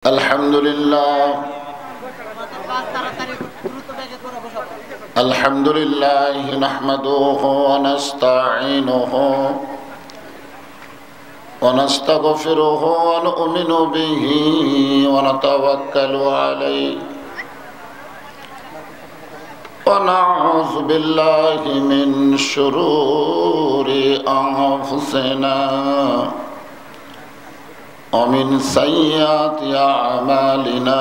अल्हम्दुलिल्लाह नहमदुहु व नस्तईनुहु व नस्तगफिरुहु व नु'मिनु बिही व नतवक्कलु अलैहि व नऊज़ु बिल्लाहि मिन शुरूरि अंफुसिना व मिन सय्यिआति अअमालिना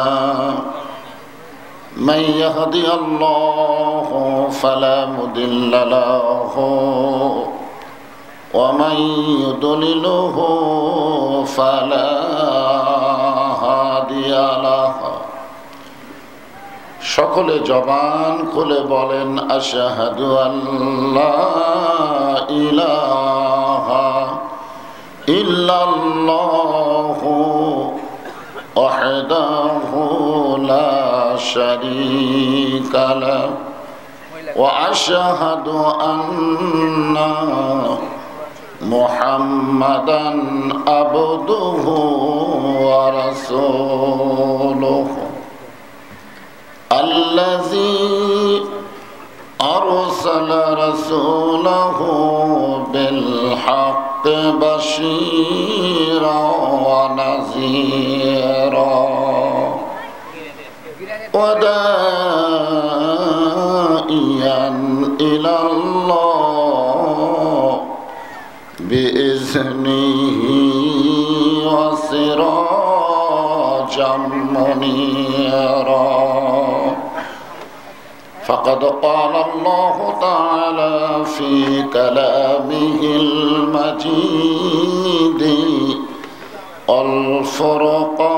मन यहदियल्लाहु फला मुदिल्ल लहु व मन युद्लिलहु फला हादिय लहु। सकले जबान खुले बोलें अशहदु अल्ला इलाहा इल्लल्लाहु वहदहु ला शरीक लहु व अशहदु अन्ना मुहम्मदन अब्दुहु व रसूलुहु अल्लज़ी अरसल रसूलहु बिलहक़्क़ि बशीरा व नज़ीरा व दाइयन इलल्लाह बिइज़्निही व सिराजम मुनीरा। फ़क़द क़ाल अल्लाहु तआला फ़ी कलामिहिल मजीद अल फ़ुरक़ानिल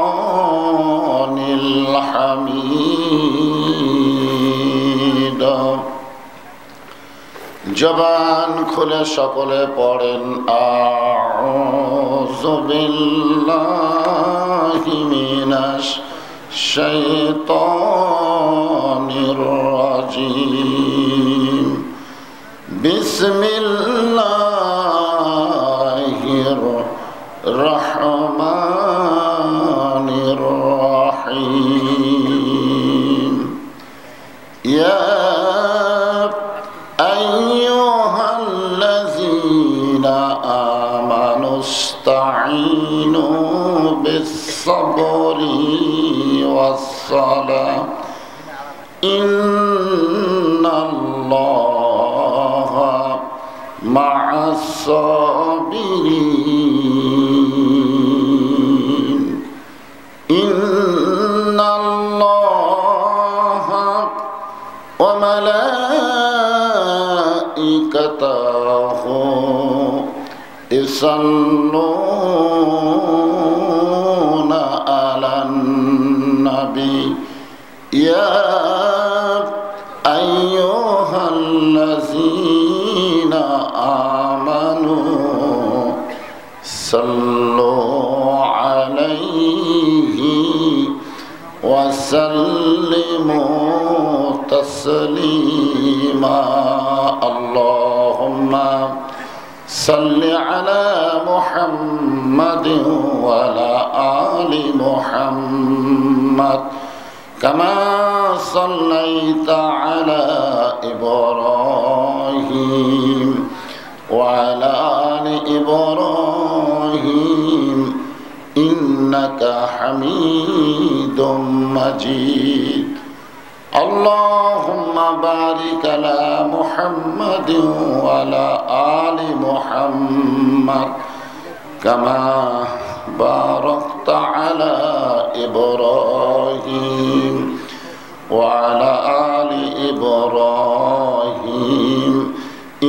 हमीद। जबान खुले सकले पढ़ें आऊज़ु बिल्लाहि मिनश शैतानिर रजीम। बिस्मिल्लाहिर रहमानिर रहीम। या अय्युहल्लज़ीना आमनुस्तईनु बिस्सब्रि वस्सलाह इन्नल्लाहा मअस्साबिरीन। इन्नल्लाहा व मलाइकतहु युसल्लूना अलन नबी। या अय्युहल्लज़ीना आमनू सल्लु अलैहि वसल्लिमू तस्लीमा। अल्लाहुम्मा सल्लि अला मुहम्मद व अला आलि मुहम्मद कमा सल्लैता अला इब्राहीम व अला आलि इब्राहीम इन्नका हमीदुम मजीद। अल्लाहुम्मा बारिक अला मुहम्मद व अला आलि मुहम्मद कमा बारकता अला इब्राहीम व अला आलि इब्राहीम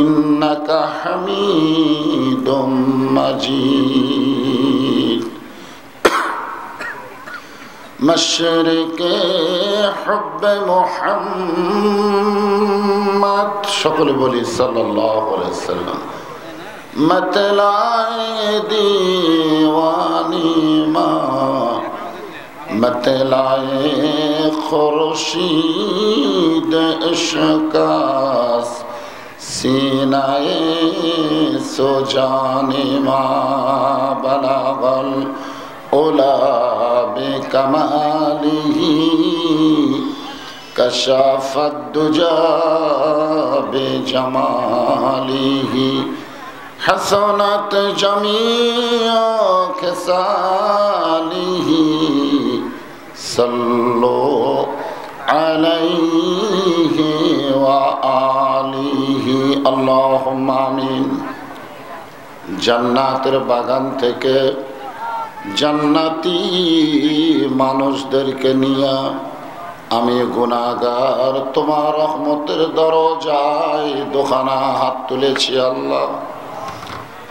इन्नका हमीदुम मजीद। मशरिके हुब्बे मुहम्मद सकले बोली सल्लल्लाहु अलैहि वसल्लम। मतलाए दीवानी माँ मतलाए खुर्शीद इश्क़ास सीनाए सुजाने माँ बलागल उला बिकमालिही कशाफत दुजा बिजमालिही हसनत जमीअ खिसालिही सल्लो अलैहि व आलिहि अल्लाहुम्मा आमीन। জান্নাতের বাগান থেকে জান্নাতি মানুষদেরকে নিয়ে আমি গুনাহগার তোমার রহমতের দরজায় দোখানা হাত তুলেছি আল্লাহ।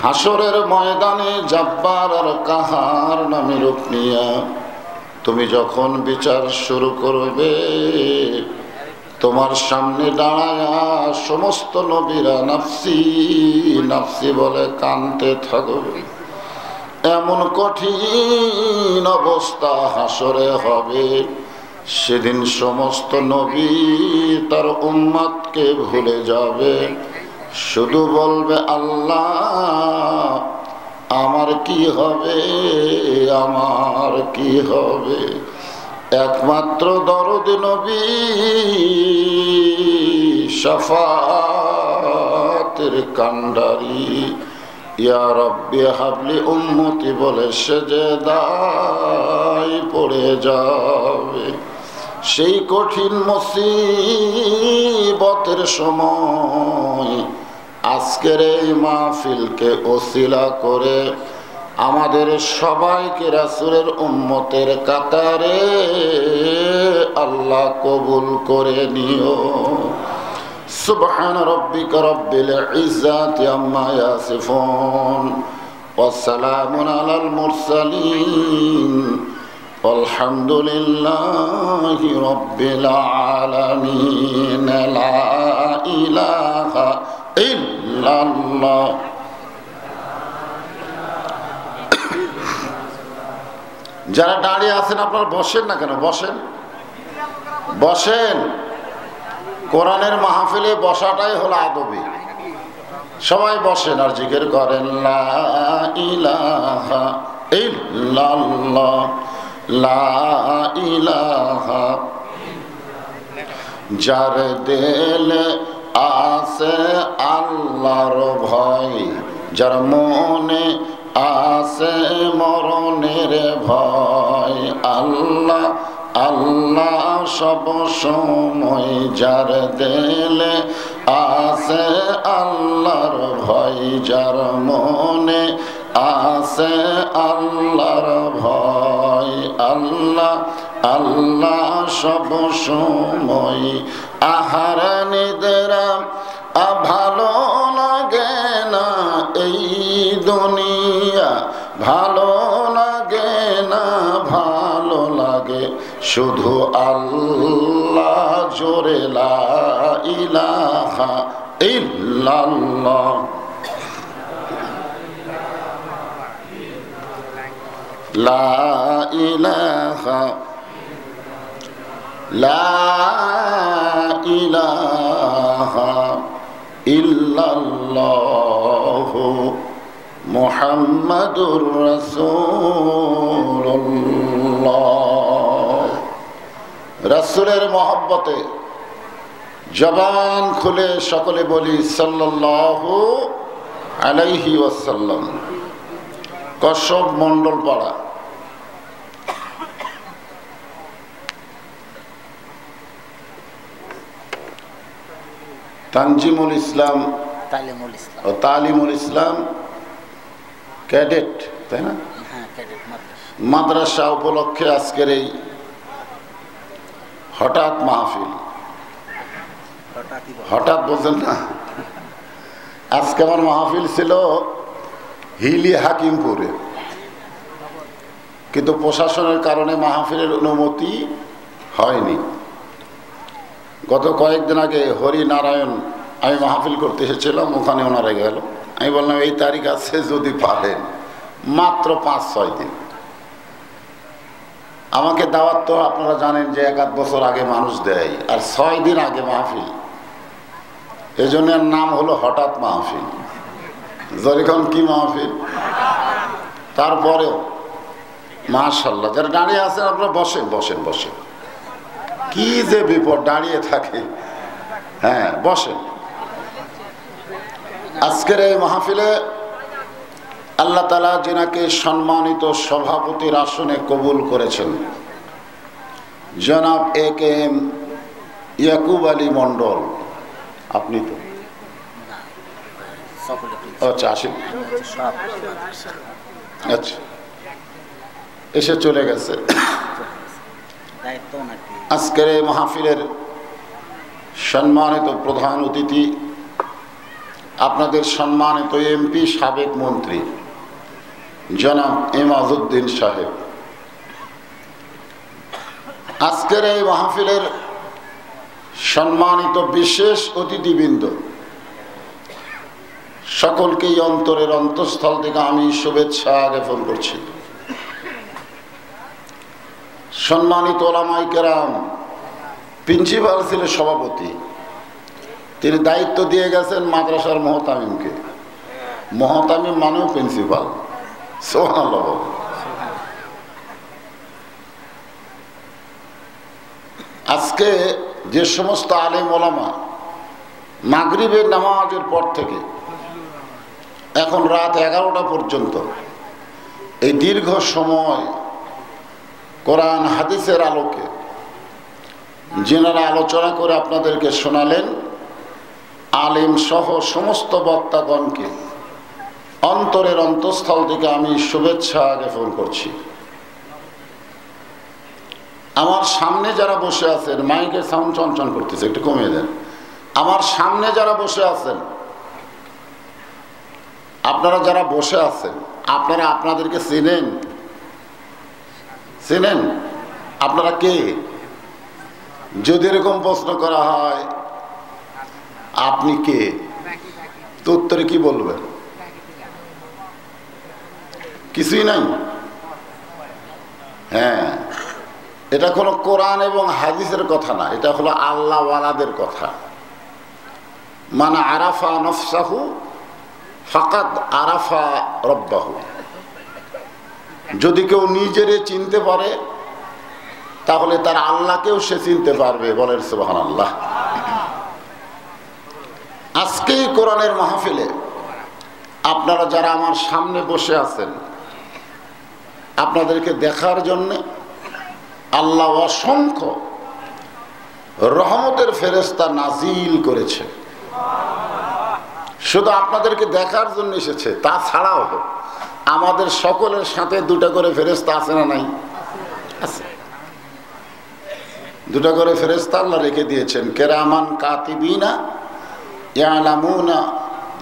হাসরের ময়দানে জব্বার আর কাহার নামে রূপ নিয়ে তুমি যখন বিচার শুরু করবে, তোমার সামনে দাঁড়ায়া সমস্ত নবীরা নাফসি নাফসি বলে কাঁদতে থাকবে। এমন কঠিন অবস্থা হাসরে হবে, সেদিন সমস্ত নবী তার উম্মতকে ভুলে যাবে, শুধু বলবে আল্লাহ আমার কি হবে, আমার কি হবে। একমাত্র দরদি নবী শাফাতের কান্ডারি ইয়া রব্বি হাবলি উম্মতি বলে সেজদায় পড়ে যাবে। সেই কঠিন মুসিবতের সময় আজকের এই মাহফিলকে ওসিলা করে আমাদের সবাইকে রাসূলের উম্মতের কাতারে আল্লাহ কবুল করে নিও। সুবহান রাব্বিকা রাব্বিল ইজ্জাতি আম্মা ইয়াসিফুন ওয়া সালামুন আলাল মুরসালিন আলহামদুলিল্লাহি রাব্বিল আলামিন। লা ইলাহা ইল্লাল্লাহ। যারা দাঁড়িয়ে আছেন আপনারা বসেন না কেন? বসেন বসেন। কোরআনের মাহফিলে বসাটাই হলো আদবি। সবাই বসেন আর জিকির করেন লা ইলাহা ইল্লাল্লাহ লা ইলাহা। যার দিলে আছে আল্লাহর ভয়, যার মনে আছে মরণের ভয়, আল্লাহ আল্লাহ সব সময়। যার দিলে আছে আল্লাহর ভয়, যার মনে আছে আল্লাহর ভয়, আল্লাহ আল্লাহ সব সময়। আহার নিদ্রা ভালো লাগে না এই দুনিয়া, ভালো লাগে না, ভালো লাগে শুধু আল্লাহ জোরে লা ইলাহা ইল্লাল্লাহ। লা ইলাহা লা ইলাহা ইল্লাল্লাহু মুহাম্মাদুর রাসূলুল্লাহ। রাসূলের মহব্বতে জবান খুলে সকলে বলি সাল্লাল্লাহু আলাইহি ওয়াসাল্লাম। কসব মন্ডল পাড়া তানজিমুল ইসলাম ও তালিমুল ইসলাম ক্যাডেট, তাই না? মাদ্রাসা উপলক্ষে আজকের এই হঠাৎ মাহফিল। হঠাৎ বলছেন না, আজকে আমার মাহফিল ছিল হিলি হাকিমপুরে, কিন্তু প্রশাসনের কারণে মাহফিলের অনুমতি হয়নি। গত কয়েকদিন আগে হরিনারায়ণ আমি মাহফিল করতে এসেছিলাম, ওখানে ওনারা গেল। আমি বললাম এই তারিখ আছে যদি পারেন, মাত্র 5-6 দিন। আমাকে দাওয়াত তো আপনারা জানেন যে 1-8 বছর আগে মানুষ দেয়, আর 6 দিন আগে মাহফিল। এই জন্য নাম হলো হঠাৎ মাহফিল। যখন কি মাহফিল। তারপরেও মাশাআল্লাহ, যারা দাঁড়িয়ে আছেন আপনারা বসেন বসেন বসেন। কি যে বিপদ, দাঁড়িয়ে থাকে। হ্যাঁ বসেন। আজকের এই মাহফিলে আল্লাহ তাআলা যিনাকে সম্মানিত সভাপতির আসনে কবুল করেছেন, জনাব এ.কে.এম. ইয়াকুব আলী মন্ডল। আপনি তো আচ্ছা আসেন। আচ্ছা এসে চলে গেছে। আজকের এই মাহফিলের সম্মানিত প্রধান অতিথি আপনাদের সম্মানিত এমপি সাবেক মন্ত্রী জনাব এমাজউদ্দিন সাহেব। আজকের এই মাহফিলের সম্মানিত বিশেষ অতিথিবৃন্দ, সকলকেই অন্তরের অন্তঃস্থল থেকে আমি শুভেচ্ছা জ্ঞাপন করছি। সম্মানিত ওলামায়ে কেরাম, প্রিন্সিপাল ছিলেন সভাপতি, তিনি দায়িত্ব দিয়ে গেছেন মাদ্রাসার মহতামিমকে। মহতামিম মানেও প্রিন্সিপাল। সুবহানাল্লাহ। আজকে যে সমস্ত আলেম ওলামা মাগরিবের নামাজের পর থেকে এখন রাত 11টা পর্যন্ত এই দীর্ঘ সময় কোরআন হাদিসের আলোকে যেনারা আলোচনা করে আপনাদেরকে শোনালেন, আলেম সহ সমস্ত বক্তাগণকে অন্তরের অন্তঃস্থল থেকে আমি শুভেচ্ছা জ্ঞাপন করছি। আমার সামনে যারা বসে আছেন, মাইকের সাউন্ড চনচন করতেছে, একটু কমিয়ে দেন। আমার সামনে যারা বসে আছেন, আপনারা যারা বসে আছেন, আপনারা আপনাদেরকে চেনেন? চেনেন? আপনারা কে? যদি এরকম প্রশ্ন করা হয় আপনি কে, তো উত্তরে কি বলবেন? কিছুই নাই। হ্যাঁ, এটা কোনো কোরআন এবং হাদিসের কথা না, এটা হলো আল্লাহ ওয়ালাদের কথা। মান আরাফা নফসাহু ফাকাদ আরাফা রব্বাহু। যদি কেউ নিজেরে চিনতে পারে তাহলে তার আল্লাহকেও সে চিনতে পারবে। বলেন সুবহানাল্লাহ। আজকে কোরআনের মাহফিলে আপনারা যারা আমার সামনে বসে আছেন, আপনাদেরকে দেখার জন্য আল্লাহ অসংখ্য রহমতের ফেরেশতা নাজিল করেছে। শুধু আপনাদেরকে দেখার জন্য এসেছে, তাছাড়াও আমাদের সকলের সাথে দুটা করে ফেরেশতা আছে না নাই? আছে। দুটা করে ফেরেশতা আল্লাহ রেখে দিয়েছেন, কিরামান কাতিবিনা ইয়ালামুনা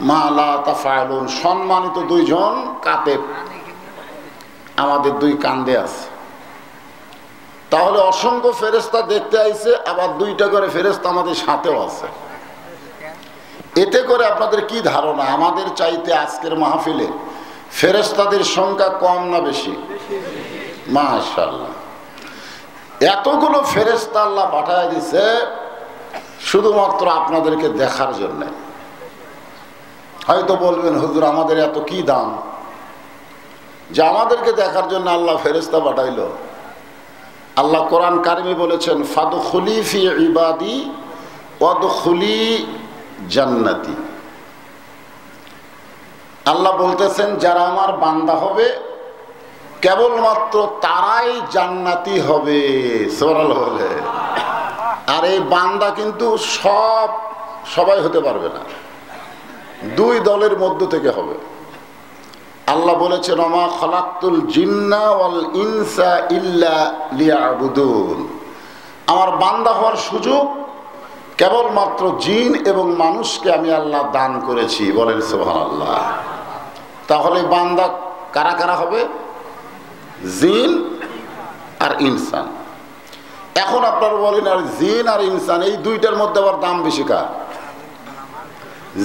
মা লা তাফআলুন। সম্মানিত দুইজন কাতেব আমাদের দুই কান্দে আছে। তাহলে অসংখ্য ফেরেশতা দেখতে আইছে, আবার দুইটা করে ফেরেশতা আমাদের সাথেও আছে। এতে করে আপনাদের কি ধারণা, আমাদের চাইতে আজকের মাহফিলে ফেরেশতাদের সংখ্যা কম না বেশি? মাশাআল্লাহ। এতগুলো ফেরেশতা আল্লাহ পাঠায় দিছে শুধুমাত্র আপনাদেরকে দেখার জন্য। হয়তো বলবেন, হুজুর আমাদের এত কি দাম যে আমাদেরকে দেখার জন্য আল্লাহ ফেরেশতা পাঠাইলো? আল্লাহ কোরআন কারিমে বলেছেন, ফাদখুলি ফি ইবাদি ওয়াদখুলি জান্নাতি। আল্লাহ বলতেছেন, যারা আমার বান্দা হবে কেবলমাত্র তারাই জান্নাতি হবে। সুবহানাল্লাহ। আর এই বান্দা কিন্তু সবাই হতে পারবে না, দুই দলের মধ্য থেকে হবে। আল্লাহ বলেছেন, ওমা খালাকতুল জিন্না ওয়াল ইনসা ইল্লা লিয়াবুদুন। আমার বান্দা হওয়ার সুযোগ কেবলমাত্র জিন এবং মানুষকে আমি আল্লাহ দান করেছি। বলেন সুবহানাল্লাহ। তাহলে বান্দা কারা কারা হবে? জিন আর ইনসান। এখন আপনারা বলেন, আর জিন আর ইনসান এই দুইটার মধ্যে আবার দাম বেশি কার?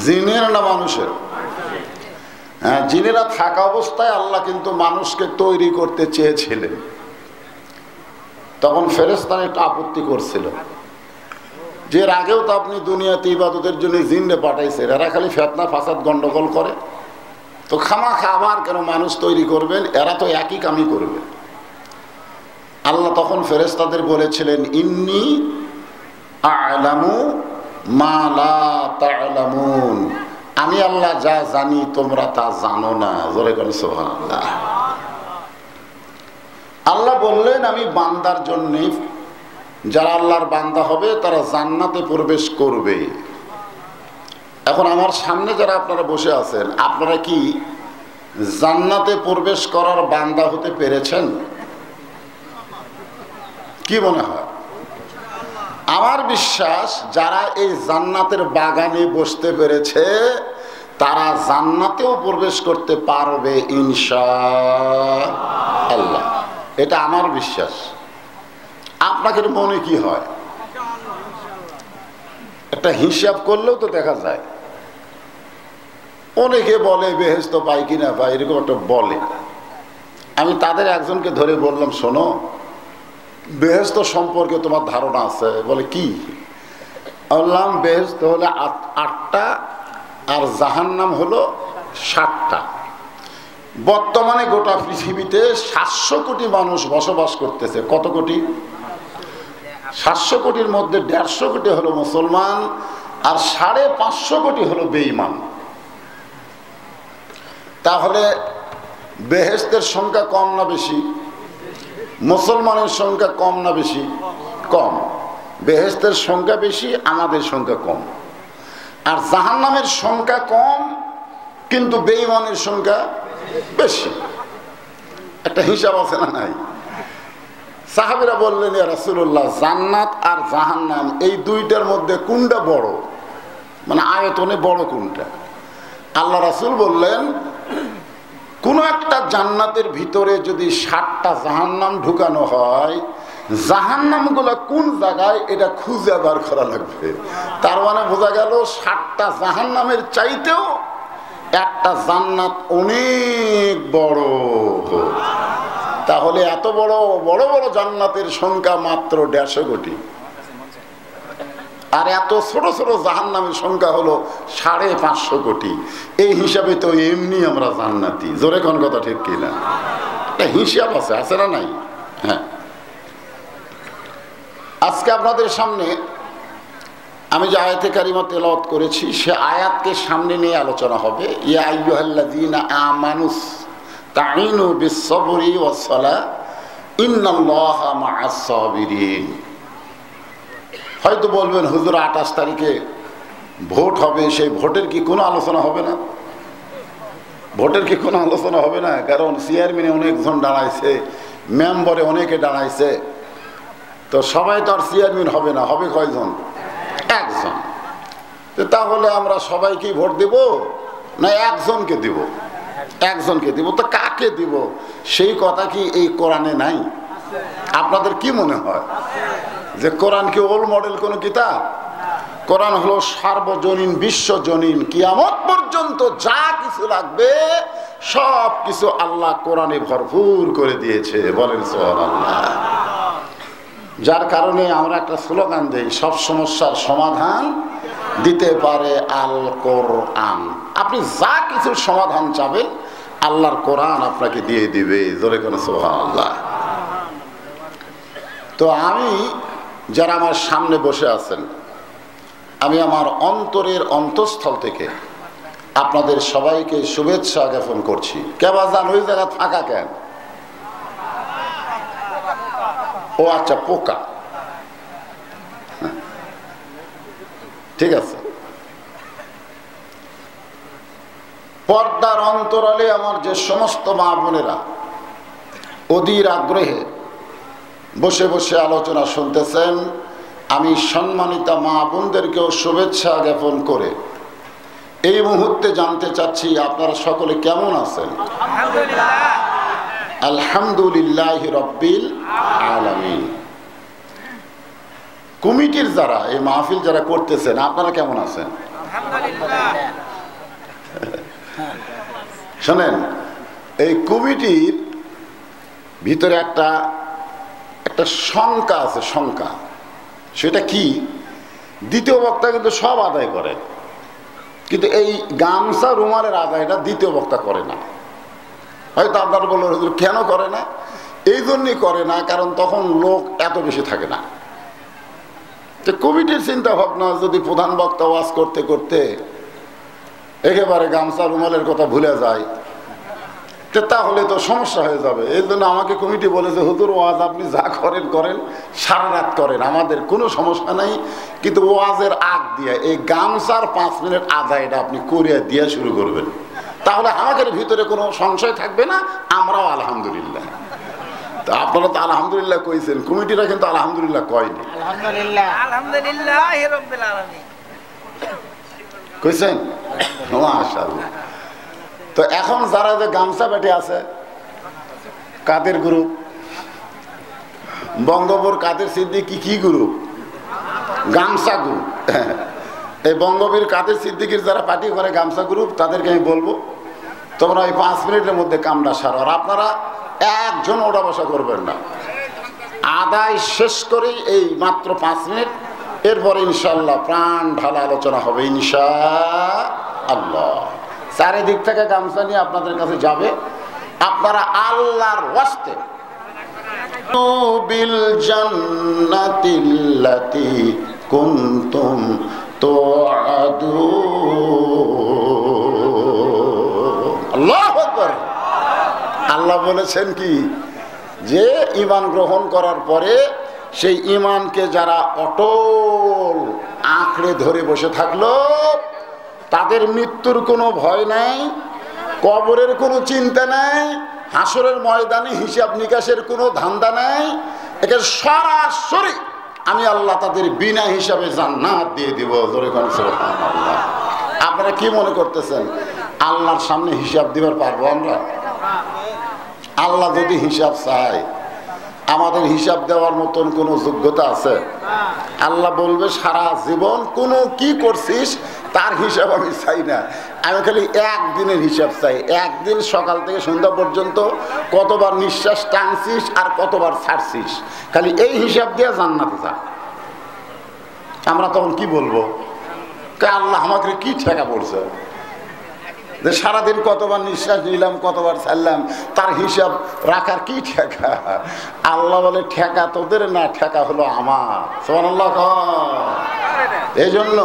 জিনের না মানুষের? হ্যাঁ, জিনেরা থাকা অবস্থায় আল্লাহ কিন্তু মানুষকে তৈরি করতে চেয়েছিলেন। তখন ফেরেশতারা একটু আপত্তি করছিল যে এর আগেও তো আপনি দুনিয়াতে ইবাদতের জন্য জিনরে পাঠাইছেন, এরা খালি ফিতনা ফাসাদ গন্ডগোল করে, তো খামাখা আবার কেন মানুষ তৈরি করবেন? এরা তো একই কামই করবে। আল্লাহ তখন ফেরেশতাদের বলেছিলেন, ইন্নী আ'লামু মা লা তা'লামুন, আমি আল্লাহ যা জানি তোমরা তা জানো না। জোরে করে সুবহানাল্লাহ। আল্লাহ বললেন, আমি বান্দার জন্য, যারা আল্লাহর বান্দা হবে তারা জান্নাতে প্রবেশ করবে। এখন আমার সামনে যারা আপনারা বসে আছেন, আপনারা কি জান্নাতে প্রবেশ করার বান্দা হতে পেরেছেন? কি মনে হয়? আমার বিশ্বাস যারা এই জান্নাতের বাগানে বসতে পেরেছে তারা জান্নাতেও প্রবেশ করতে পারবে ইনশাআল্লাহ। এটা আমার বিশ্বাস। আপনাদের মনে কি হয়? একটা হিসাব করলেও তো দেখা যায়। অনেকে বলে বেহেশত পাই কিনা পাই, এরকম একটা বলে। আমি তাদের একজনকে ধরে বললাম, শোনো, বেহেশত সম্পর্কে তোমার ধারণা আছে? বলে কি? বললাম, বেহেশত হলে 8টা আর জাহান্নাম হলো 7টা। বর্তমানে গোটা পৃথিবীতে 700 কোটি মানুষ বসবাস করতেছে। কত কোটি? 700 কোটির মধ্যে 150 কোটি হলো মুসলমান আর 550 কোটি হলো বেঈমান। তাহলে বেহেশতের সংখ্যা কম না বেশি? মুসলমানের সংখ্যা কম না বেশি? কম। বেহেশতের সংখ্যা বেশি, আমাদের সংখ্যা কম। আর জাহান্নামের সংখ্যা কম, কিন্তু বেঈমানের সংখ্যা বেশি। একটা হিসাব আছে না নাই? সাহাবীরা বললেন, ইয়া রাসূলুল্লাহ, জান্নাত আর জাহান্নাম এই দুইটার মধ্যে কোনটা বড়, মানে আয়তনে বড় কোনটা? আল্লাহ রাসূল বললেন, কোন একটা জান্নাতের ভিতরে যদি 7টা জাহান্নাম ঢুকানো হয়, জাহান্নামগুলো কোন জায়গায় এটা খুঁজে বার করা লাগবে। তার মানে বোঝা গেল 7টা জাহান্নামের চাইতেও একটা জান্নাত অনেক বড়। তাহলে এত বড় বড় বড় জান্নাতের সংখ্যা মাত্র 150 কোটি, আর এত ছোট ছোট জাহান্নামের সংখ্যা হলো 550 কোটি। এই হিসাবে তো এমনি আমরা জান্নাতি। জোরে কোন কথা, ঠিক কিনা? হিসাব আছে, আছে না নাই? হ্যাঁ। আজকে আপনাদের সামনে আমি যে আয়াতে কারিমা তেলাওয়াত করেছি, সে আয়াতকে সামনে নিয়ে আলোচনা হবে। ইয়া আইয়ুহাল্লাযীনা আমানুস তাঈনু বিস-সাবরি ওয়াস-সালাহ ইন্নাল্লাহা মা'আস-সাবিরিন। হয়তো বলবেন, হুজুর 28 তারিখে ভোট হবে, সেই ভোটের কি কোনো আলোচনা হবে না? ভোটের কি কোনো আলোচনা হবে না? কারণ চেয়ারম্যানে অনেকজন দাঁড়াইছে, মেম্বারে অনেকে দাঁড়াইছে, তো সবাই তো আর চেয়ারম্যান হবে না। হবে কয়জন? একজন। তাহলে আমরা সবাইকে ভোট দেব না একজনকে দিব? একজনকে দিব। তো কাকে দিব সেই কথা কি এই কোরআনে নাই? আপনাদের কি মনে হয় যে কোরআন কি ওল্ড মডেল কোন কিতাব? কোরআন হলো সার্বজনীন, বিশ্বজনীন। কিয়ামত পর্যন্ত যা কিছু লাগবে সব কিছু আল্লাহ কোরআনে ভরপুর করে দিয়েছে। বলেন সুবহানাল্লাহ। যার কারণে আমরা একটা স্লোগান দেই, সব সমস্যার সমাধান দিতে পারে আল কোরআন। আপনি যা কিছুর সমাধান চাবেন আল্লাহর কোরআন আপনাকে দিয়ে দিবে। জোরে করে সুবহানাল্লাহ। তো আমি, যারা আমার সামনে বসে আছেন, আমি আমার অন্তরের অন্তঃস্থল থেকে আপনাদের সবাইকে শুভেচ্ছা জ্ঞাপন করছি। কেবা যান ওই জায়গা ফাঁকা কেন? ও আচ্ছা, পোকা। ঠিক আছে। পর্দার অন্তরালে আমার যে সমস্ত মা বোনেরা অধীর আগ্রহে বসে বসে আলোচনা শুনতেছেন, আমি সম্মানিত মা বোনদেরকেও শুভেচ্ছা জ্ঞাপন করে এই মুহূর্তে জানতে চাচ্ছি আপনারা সকলে কেমন আছেন? আলহামদুলিল্লাহ রাব্বিল আলামিন। কমিটির যারা এই মাহফিল যারা করতেছেন, আপনারা কেমন আছেন? শোনেন, এই কমিটির ভিতরে একটা শঙ্কা আছে। শঙ্কা সেটা কি? দ্বিতীয় বক্তা কিন্তু সব আদায় করে, কিন্তু এই গামছা রুমালের আদায়টা দ্বিতীয় বক্তা করে না। হয়তো আপনারা বললেন, হুজুর কেন করে না? এই জন্যই করে না, কারণ তখন লোক এত বেশি থাকে না। তো কমিটির চিন্তা ভাবনা যদি প্রধান বক্তা ওয়াজ করতে করতে একেবারে গামছা রুমালের কথা ভুলে যায়, তাহলে তো সমস্যা হয়ে যাবে। এই জন্য আমাকে কমিটি বলেছে, হুজুর ওয়াজ আপনি যা করেন করেন, সারা রাত করেন, আমাদের কোনো সমস্যা নাই, কিন্তু ওয়াজের আগ দিয়ে এই গামছার 5 মিনিট আধা এটা আপনি করিয়া দিয়ে শুরু করবেন, তাহলে আমাদের ভিতরে কোনো সংশয় থাকবে না, আমরাও আলহামদুলিল্লাহ। তো আপনারা তো আলহামদুলিল্লাহ কইছেন, কমিটিরা কিন্তু আলহামদুলিল্লাহ কয়নি। কইছেন মাশাআল্লাহ। তো এখন যারা যে গামছা বেটে আছে, কাদের গ্রুপ? বঙ্গবীর কাদের সিদ্দিকী কি গ্রুপ? গামছা গ্রুপ। এই বঙ্গবীর কাদের সিদ্দিকীর যারা পার্টি করে গামছা গ্রুপ, তাদেরকে আমি বলবো তোমরা এই 5 মিনিটের মধ্যে কামটা সারো। আর আপনারা একজন ওঠা বসা করবেন না, আদায় শেষ করেই এই মাত্র 5 মিনিট, এরপরে ইনশাআল্লাহ প্রাণ ঢালা আলোচনা হবে ইনশাআল্লাহ। চারিদিক থেকে গামছা নিয়ে আপনাদের কাছে যাবে, আপনারা আল্লাহর ওয়াস্তে বিল জান্নাতিল্লাতি কুনতুম তুআদুন। আল্লাহু আকবার। আল্লাহ বলেছেন কি, যে ঈমান গ্রহণ করার পরে সেই ঈমানকে যারা অটল আঁকড়ে ধরে বসে থাকলো, তাদের মৃত্যুর কোনো ভয় নাই, কবরের কোনো চিন্তা নাই, হাসরের ময়দানে হিসাব নিকাশের কোনো ধান্দা নাই, একে সরাসরি আমি আল্লাহ তাদের বিনা হিসাবে জান্নাত দিয়ে দিব। সুবহানাল্লাহ। আপনারা কি মনে করতেছেন আল্লাহর সামনে হিসাব দিবার পারবো আমরা? আল্লাহ যদি হিসাব চায়, আমাদের হিসাব দেওয়ার মতন কোনো যোগ্যতা আছে? আল্লাহ বলবে সারা জীবন কোনো কি করছিস তার হিসাব আমি চাই না, আমি খালি একদিনের হিসাব চাই। একদিন সকাল থেকে সন্ধ্যা পর্যন্ত কতবার নিঃশ্বাস টানছিস আর কতবার ছাড়ছিস, খালি এই হিসাব দিয়ে জান্নাতে যা। আমরা তখন কি বলবো? আল্লাহ আমাকে কি ঠেকা পড়ছে যে সারাদিন কতবার নিঃশ্বাস নিলাম কতবার ছাড়লাম, তার হিসাব রাখার কি ঠেকা? আল্লাহ বলে ঠেকা তোদের না, ঠেকা হলো আমার। সুবহানাল্লাহ। এই জন্য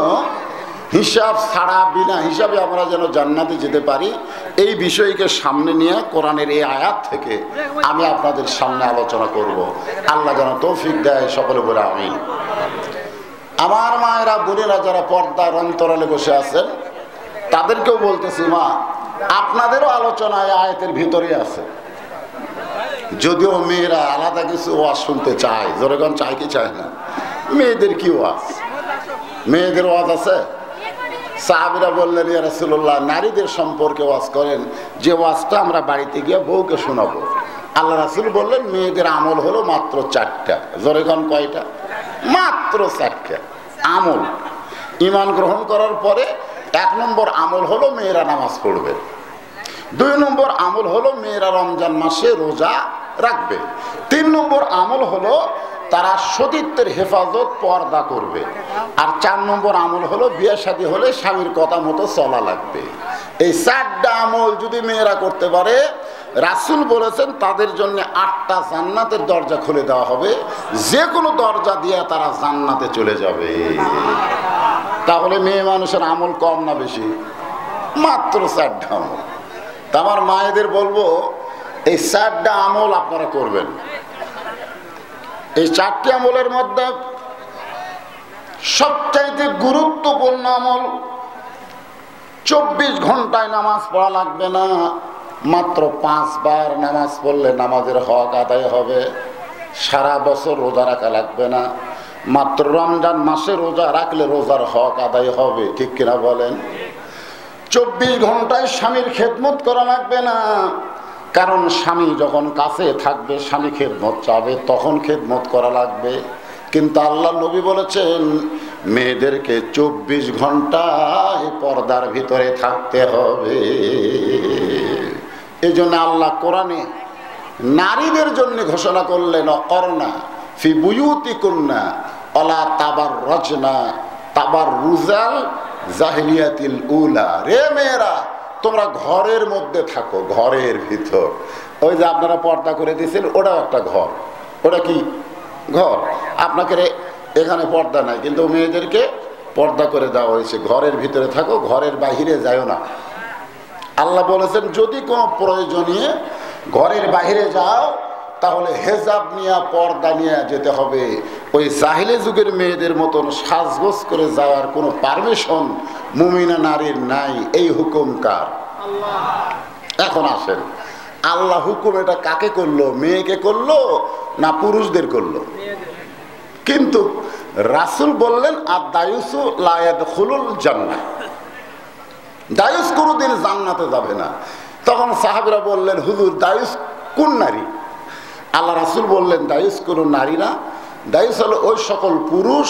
হিসাব ছাড়া বিনা হিসাবে আমরা যেন জান্নাতে যেতে পারি, এই বিষয়কে সামনে নিয়ে কোরআনের এই আয়াত থেকে আমি আপনাদের সামনে আলোচনা করব। আল্লাহ যেন তৌফিক দেয়, সকলে বলে আমিন। আমার মায়েরা বোনেরা যারা পর্দার অন্তরালে বসে আছেন, তাদেরকেও বলতেছি, মা আপনাদেরও আলোচনায় আয়াতের ভিতরে আছে। যদিও মেয়েরা আলাদা কিছু ওয়াজ শুনতে চায়, জোরেগণ চায় কি চায় না? মেয়েদের কি ওয়াজ? মেয়েদের ওয়াজ আছে। সাহাবীরা বললেন, ইয়া রাসূলুল্লাহ, নারীদের সম্পর্কে ওয়াজ করেন, যে ওয়াজটা আমরা বাড়িতে গিয়ে বউকে শোনাবো। আল্লাহ রাসূল বললেন, মেয়েদের আমল হলো মাত্র 4টা। জোরেগণ কয়টা? মাত্র 4টা আমল। ঈমান গ্রহণ করার পরে 1 নম্বর আমল হলো মেয়েরা নামাজ পড়বে। 2 নম্বর আমল হলো মেয়েরা রমজান মাসে রোজা রাখবে। 3 নম্বর আমল হলো তারা সতীত্বের হেফাজত পর্দা করবে। আর 4 নম্বর আমল হলো বিয়ে শাদী হলে স্বামীর কথা মতো চলা লাগবে। এই 4টা আমল যদি মেয়েরা করতে পারে, রাসূল বলেছেন তাদের জন্য 8টা জান্নাতের দরজা খুলে দেওয়া হবে, যে কোনো দরজা দিয়ে তারা জান্নাতে চলে যাবে। তাহলে মেয়ে মানুষের আমল কম না বেশি? মাত্র 4টা আমল। তা আমার মায়েদের বলবো, এই 4টা আমল আপনারা করবেন। এই 4টি আমলের মধ্যে সবচাইতে গুরুত্বপূর্ণ আমল, 24 ঘন্টায় নামাজ পড়া লাগবে না, মাত্র 5 বার নামাজ পড়লে নামাজের হক আদায় হবে। সারা বছর রোজা রাখা লাগবে না, মাত্র রমজান মাসে রোজা রাখলে রোজার হক আদায় হবে। ঠিক কিনা বলেন? 24 ঘন্টায় স্বামীর খেদমত করা লাগবে না, কারণ স্বামী যখন কাছে থাকবে, স্বামী খেদমত চাবে, তখন খেদমত করা লাগবে। কিন্তু আল্লাহ নবী বলেছেন মেয়েদেরকে 24 ঘন্টায় পর্দার ভিতরে থাকতে হবে। এই জন্য আল্লাহ কোরআনে নারীদের জন্য ঘোষণা করলেন, অকরনা ফি বুয়ুতিকুন্না ওয়ালা তাবাররাজনা তাবাররুজাল জাহিলিয়াতিল উলা। রে মেয়েরা, তোমরা ঘরের মধ্যে থাকো, ঘরের ভিতর। ওই যে আপনারা পর্দা করে দিয়েছেন, ওটাও একটা ঘর। ওটা কি ঘর? আপনাকে এখানে পর্দা নাই, কিন্তু মেয়েদেরকে পর্দা করে দেওয়া হয়েছে, ঘরের ভিতরে থাকো, ঘরের বাহিরে যাও না। আল্লাহ বলেছেন যদি কোনো প্রয়োজনে ঘরের বাহিরে যাও তাহলে হেজাব নিয়ে, পর্দা নিয়ে যেতে হবে। ওই জাহিলি যুগের মেয়েদের মতন সাজগোজ করে যাওয়ার কোনো পারমিশন মুমিনা নারীর নাই। এই হুকুম কার? এখন আসেন, আল্লাহ হুকুম এটা কাকে করলো? মেয়েকে করলো না পুরুষদের করলো? কিন্তু রাসূল বললেন আর দায়ুসু লা ইয়াদখুলুল জান্নাহ, দায়ুস কোনদিন জান্নাতে যাবে না। তখন সাহাবীরা বললেন হুজুর দায়ুস কোন নারী? আল্লাহ রাসূল বললেন দায়ুস কোন নারী না, দায়ুস হলো ওই সকল পুরুষ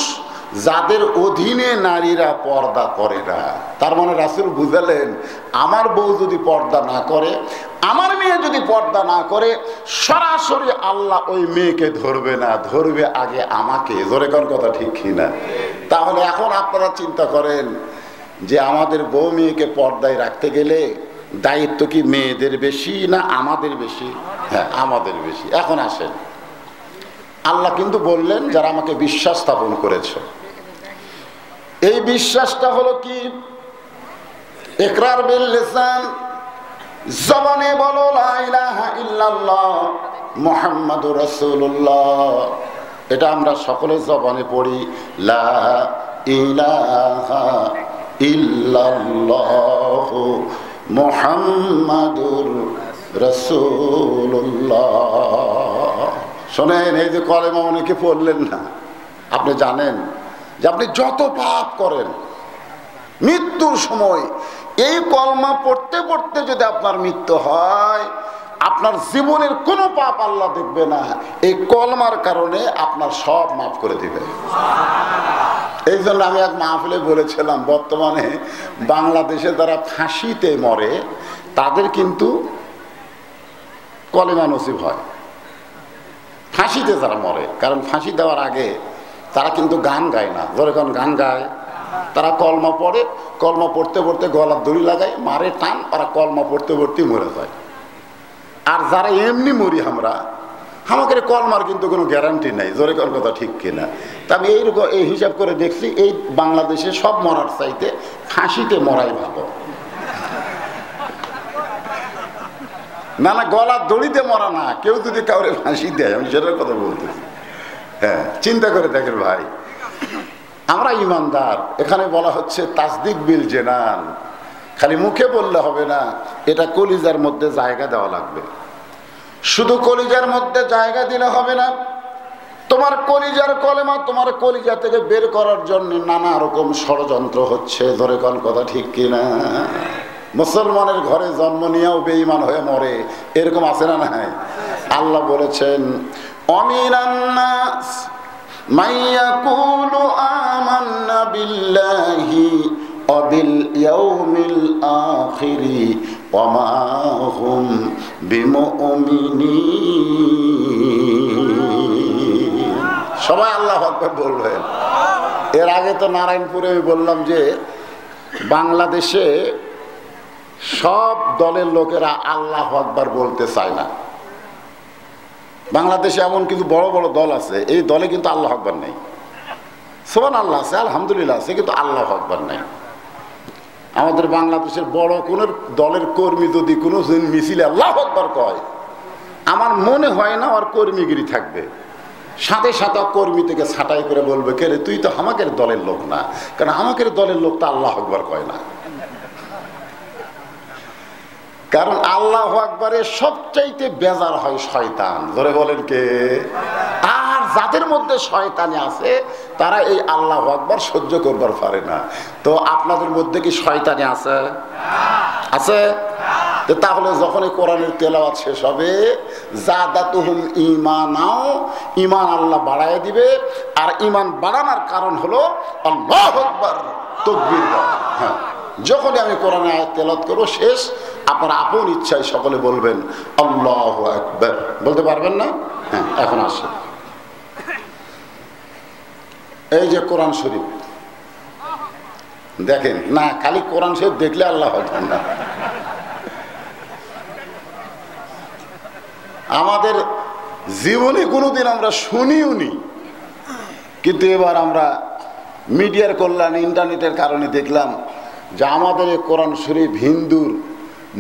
যাদের অধীনে নারীরা পর্দা করে না। তার মানে রাসূল বুঝালেন আমার বউ যদি পর্দা না করে, আমার মেয়ে যদি পর্দা না করে, সরাসরি আল্লাহ ওই মেয়েকে ধরবে না, ধরবে আগে আমাকে। জোরে কোন কথা ঠিক কিনা? তাহলে এখন আপনারা চিন্তা করেন যে আমাদের বউ মেয়েকে পর্দায় রাখতে গেলে দায়িত্ব কি মেয়েদের বেশি না আমাদের বেশি? হ্যাঁ, আমাদের বেশি। এখন আসেন, আল্লাহ কিন্তু বললেন যারা আমাকে বিশ্বাস স্থাপন করেছ, এই বিশ্বাসটা হলো কি? ইকরার বিল লিসান, জবানে বলো লা ইলাহা ইল্লাল্লাহ মুহাম্মাদুর রাসূলুল্লাহ। এটা আমরা সকলে জবানে পড়ি, লা ইলাহা ইল্লাল্লাহ মুহাম্মাদুর রাসূলুল্লাহ। শোনেন, এই যে কলেমা অনেকে পড়লেন না, আপনি জানেন যে আপনি যত পাপ করেন মৃত্যুর সময় এই কলমা পড়তে পড়তে যদি আপনার মৃত্যু হয়, আপনার জীবনের কোনো পাপ আল্লাহ দেখবে না, এই কলমার কারণে আপনার সব মাফ করে দিবে। এই জন্য আমি এক মাহফিলে বলেছিলাম বর্তমানে বাংলাদেশে যারা ফাঁসিতে মরে তাদের কিন্তু কলেমা নসিব হয়, ফাঁসিতে যারা মরে। কারণ ফাঁসি দেওয়ার আগে তারা কিন্তু গান গায় না, যখন গান গায় তারা কলমা পড়ে, কলমা পড়তে পড়তে গলার দড়ি লাগায়, মারে টান, ওরা কলমা পড়তে পড়তেই মরে যায়। আর যারা এমনি মরি আমরা, আমাদের কলমার কিন্তু কোনো গ্যারান্টি নাই। জোরে কোন কথা ঠিক কিনা? তা আমি এইরকম এই হিসাব করে দেখছি, এই বাংলাদেশে সব মরার চাইতে ফাঁসিতে মরাই ভালো। না না, গলার দড়িতে মরা না, কেউ যদি কাউরে ফাঁসি দেয়, আমি সেটার কথা বলতেছি। হ্যাঁ, চিন্তা করে দেখেন ভাই, আমরা ইমানদার। এখানে বলা হচ্ছে তাসদিক বিল জেনান, খালি মুখে বললে হবে না, এটা কলিজার মধ্যে জায়গা দেওয়া লাগবে। শুধু কলিজার মধ্যে জায়গা দিলে হবে না, তোমার কলিজার কলেমা তোমার কলিজা থেকে বের করার জন্য নানা রকম ষড়যন্ত্র হচ্ছে। ধরে কোন কথা ঠিক কিনা? মুসলমানের ঘরে জন্ম নিয়েও বেঈমান হয়ে মরে, এরকম আছে না নাই? আল্লাহ বলেছেন অমিনান নাস মাইয়াকুলু আমান্না বিল্লাহি ওয়া বিল ইয়াউমিল আখিরি ওয়া মা হুম বিমুমিনিন। সবাই আল্লাহু আকবার বলবেন। এর আগে তো নারায়ণপুরে আমি বললাম যে বাংলাদেশে সব দলের লোকেরা আল্লাহু আকবার বলতে চায় না। বাংলাদেশে এমন কিছু বড় বড় দল আছে, এই দলে কিন্তু আল্লাহু আকবার নেই। সুবহানাল্লাহ আছে, আলহামদুলিল্লাহ আছে, কিন্তু আল্লাহু আকবার নেই। আমাদের বাংলাদেশের বড় কোন দলের কর্মী যদি কোনো মিছিলে আল্লাহু আকবার কয়, আমার মনে হয় না ওর কর্মীগিরি থাকবে। সাথে সাথে কর্মী থেকে ছাঁটাই করে বলবে, কে রে তুই তো আমাদের দলের লোক না, কারণ আমাদের দলের লোক তো আল্লাহু আকবার কয় না। কারণ আল্লাহু আকবারে সবচাইতে বেজার হয় শয়তান। ধরে বলেন কে? আর যাদের মধ্যে শয়তানি আছে তারা এই আল্লাহু আকবার সহ্য করবার পারে না। তো আপনাদের মধ্যে কি শয়তানি আছে? আছে? তাহলে যখনই কোরআনের তেলাওয়াত শেষ হবে, জাদাতুহুম ঈমানাও, ঈমান আল্লাহ বাড়ায় দিবে। আর ঈমান বাড়ানোর কারণ হলো আল্লাহু আকবার, তাকবীর দাও। হ্যাঁ, যখনই আমি কোরআনের আয়াত তেলাওয়াত করব, শেষ আপনারা আপন ইচ্ছায় সকলে বলবেন আল্লাহু আকবার। বলতে পারবেন না? হ্যাঁ, এখন আসে এই যে কোরআন শরীফ দেখেন না, খালি কোরআন শরীফ দেখলে আল্লাহ আকবার না। আমাদের জীবনে কোনোদিন আমরা শুনিও নি, কিন্তু এবার আমরা মিডিয়ার কল্যাণে ইন্টারনেটের কারণে দেখলাম যে আমাদের এই কোরআন শরীফ হিন্দুর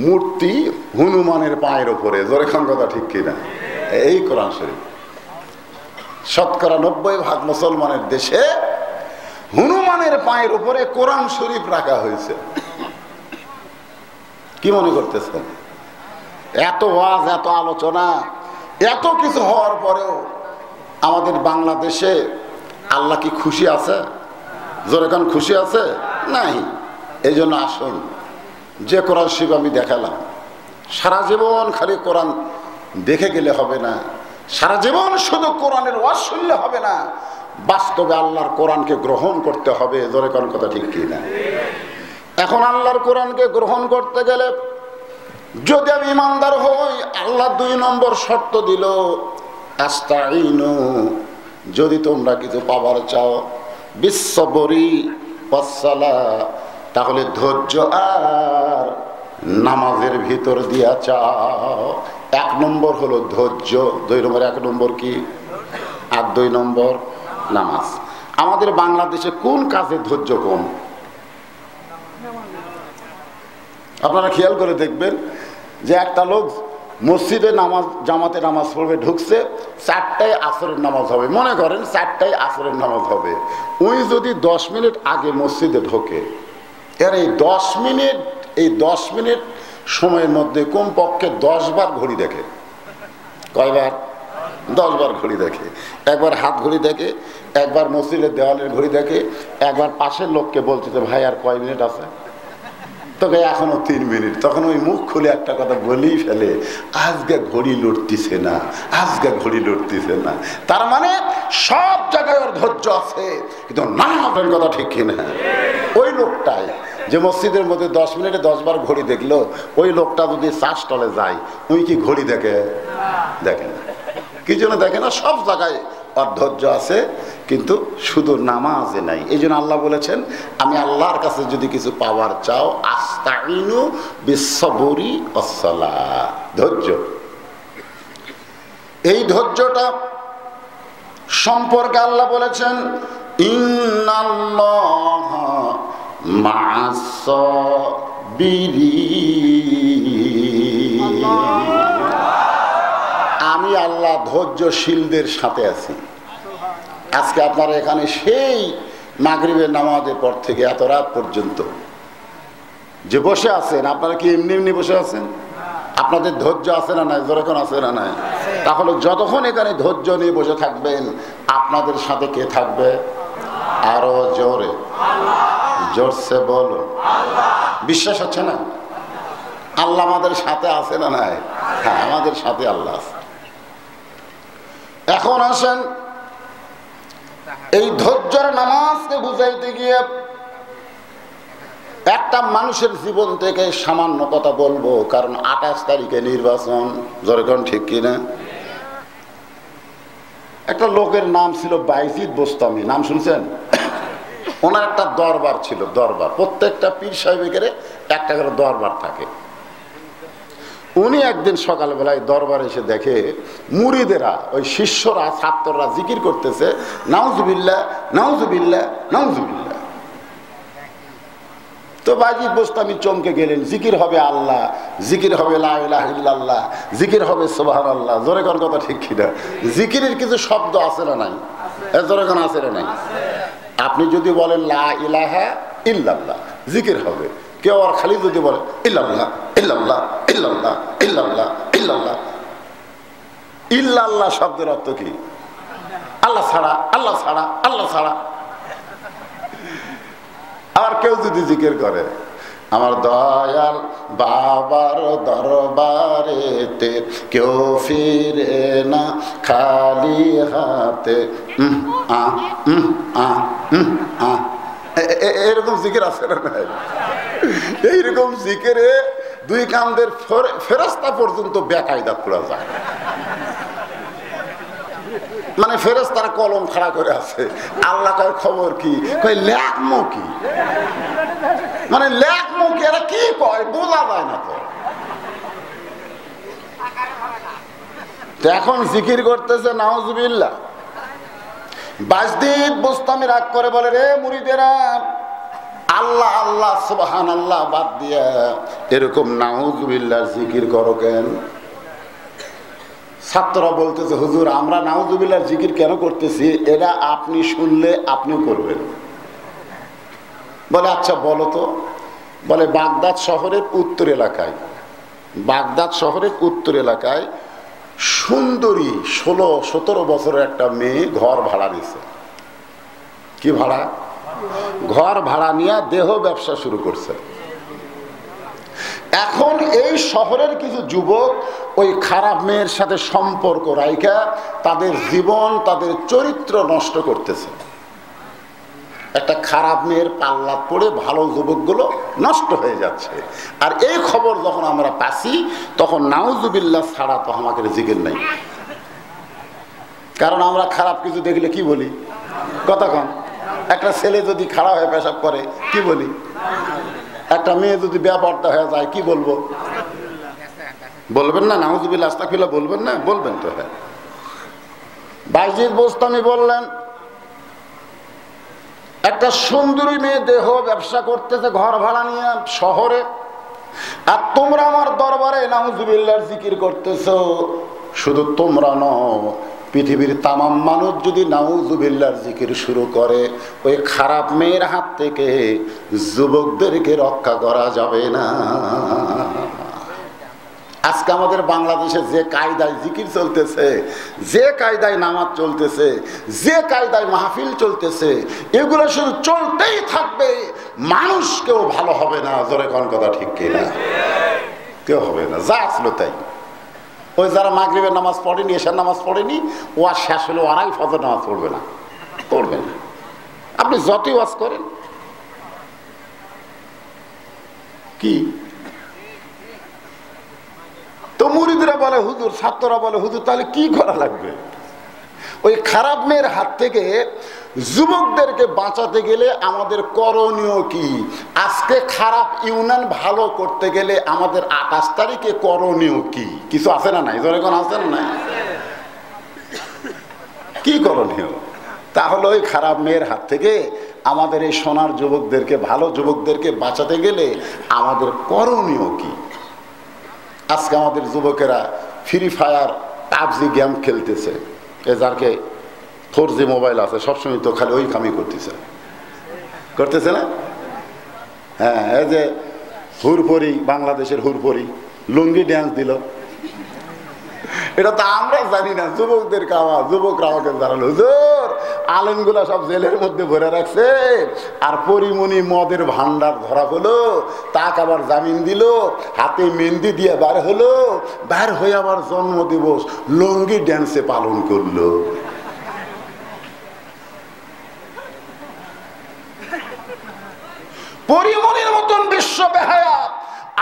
মূর্তি হনুমানের পায়ের ওপরে। জোরে খান কথা ঠিক কিনা? এই কোরআন শরীফ শতকরা 90% মুসলমানের দেশে হনুমানের পায়ের উপরে কোরআন শরীফ রাখা হয়েছে। কি মনে করতেছেন? এত ওয়াজ, এত আলোচনা, এত কিছু হওয়ার পরেও আমাদের বাংলাদেশে আল্লাহ কি খুশি আছে? জোরে কান খুশি আছে? নাই। এই জন্য আসুন, যে কোরআন শরীফ আমি দেখালাম, সারা জীবন খালি কোরআন দেখে গেলে হবে না, সারা জীবন শুধু কোরআনের ওয়াজ শুনলে হবে না, বাস্তবে আল্লাহর কোরআনকে গ্রহণ করতে হবে। জোরে কান কথা ঠিক কি না? এখন আল্লাহর কোরআনকে গ্রহণ করতে গেলে যদি আমি ইমানদার হই, আল্লাহ 2 নম্বর শর্ত দিল, আস্তাইনু, যদি তোমরা কিছু পাবার চাও, বিশ্ববরি ওয়াসসালা, তাহলে ধৈর্য আর নামাজের ভিতর দিয়া চাও। 1 নম্বর হলো ধৈর্য, 2 নম্বর, 1 নম্বর কি আর 2 নম্বর নামাজ। আমাদের বাংলাদেশে কোন কাজে ধৈর্য কম? আপনারা খেয়াল করে দেখবেন যে একটা লোক মসজিদে নামাজ, জামাতে নামাজ পড়বে, ঢুকছে, 4টায় আসরের নামাজ হবে, মনে করেন 4টায় আসরের নামাজ হবে, ওই যদি 10 মিনিট আগে মসজিদে ঢোকে, এর এই 10 মিনিট সময়ের মধ্যে কমপক্ষে 10 বার ঘড়ি দেখে। কয়বার? 10 বার ঘড়ি দেখে। একবার হাত ঘড়ি দেখে, একবার মসজিদের দেওয়ালের ঘড়ি দেখে, একবার পাশের লোককে বলছে যে ভাই আর কয় মিনিট আছে, তোকে এখনো 3 মিনিট। তখন ওই মুখ খুলে একটা কথা বলেই ফেলে, আজকে ঘড়ি লড়তিছে না, আজকে ঘড়ি লড়তিছে না। তার মানে সব জায়গায় ওর ধৈর্য আছে, কিন্তু না, আপনার কথা ঠিক কিনা? ওই লোকটাই যে মসজিদের মধ্যে 10 মিনিটে 10 বার ঘড়ি দেখলো, ওই লোকটা যদি চা স্টলে যায়, ওই কি ঘড়ি দেখে? দেখে না। কি জন্য দেখে না? সব জায়গায় ওর ধৈর্য আছে, কিন্তু শুধু নামাজে নাই। এই জন্য আল্লাহ বলেছেন, আমি আল্লাহর কাছে যদি কিছু পাওয়ার চাও, আস্তাইনু বিসসবরি ওয়াসসালাহ, ধৈর্য। এই ধৈর্যটা সম্পর্কে আল্লাহ বলেছেন, ইন্নাল্লাহা মা'আস সাবিরিন, আমি আল্লাহ ধৈর্যশীলদের সাথে আছি। আজকে আপনারা এখানে সেই মাগরিবের নামাজের পর থেকে এত রাত পর্যন্ত যে বসে আছেন, আপনারা কি এমনি এমনি বসে আছেন? আপনাদের ধৈর্য আছে না নাই? যখন আছে না নাই? তাহলে যতক্ষণ এখানে ধৈর্য নিয়ে বসে থাকবেন, আপনাদের সাথে কে থাকবে? আরো জোরে, জোরসে বলো। বিশ্বাস হচ্ছে না? আল্লাহ আমাদের সাথে আছে না নাই? হ্যাঁ, আমাদের সাথে আল্লাহ আছে। এখন আসেন, এই ধৈর্যের নামাজকে বুঝাইতে গিয়ে একটা মানুষের জীবন থেকে সামান্য কথা বলবো, কারণ 28 তারিখে নির্বাচন। যখন ঠিক কিনা? একটা লোকের নাম ছিল বাইজিদ বোস্তামি, নাম শুনছেন? ওনার একটা দরবার ছিল, দরবার। প্রত্যেকটা পীর সাহেবের একটা করে দরবার থাকে। উনি একদিন সকালবেলায় দরবারে এসে দেখে মুরিদেরা, ওই শিষ্যরা, ছাত্ররা জিকির করতেছে, নাউজুবিল্লাহ নাউজুবিল্লাহ নাউজুবিল্লাহ। তো বাইজিদ বোস্তামি চমকে গেলেন, জিকির হবে আল্লাহ, জিকির হবে লা ইলাহা ইল্লাল্লাহ, জিকির হবে সুবহানাল্লাহ। জোরে কোন কথা ঠিক কিনা? জিকিরের কিছু শব্দ আছে না নাই? জোরে কোন আছে না নাই? আপনি যদি বলেন লা ইলাহা ইল্লাল্লাহ, জিকির হবে। কেউ আর খালি যদি বলে ইল্লাল্লাহ ইল্লাল্লাহ ইল্লাল্লাহ ইল্লাল্লাহ ইল্লাল্লাহ, ইল্লাল্লাহ শব্দের অর্থ কি? আল্লাহ ছাড়া, আল্লাহ ছাড়া, আল্লাহ ছাড়া। আর কেউ যদি জিকির করে, আমার দয়াল বাবার দরবারেতে কেউ ফিরে না খালি হাতে, এরকম জিকির আছে না? এইরকম জিকিরে 2 কান্দের ফেরেশতা পর্যন্ত বেকায়দা পড়া যায়। মানে ফেরেশতারা কলম খাড়া করে আছে। আল্লাহ কয় খবর কি? কয় লেখমো কি? মানে লেখমো কি? এরা কি কয় বোঝা যায় না। তো তো এখন জিকির করতেছে নাউজুবিল্লাহ। বাজদিদ বোস্তামি রাগ করে বলে, রে মুরিদেরা, আল্লাহ আল্লাহ সুবহানাল্লাহ বাদ দিয়া এরকম নাউজুবিল্লাহ জিকির করো কেন? ছাত্ররা বলতেছে, হুজুর আমরা নাউজুবিল্লাহ জিকির কেন করতেছি এটা আপনি শুনলে আপনিও করবেন। বলে আচ্ছা বলো তো। বলে বাগদাদ শহরের উত্তর এলাকায়, বাগদাদ শহরের উত্তর এলাকায় সুন্দরী 16-17 বছরের একটা মেয়ে ঘর ভাড়া নিছে। কি ভাড়া? ঘর ভাড়া নিয়ে দেহ ব্যবসা শুরু করছে। এখন এই শহরের কিছু যুবক ওই খারাপ মেয়ের সাথে সম্পর্ক রাইখা তাদের জীবন, তাদের চরিত্র নষ্ট করতেছে। একটা খারাপ মেয়ের পাল্লা পড়ে ভালো যুবকগুলো নষ্ট হয়ে যাচ্ছে। আর এই খবর যখন আমরা পাচ্ছি তখন নাউজুবিল্লাহ ছাড়া তো আমাদের জিকির নাই। কারণ আমরা খারাপ কিছু দেখলে কি বলি? কতক্ষণ একটা ছেলে যদি খারাপ হয়ে পেশাব করে কি বলি? একটা মেয়ে যদি বেপরদা হয়ে যায় কি বলবো? বলবেন না নাউজুবিল্লাহ আস্তাগফিরুল্লাহ বলবেন না? বলবেন তো। হ্যাঁ, বায়জিদ বোস্তামি বললেন, একটা সুন্দরী মেয়ে দেহ ব্যবসা করতেছে ঘর ভাড়া নিয়ে শহরে, আর তোমরা আমার দরবারে নাউজুবিল্লাহর জিকির করতেছো। শুধু তোমরা নও, পৃথিবীর তামাম মানুষ যদি নাউজুবিল্লাহর জিকির শুরু করে, ওই খারাপ মেয়ের হাত থেকে যুবকদেরকে রক্ষা করা যাবে না। আজকে আমাদের বাংলাদেশে যে কায়দায় জিকির চলতেছে, যে কায়দায় নামাজ চলতেছে, যে কায়দায় মাহফিল চলতেছে, এগুলো শুধু চলতেই থাকবে, মানুষ কেউ ভালো হবে না। জোরে কোন কথা ঠিক কিনা? কেউ হবে না, যা আসলো তাই। ওই যারা মাগরিবের নামাজ পড়েনি, এশার নামাজ পড়েনি, ও আর শেষ হলে ওরাই ফজর নামাজ পড়বে না, পড়বে না। আপনি যতই ওয়াজ করেন কি তো মুরিদরা বলে হুজুর, ছাত্ররা বলে হুজুর তাহলে কি করা লাগবে? ওই খারাপ মেয়ের হাত থেকে যুবকদেরকে বাঁচাতে গেলে আমাদের করণীয় কি? আজকে খারাপ ইউনিয়ন ভালো করতে গেলে আমাদের 28 তারিখে করণীয় কি? কিছু আছে না নাই? যখন আছে না নাই? কি করণীয়? তাহলে ওই খারাপ মেয়ের হাত থেকে আমাদের এই সোনার যুবকদেরকে, ভালো যুবকদেরকে বাঁচাতে গেলে আমাদের করণীয় কি? আজকে আমাদের যুবকেরা ফ্রি ফায়ার, পাবজি গেম খেলতেছে। এ যারকে 4G মোবাইল আছে সবসময় তো খালি ওই কামই করতেছে না? হ্যাঁ, এই যে হুরপরি, বাংলাদেশের হুরপরি লুঙ্গি ড্যান্স দিল, এটা তো আমরা জানি না, যুবকদের কাওয়া, যুবকরা আমাকে জানালো, হুজুর আলেমগুলা সব জেলের মধ্যে ভরে রাখছে, আর পরিমণি মদের ভান্ডার ধরা হলো, তাকে আবার জামিন দিল, হাতে মেহেন্দি দিয়ে বার হলো, বার হয়ে আবার জন্মদিবস লুঙ্গি ড্যান্সে পালন করলো। পরিমণির মতন বিশ্ব বেহায়া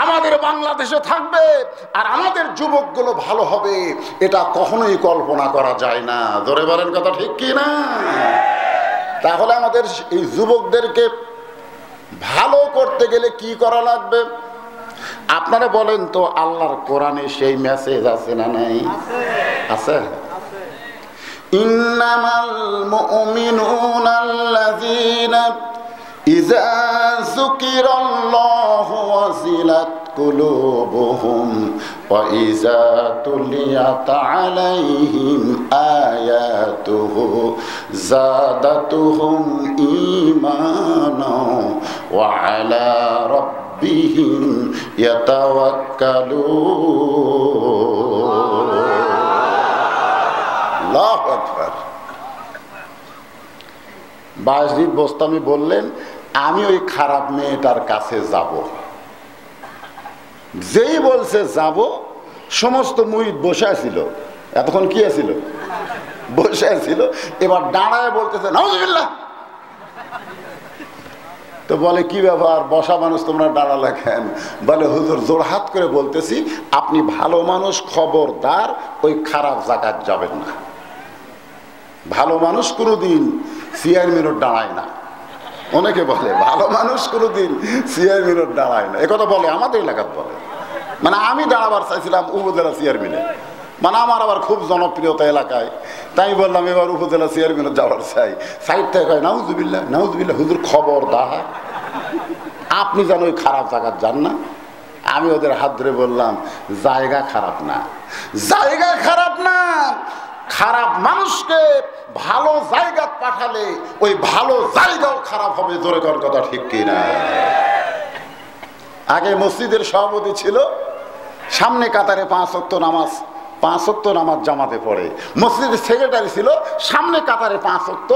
আমাদের বাংলাদেশে থাকবে আর আমাদের যুবকগুলো ভালো হবে, এটা কখনোই কল্পনা করা যায় না। ধরে বলেন কথা ঠিক কি না? তাহলে আমাদের এই যুবকদেরকে ভালো করতে গেলে কি করা লাগবে? আপনারা বলেন তো, আল্লাহর কোরআনে সেই মেসেজ আছে না নাই? আছে। ইন্নামাল মুমিনুনাল্লাযীনা ইযা যুকিরাল্লাহু ওয়াজিলাত কুলুবুহুম ওয়া ইযা তুলিয়াত আলাইহিম আয়াতুহু যাদাতুহুম ঈমানাও ওয়া আলা রাব্বিহিম ইয়াতাওয়াক্কালুন। আল্লাহু আকবার। বায়জিদ বোস্তামি বললেন, আমি ওই খারাপ মেয়েটার কাছে যাব। যেই বলছে যাব, সমস্ত মুরিদ বসে ছিল। এতক্ষণ কি আছিল? বসে ছিল। এবার দাঁড়ায় বলতেছে নাউজুবিল্লাহ। তো বলে কি ব্যাপার, বসা মানুষ তোমরা দাঁড়ালে কেন? বলে হুজুর জোরহাত করে বলতেছি, আপনি ভালো মানুষ, খবরদার ওই খারাপ জায়গায় যাবেন না। ভালো মানুষ কোনোদিন চেয়ারম্যানের দাঁড়ায় না। অনেকে বলে ভালো মানুষ কোনোদিন চেয়ারম্যানের দাঁড়ায় না, একথা বলে আমাদের এলাকার বলে। মানে আমি দাঁড়াবার চাইছিলাম উপজেলা চেয়ারম্যানে, মানে আমার আবার খুব জনপ্রিয়তা এলাকায়, তাই বললাম এবার উপজেলা চেয়ারম্যানে যাওয়ার চাই। সাইড থেকে কয় নাউজুবিল্লাহ নাউজুবিল্লাহ, হুজুর খবরদার আপনি যেন ওই খারাপ জায়গায় যান না। আমি ওদের হাত ধরে বললাম জায়গা খারাপ না, জায়গা খারাপ না, খারাপ মানুষকে ভালো জায়গা পাঠালে ওই ভালো জায়গাও খারাপ হবে। জোরে কর কথা ঠিক কিনা? আগে মসজিদের সভাপতি ছিল, সামনে কাতারে 5 ওয়াক্ত নামাজ জামাতে পড়ে। মসজিদের সেক্রেটারি ছিল, সামনে কাতারে 5 ওয়াক্ত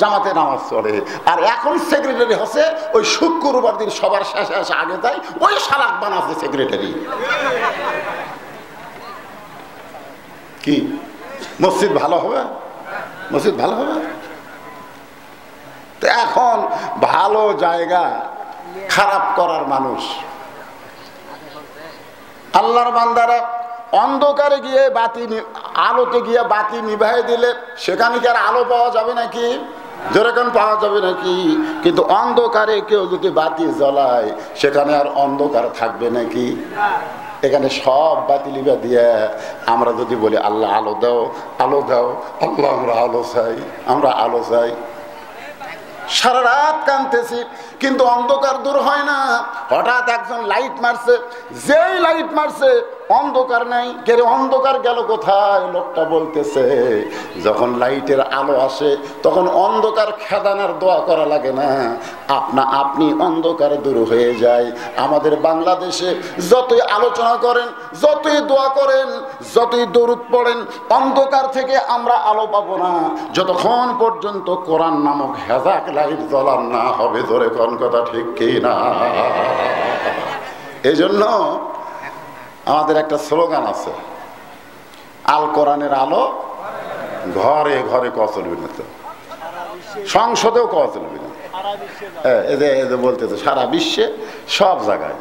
জামাতে নামাজ পড়ে। আর এখন সেক্রেটারি হচ্ছে ওই শুক্রবার দিন সবার শেষে এসে আগে যায়, ওই শালাক বানাচ্ছে সেক্রেটারি। কি মসজিদ ভালো হবে? মসজিদ ভালো হবে? তো এখন ভালো জায়গা খারাপ করার মানুষ। আল্লাহর বান্দারা অন্ধকারে গিয়ে আলোতে গিয়ে বাতি নিভাই দিলে সেখানে কি আর আলো পাওয়া যাবে নাকি? যেরকম পাওয়া যাবে নাকি? কিন্তু অন্ধকারে কেউ যদি বাতি জ্বলায় সেখানে আর অন্ধকার থাকবে নাকি? এখানে সব বাতি লিবা দিয়ে আমরা যদি বলি আল্লাহ আলো দাও, আলো দাও, আল্লাহ আমরা আলো চাই, আমরা আলো চাই, সারা রাত কাঁদতেছি কিন্তু অন্ধকার দূর হয় না। হঠাৎ একজন লাইট মারছে, যেই লাইট মারছে অন্ধকার নাই। কেরে অন্ধকার গেল কোথায়? লোকটা বলতেছে যখন লাইটের আলো আসে তখন অন্ধকার খেদানোর দোয়া করা লাগে না, আপনি অন্ধকার দূর হয়ে যায়। আমাদের বাংলাদেশে যতই আলোচনা করেন, যতই দোয়া করেন, যতই দরুদ পড়েন, অন্ধকার থেকে আমরা আলো পাবো না যতক্ষণ পর্যন্ত কোরআন নামক হেজাক লাইট জ্বলান না হবে। ধরে কোন কথা ঠিক কি না? এই জন্য আমাদের একটা স্লোগান আছে, আল কোরআনের আলো ঘরে ঘরে ক চলবে না, তো সংসদেও ক চলবে না। এদের বলতেছে সারা বিশ্বে সব জায়গায়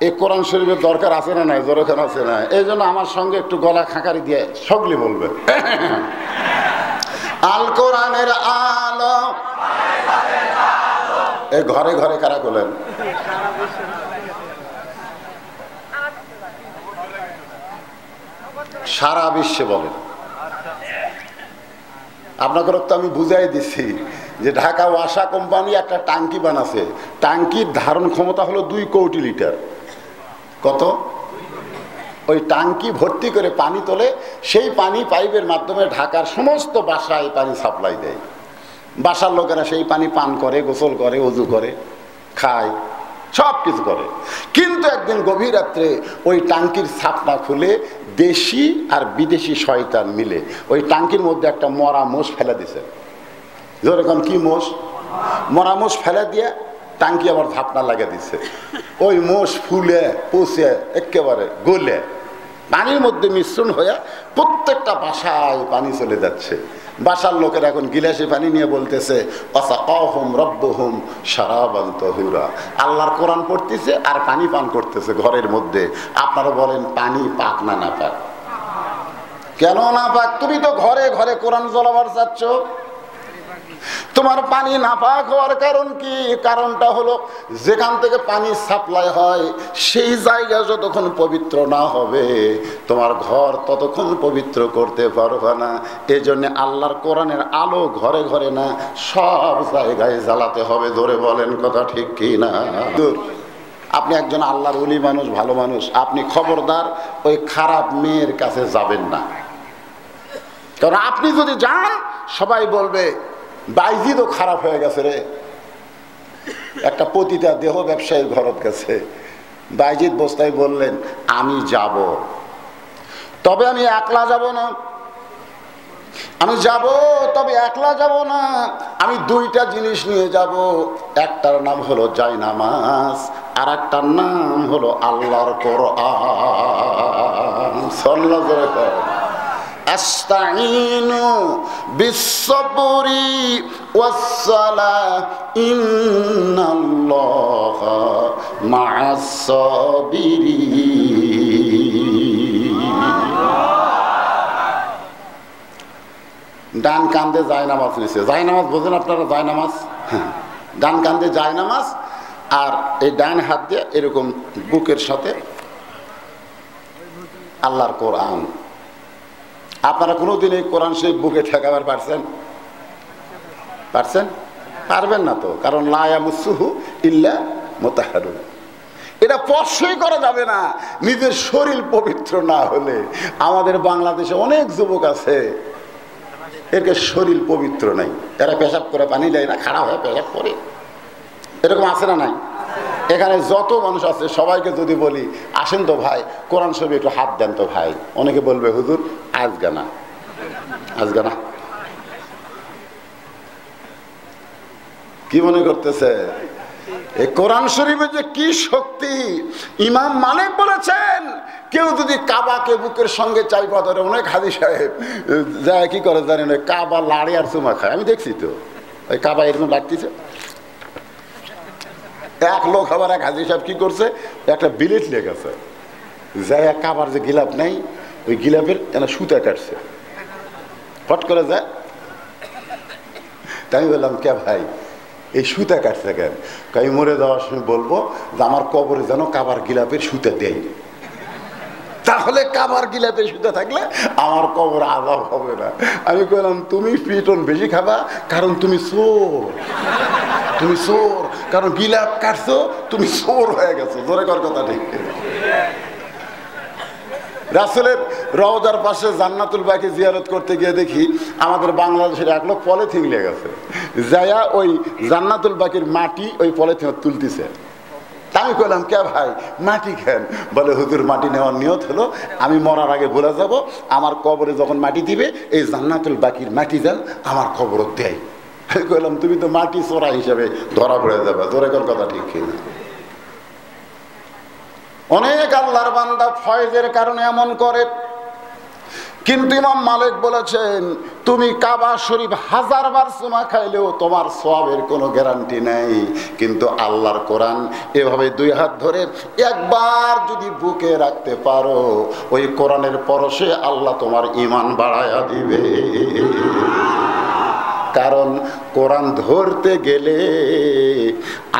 এই কোরআন শরীফের দরকার আছে না নাই? দরকার আছে না? এই জন্য আমার সঙ্গে একটু গলা খাঁকারি দিয়ে সকলে বলবে আল কোরআনের আলো। এই ঘরে ঘরে কারা বলেন? সারা বিশ্বে বলেন। আপনাকে তো আমি বুঝাই দিচ্ছি যে ঢাকা ওয়াসা কোম্পানি একটা টাঙ্কি বানাচ্ছে, টাঙ্কির ধারণ ক্ষমতা হলো 2 কোটি লিটার। কত? ওই টাঙ্কি ভর্তি করে পানি তোলে, সেই পানি পাইপের মাধ্যমে ঢাকার সমস্ত বাসায় পানি সাপ্লাই দেয়। বাসার লোকেরা সেই পানি পান করে, গোসল করে, ওযু করে, খায়, সব কিছু করে। কিন্তু একদিন গভীর রাত্রে ওই টাঙ্কির ছাপনা খুলে দেশি আর বিদেশি শয়তান মিলে ওই টাঙ্কির মধ্যে একটা মরা মোষ ফেলে দিছে। যেরকম কি মোষ? মরা মোষ ফেলে দিয়ে টাঙ্কি আবার ঝাপনা লাগিয়ে দিচ্ছে। ওই মোষ ফুলে পচে একেবারে গলে পানির মধ্যে মিশ্রণ হয়ে প্রত্যেকটা বাসায় পানি চলে যাচ্ছে। বাসার লোকের এখন গিলাসে পানি নিয়ে বলতেছে ওয়াসাকাহুম রাব্বুহুম শারাবান তাহুরা। আল্লাহর কোরআন পড়তেছে আর পানি পান করতেছে ঘরের মধ্যে। আপনারা বলেন পানি পাক না না পাক? কেন না পাক? তুমি তো ঘরে ঘরে কোরআন জ্বলাবার চাচ্ছ। তোমার পানি নাপাক হওয়ার কারণ কি? কারণটা হলো যেখান থেকে পানি সাপ্লাই হয় সেই জায়গা যতক্ষণ পবিত্র না হবে তোমার ঘর ততক্ষণ পবিত্র করতে পারবে না। এই জন্য আল্লাহর কোরআনের আলো ঘরে ঘরে না সব জায়গায় জ্বালাতে হবে। ধরে বলেন কথা ঠিক কি না? আপনি একজন আল্লাহর ওলি মানুষ, ভালো মানুষ, আপনি খবরদার ওই খারাপ মেয়ের কাছে যাবেন না। কারণ আপনি যদি যান সবাই বলবে বাইজিদও খারাপ হয়ে গেছে রে। একটা পতিতা দেহ ব্যবসায়ীর ঘরত গেছে, বাইজিদ বস্তায় বললেন আমি যাব, তবে আমি একলা যাব না। আমি যাব তবে একলা যাব না, আমি 2টা জিনিস নিয়ে যাব। একটার নাম হলো জায়নামাজ আর একটার নাম হলো আল্লাহর কোরআন। সাল্লাল্লাহু আলাইহি ওয়াসাল্লাম আস্তাইনু বিসসবরি ওয়াসসালাহ ইন্নাল্লাহা মা'আস সাবিরিন। ডান কান্দে জায়নামাজ নিছে। জায়নামাজ বোঝেন আপনারা? জায়নামাজ, ডান কান্দে জায়নামাজ আর এই ডান হাত দিয়ে এরকম বুকের সাথে আল্লাহর কোরআন। আপনারা কোনোদিন এই কোরআন শরীফ বুকে ঠেকাবার পারছেন? পারবেন না তো, কারণ লা ইয়ামাসসুহু ইল্লা মুতাহহারুন। এটা স্পর্শই করা যাবে না নিজের শরীর পবিত্র না হলে। আমাদের বাংলাদেশে অনেক যুবক আছে এর শরীর পবিত্র নাই, এরা পেশাব করে পানি দেয় না, খাড়া হয়ে পেশাব করে, এরকম আছে না নাই? এখানে যত মানুষ আছে সবাইকে যদি বলি আসেন তো ভাই কোরআন শরীফ একটু হাত দেন তো ভাই, অনেকে বলবে হুজুর আজগানা। কি মনে করতেছে এই কোরআন শরীফে যে কি শক্তি! ইমাম মালিক বলেছেন কেউ যদি কাবাকে বুকের সঙ্গে চাইপা ধরে, অনেক হাদিস সাহেব যায় কি করে জানেন, ওই কাবা লাড়ি আর চুমা খায়, আমি দেখছি তো ওই কাবা এরকম লাগতেছে। এক লোক আবার এক হাদিস সাহেব কি করছে, একটা বিলেট লেগেছে, যায় কাবার যে গিলাপ নাই ওই গিলাপের সুতা কাটছে, ফট করে যায়। তাই আমি বললাম কে ভাই এই সুতা কাটছে কেন? আমি মরে যাওয়ার সময় বলবো যে আমার কবরে যেন কাবার গিলাপের সুতা দেয়, তাহলে কাবার গিলাপের সুতা থাকলে আমার কবর আযাব হবে না। আমি বললাম তুমি পিটন বেশি খাবা, কারণ তুমি চোর, কারণ গিলাপ কাটছো, তুমি চোর হয়ে গেছো। জোরে কর কথা ঠিক। রাসূলের রওজার পাশে জান্নাতুল বাকি জিয়ারত করতে গিয়ে দেখি আমাদের বাংলাদেশের এক লোক পলিথিন লেগে গেছে, যায়া ওই জান্নাতুল বাকির মাটি ওই পলিথিন তুলতেছে। আমি কইলাম কে ভাই মাটি খেন? বলে হুজুর মাটি নেওয়ার নিয়ত হলো আমি মরার আগে বলে যাব আমার কবরে যখন মাটি দিবে এই জান্নাতুল বাকির মাটি দেন আমার কবরত দেয়। আমি কইলাম তুমি তো মাটি চোরা হিসাবে ধরা পড়ে যাবে। জোরে কর কথা ঠিক কিনা? অনেক আল্লাহর বান্দা ফয়েজের কারণে এমন করে, কিন্তু ইমাম মালিক বলেছেন তুমি কাবা শরীফ 1000 বার চুমা খাইলেও তোমার সওয়াবের কোনো গ্যারান্টি নাই, কিন্তু আল্লাহর কোরআন এভাবে 2 হাত ধরে একবার যদি বুকে রাখতে পারো ওই কোরআনের পরশে আল্লাহ তোমার ঈমান বাড়ায়া দিবে। কারণ কোরআন ধরতে গেলে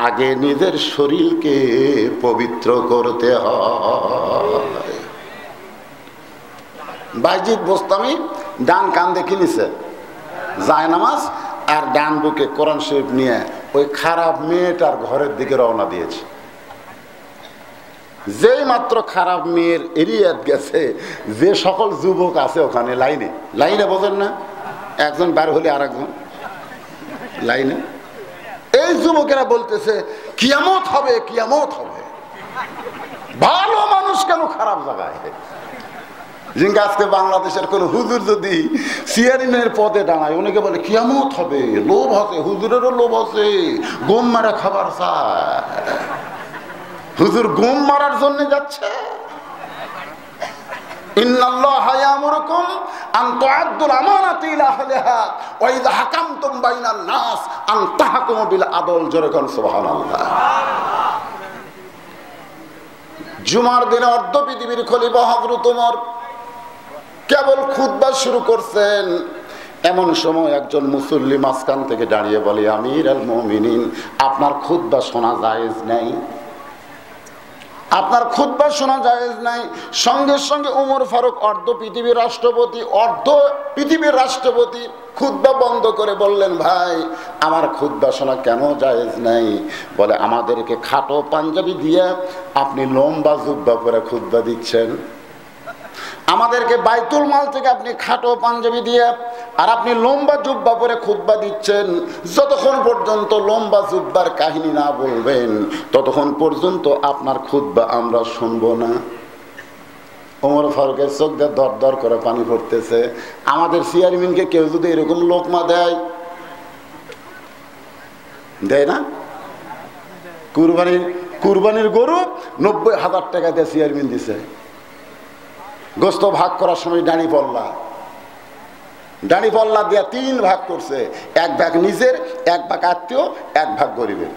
আগে নিজের শরীরকে পবিত্র করতে হয়। বাইজিদ বোস্তামি ডান কান দেখে নিছে জায়নামাজ আর ডান বুকে কোরআন শরীফ নিয়ে ওই খারাপ মেয়েটার ঘরের দিকে রওনা দিয়েছে। যেই মাত্র খারাপ মেয়ের এরিয়াত গেছে, যে সকল যুবক আছে ওখানে লাইনে বোঝেন না, একজন বার হলে আর একজন লাইনে, এই যুবকেরা বলতেছে কিয়ামত হবে, ভালো মানুষ কেন খারাপ জায়গায়? জিঙ্গা আজকে বাংলাদেশের কোন হুজুর যদি চেয়ারম্যানের পদে দাঁড়ায় অনেকে বলে কিয়ামত হবে, লোভ আছে, হুজুরেরও লোভ আছে, গম মারা খাবার চায়। হুজুর গম মারার জন্য যাচ্ছে। ইন্নাল্লাহা ইয়ামুরুকুম আন তুআদ্দুল আমানাতি ইলা আহলিহা ওয়া ইযা হাকামতুম বাইনান নাস আন তাহকুমু বিল আদল। জোরে কোন সুবহানাল্লাহ। জুমার দিনে অর্ধ পৃথিবীর খলিফা হযরত ওমর কেবল খুতবা শুরু করছেন, এমন সময় একজন মুসল্লি মাঝখান থেকে দাঁড়িয়ে বলে আমিরুল মুমিনিন আপনার খুতবা শোনা জায়েজ নাই, আপনার খুতবা শোনা জায়েজ নাই। সঙ্গে সঙ্গে ওমর ফারুক অর্ধ পৃথিবীর রাষ্ট্রপতি খুতবা বন্ধ করে বললেন ভাই আমার খুতবা শোনা কেন জায়েজ নাই? বলে আমাদেরকে খাটো পাঞ্জাবি দিয়ে আপনি লম্বা জুব্বা পরে খুতবা দিচ্ছেন, আমাদেরকে বাইতুল মাল থেকে আপনি খাটো পাঞ্জাবি দিয়ে আর আপনি লম্বা জুব্বা পরে খুতবা দিচ্ছেন। যতক্ষণ পর্যন্ত লম্বা জুব্বার কাহিনী না বলবেন ততক্ষণ পর্যন্ত আপনার খুতবা আমরা শুনবো না। ওমর ফারুকের চোখ দিয়ে দর দর করে পানি পড়তেছে। আমাদের চেয়ারম্যানকে কেউ যদি এরকম লোকমা দেয় না, কুরবানির গরু 90,000 টাকা দিয়ে চেয়ারম্যান দিছে। গোস্ত ভাগ করার সময় ডানি পল্লা দিয়ে 3 ভাগ করছে, 1 ভাগ নিজের, 1 ভাগ আত্মীয়, 1 ভাগ গরিবের।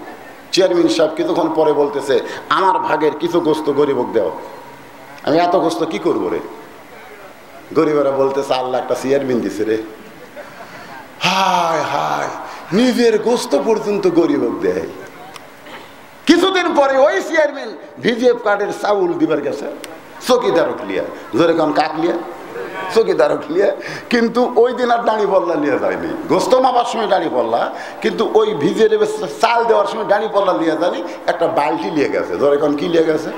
চেয়ারম্যান সাহেব কিছুক্ষণ পরে বলতেছে আমার ভাগের কিছু গোস্ত গরিবক দেও। আমি এত গোস্ত কি করবো রে? গরিবেরা বলতেছে আল্লাহ একটা চেয়ারম্যান দিছে রে। হায় হায়, নিজের গোস্ত পর্যন্ত গরিবক দেয়। কিছুদিন পরে ওই চেয়ারম্যান ভিজিএফ কার্ডের চাউল দিবার গেছে, চকিদারও ক্লিয়ার, জোরে কোন কাক লিয়া, চকিদারও ক্লিয়ার। কিন্তু ওই দিন আর দাঁড়ি পল্লা লিয়া যায়নি, গোস্ত মাপার সময় দাঁড়ি পল্লা, কিন্তু ওই ভিজে চাল দেওয়ার সময় দাঁড়ি পল্লা লিয়া যায়নি, একটা বালতি লিয়ে গেছে। জোরে কোন কি লিয়ে গেছে?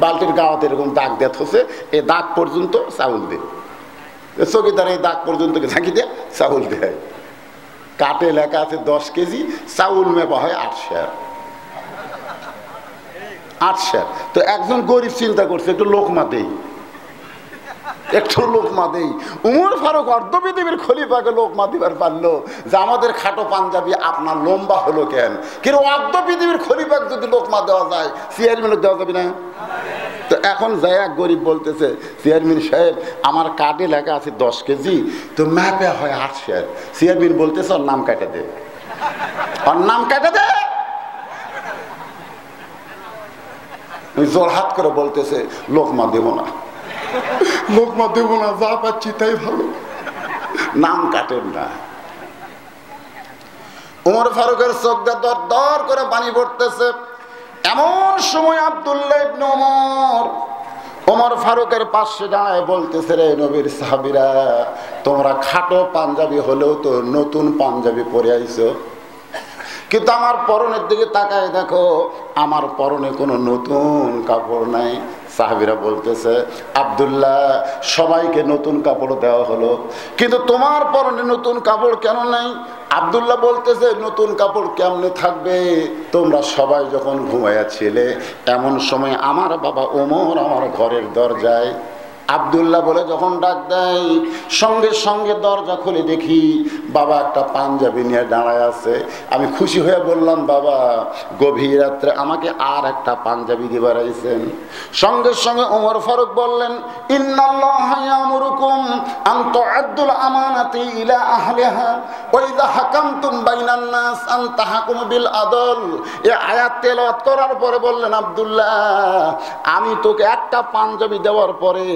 বালতির গাওয়াতে এরকম দাগ দেয়া থসে, এই দাগ পর্যন্ত চাউল দেয়। চকিদার এই দাগ পর্যন্ত ঝাঁকি দিয়ে চাউল দেয়। কাটে লেখা আছে 10 কেজি, চাউল মেপা হয় 8 সের। 8 সের। তো একজন গরিব চিন্তা করছে একটু লোকমা দেই, একটু লোকমা দেই। উমর ফারুক অর্ধ পৃথিবীর খলিফাকে লোকমা দিবার পারলো যে আমাদের খাটো পাঞ্জাবি আপনার লম্বা হলো কেন? কিন্তু অর্ধ পৃথিবীর খলিফাকে যদি লোকমা দেওয়া যায়, চেয়ারম্যানকে দেওয়া যাবে না? তো এখন যাই এক গরিব বলতেছে, চেয়ারম্যান সাহেব আমার কার্ডে লেখা আছে 10 কেজি, তো ম্যাপে হয় 8 সের। চেয়ারম্যান বলতেছে ওর নাম কাটে দে, ওর নাম কাটে দে। জোর হাত করে বলতেছে লোকমা দেব না, লোকমা দেব না, যা পাচ্ছি তাই ভালো, নাম কাটেন না। ওমর ফারুকের চোখ দিয়ে দর দর করে পানি পড়তেছে। এমন সময় আব্দুল্লাহ ইবনে ওমর ফারুকের পাশে দাঁড়ায় বলতেছে, রে নবীর সাহাবীরা, তোমরা খাটো পাঞ্জাবি হলেও তো নতুন পাঞ্জাবি পরে আইছো, কিন্তু আমার পরনের দিকে তাকায় দেখো, আমার পরনে কোনো নতুন কাপড় নাই। সাহাবীরা বলতেছে, আব্দুল্লাহ সবাইকে নতুন কাপড় দেওয়া হলো, কিন্তু তোমার পরনে নতুন কাপড় কেন নাই? আব্দুল্লাহ বলতেছে, নতুন কাপড় কেমনে থাকবে? তোমরা সবাই যখন ঘুমাইয়াছিলে, এমন সময় আমার বাবা ওমর আমার ঘরের দরজায়। আব্দুল্লাহ বলে যখন ডাক দেয়, সঙ্গে সঙ্গে দরজা খুলে দেখি বাবা একটা পাঞ্জাবি নিয়ে দাঁড়ায় আছে। আমি খুশি হয়ে বললাম, বাবা গভীর রাত্রে আমাকে আর একটা পাঞ্জাবি দিবার আইছেন। সঙ্গে সঙ্গে ওমর ফারুক বললেন, ইন্নাল্লাহা ইয়ামুরুকুম আন তুআদ্দুল আমানাতি ইলা আহলিহা ওয়া ইযা হাকামতুম বাইনান নাস আন তাহকুমু বিল আদল। এই আয়াত তেলাওয়াত করার পরে বললেন, আব্দুল্লাহ আমি তোকে একটা পাঞ্জাবি দেওয়ার পরে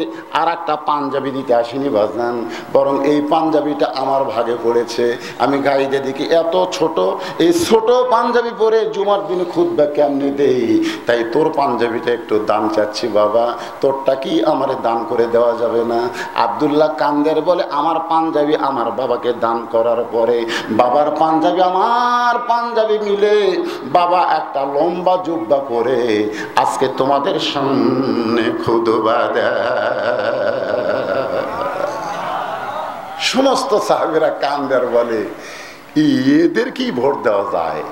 আর একটা পাঞ্জাবি দিতে আসিনি বাজান, বরং এই পাঞ্জাবিটা আমার ভাগে পড়েছে। আমি গাইতে দেখি এত ছোট, এই ছোট পাঞ্জাবি পরে জুমার দিনে খুতবা কেমনে দেই, তাই তোর পাঞ্জাবিটা একটু দাম চাচ্ছি বাবা, তোরটা কি আমারে দান করে দেওয়া যাবে না? আব্দুল্লাহ কান্দের বলে, আমার পাঞ্জাবি আমার বাবাকে দান করার পরে বাবার পাঞ্জাবি আমার পাঞ্জাবি মিলে বাবা একটা লম্বা জুব্বা পরে আজকে তোমাদের সামনে খুতবা দেয়। সমস্ত সাহাবীরা কান্দের বলে, এদের কি ভোট দেওয়া যায়?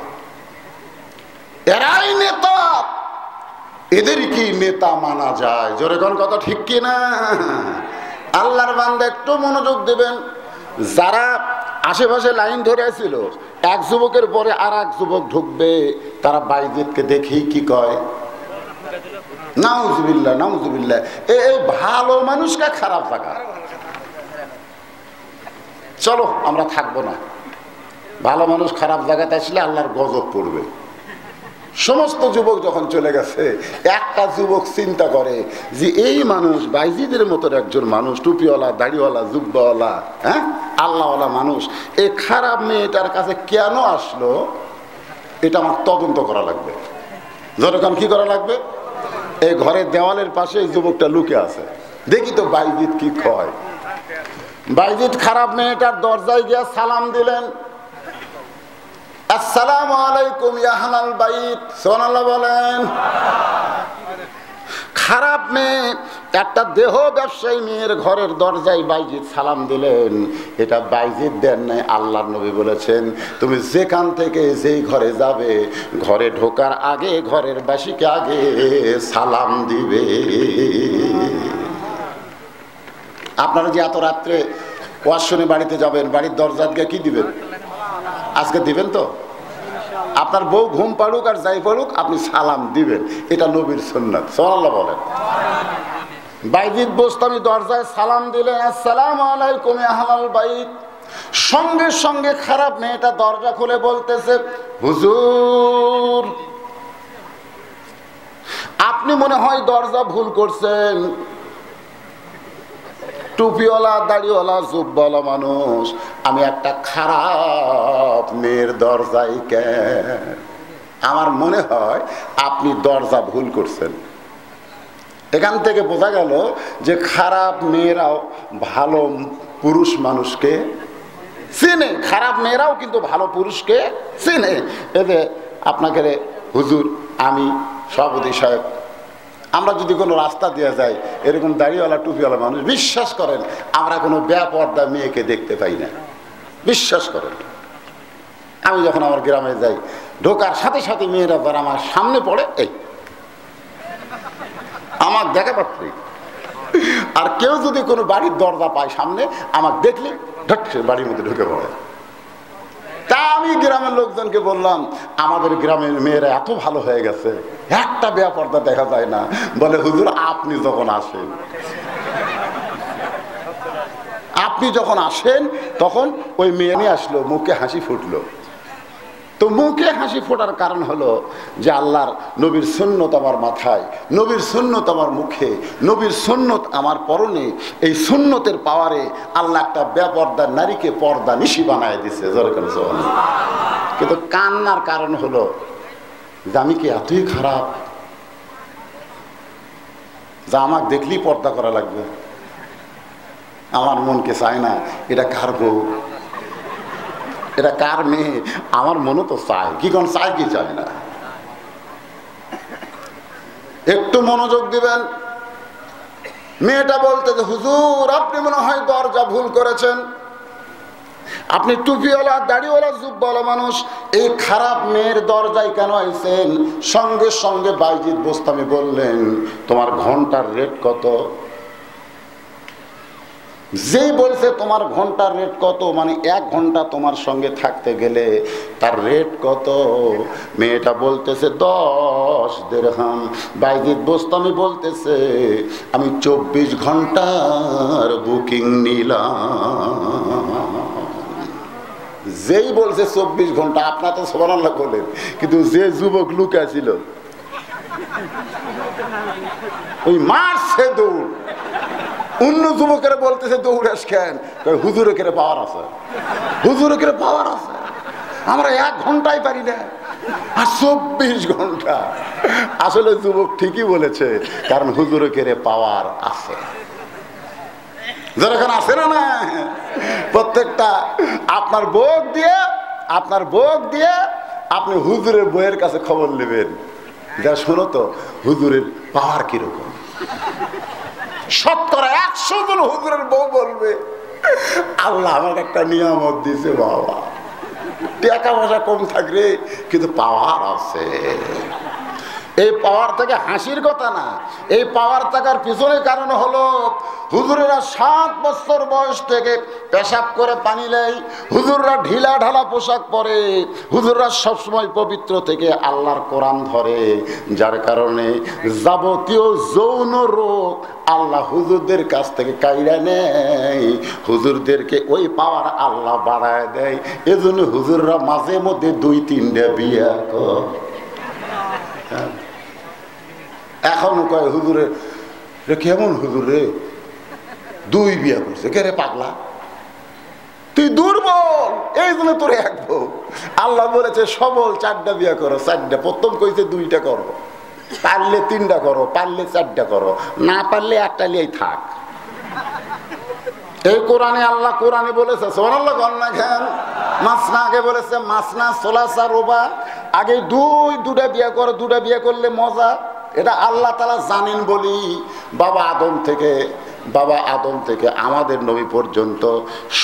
এরাই নেতা, এদের কি নেতা মানা যায়? জোরে কোন কথা ঠিক কিনা? আল্লাহর বান্দা একটু মনোযোগ দেবেন। যারা আশেপাশে লাইন ধরে ছিল, এক যুবকের পরে আর এক যুবক ঢুকবে, তারা বাইজিদকে দেখেই কি কয়, নাউজুবিল্লাহ নাউজুবিল্লাহ। এই ভালো মানুষকে খারাপ থাকা, চলো আমরা থাকবো না, ভালো মানুষ খারাপ জায়গাতে আসলে আল্লাহর গজব পড়বে। সমস্ত যুবক যখন চলে গেছে, একটা যুবক চিন্তা করে যে এই মানুষ বাইজিদের মতো একজন মানুষ, টুপিওয়ালা, দাড়িওয়ালা, জুব্বাওয়ালা, হ্যাঁ আল্লাহওয়ালা মানুষ, এই খারাপ মেয়েটার কাছে কেন আসলো, এটা আমার তদন্ত করা লাগবে। যখন কি করা লাগবে? এই ঘরের দেওয়ালের পাশে এই যুবকটা লুকে আছে, দেখি তো বাইজিদ কি কয়। বাইজিদ খারাপ মেয়েটার দরজায় গিয়া সালাম দিলেন, আসসালামু আলাইকুম ইয়া আহলাল বাইত, সুবহানাল্লাহ বলেন। খারাপ মেয়ে, একটা দেহ ব্যবসায়ী মেয়ের ঘরের দরজায় বাইজিদ সালাম দিলেন। এটা বাইজিদ দেন নাই, আল্লাহর নবী বলেছেন, তুমি যেখান থেকে যেই ঘরে যাবে, ঘরে ঢোকার আগে ঘরের বাসীকে আগে সালাম দিবে। আপনারা যে এত রাত্রে ওয়াজ শুনে বাড়িতে যাবেন, বাড়ির দরজা দিয়ে কি দিবেন? আজকে দিবেন তো? আপনার বউ ঘুম পাড়ুক আর যাই পাড়ুক, আপনি সালাম দিবেন, এটা নবীর সুন্নাত। সুবহানাল্লাহ বলেন। বাইজিদ বোস্তামি দরজায় সালাম দিলেন, আসসালামু আলাইকুম ইয়া আহলাল বাইত। সঙ্গে সঙ্গে খারাপ মেয়েটা দরজা খুলে বলতেছে, হুজুর আপনি মনে হয় দরজা ভুল করছেন, টুপিওয়ালা, দাড়িওয়ালা, জুব্বাওয়ালা মানুষ, আমি একটা খারাপ মেয়ের দরজায় কেন? আমার মনে হয় আপনি দরজা ভুল করছেন। এখান থেকে বোঝা গেল যে খারাপ মেয়েরাও ভালো পুরুষ মানুষকে চিনে, খারাপ মেয়েরাও কিন্তু ভালো পুরুষকে চিনে। এতে আপনাকে হুজুর, আমি সভাপতি সাহেব, আমরা যদি কোনো রাস্তা দিয়ে যাই, এরকম দাড়িওয়ালা টুপিওয়ালা মানুষ, বিশ্বাস করেন আমরা কোনো বেপর্দা মেয়েকে দেখতে পাই না, বিশ্বাস করেন। আমি যখন আমার গ্রামে যাই, ঢোকার সাথে সাথে মেয়েরা যারা আমার সামনে পড়ে, এই আমার দেখা পাচ্ছি। আর কেউ যদি কোনো বাড়ির দরজা পায় সামনে, আমাকে দেখলে ঢট বাড়ির মধ্যে ঢুকে পড়ে। তা আমি গ্রামের লোকজনকে বললাম, আমাদের গ্রামের মেয়েরা এত ভালো হয়ে গেছে, একটা বেপর্দা দেখা যায় না। বলে হুজুর, আপনি যখন আসেন, আপনি যখন আসেন তখন ওই মেয়ে নিয়ে আসলো, মুখে হাসি ফুটলো। তো মুখে হাসি ফোটার কারণ হলো যে আল্লাহর নবীর সুন্নত আমার মাথায়, নবীর সুন্নত আমার মুখে, নবীর সুন্নত আমার পরনে। এই সুন্নতের পাওয়ারে আল্লাহ একটা বেপর্দার নারীকে পর্দা নিশি বানায় দিচ্ছে। কিন্তু কান্নার কারণ হলো যে আমি কি এতই খারাপ যা আমাকে দেখলেই পর্দা করা লাগবে? আমার মনকে চায় না এটা কার বউ, এটা কার মেয়ে। আমার মনে তো চায়, কি কোন চায় কি চায় না। একটু মনোযোগ দিবেন। মেয়েটা বলতে যে হুজুর, আপনি মনে হয় দরজা ভুল করেছেন, আপনি টুপিওয়ালা দাড়িওয়ালা জুব্বাওয়ালা মানুষ, এই খারাপ মেয়ের দরজায় কেন আইছেন? সঙ্গে সঙ্গে বাইজিদ বোস্তামি বললেন, তোমার ঘন্টার রেট কত? যেই বলছে তোমার ঘন্টার রেট কত, মানে 1 ঘন্টা তোমার সঙ্গে থাকতে গেলে তার রেট কত? মেয়েটা বলতেছে 10 দিরহাম। বাইজিদ বোস্তামি বলতেছে, আমি 24 ঘন্টার বুকিং নিলাম। যেই বলছে 24 ঘন্টা, আপনার তো সুবহানাল্লাহ বলেন, কিন্তু যে যুবক লুকা ছিল ওই মারছে দৌড়। অন্য যুবকের বলতেছে দৌড়াস কেন? হুজুরে কেড়ে পাওয়ার আছে, হুজুরে কেড়ে পাওয়ার আছে। আমরা 1 ঘন্টায় পারি না, আর 24 ঘন্টা। আসলে যুবক ঠিকই বলেছে, কারণ হুজুরে কেড়ে পাওয়ার আছে। যেরকম আছে না না, প্রত্যেকটা আপনার বোক দিয়ে আপনি হুজুরের বইয়ের কাছে খবর নেবেন, যা শোনো তো হুজুরের পাওয়ার কিরকম। 70-100 জন হুজুরের বউ বলবে, আল্লাহ আমাকে একটা নিয়ামত দিছে বাবা, টাকা পয়সা কম থাকবে কিন্তু পাওয়ার আছে। এই পাওয়ার থেকে হাসির কথা না, এই পাওয়ার থাকার পিছনে কারণ হলো হুজুরেরা 7 বছর বয়স থেকে পেশাব করে পানি নেয়, হুজুররা ঢিলা ঢালা পোশাক পরে, হুজুররা সবসময় পবিত্র থেকে আল্লাহর কোরআন ধরে, যার কারণে যাবতীয় যৌন রোগ আল্লাহ হুজুরদের কাছ থেকে কাইরা নেয়, হুজুরদেরকে ওই পাওয়ার আল্লাহ বাড়ায় দেয়। এজন্য হুজুররা মাঝে মধ্যে 2-3টা বিয়ে করে। এখন কয় হুজুরে কেমন হুজুর রে, 2 বিয়ে করছে, কে রে পাগলা, তুই দুর্বল, এই জন্য তোর 1 বউ। আল্লাহ বলেছে সবল 4টা বিয়ে করো, 4টা। প্রথম কইছে 2টা করো, পারলে 3টা করো, পারলে 4টা করো, না পারলে 1টা নিয়েই থাক। এই কোরআনে আল্লাহ কোরআনে বলেছে, সুবহানাল্লাহ গন্না খান, মাসনা আগে বলেছে মাসনা সোলাসা রোবা, আগে 2টা বিয়ে করো, 2টা বিয়ে করলে মজা। এটা আল্লাহ তাআলা জানেন বলি বাবা আদম থেকে আমাদের নবী পর্যন্ত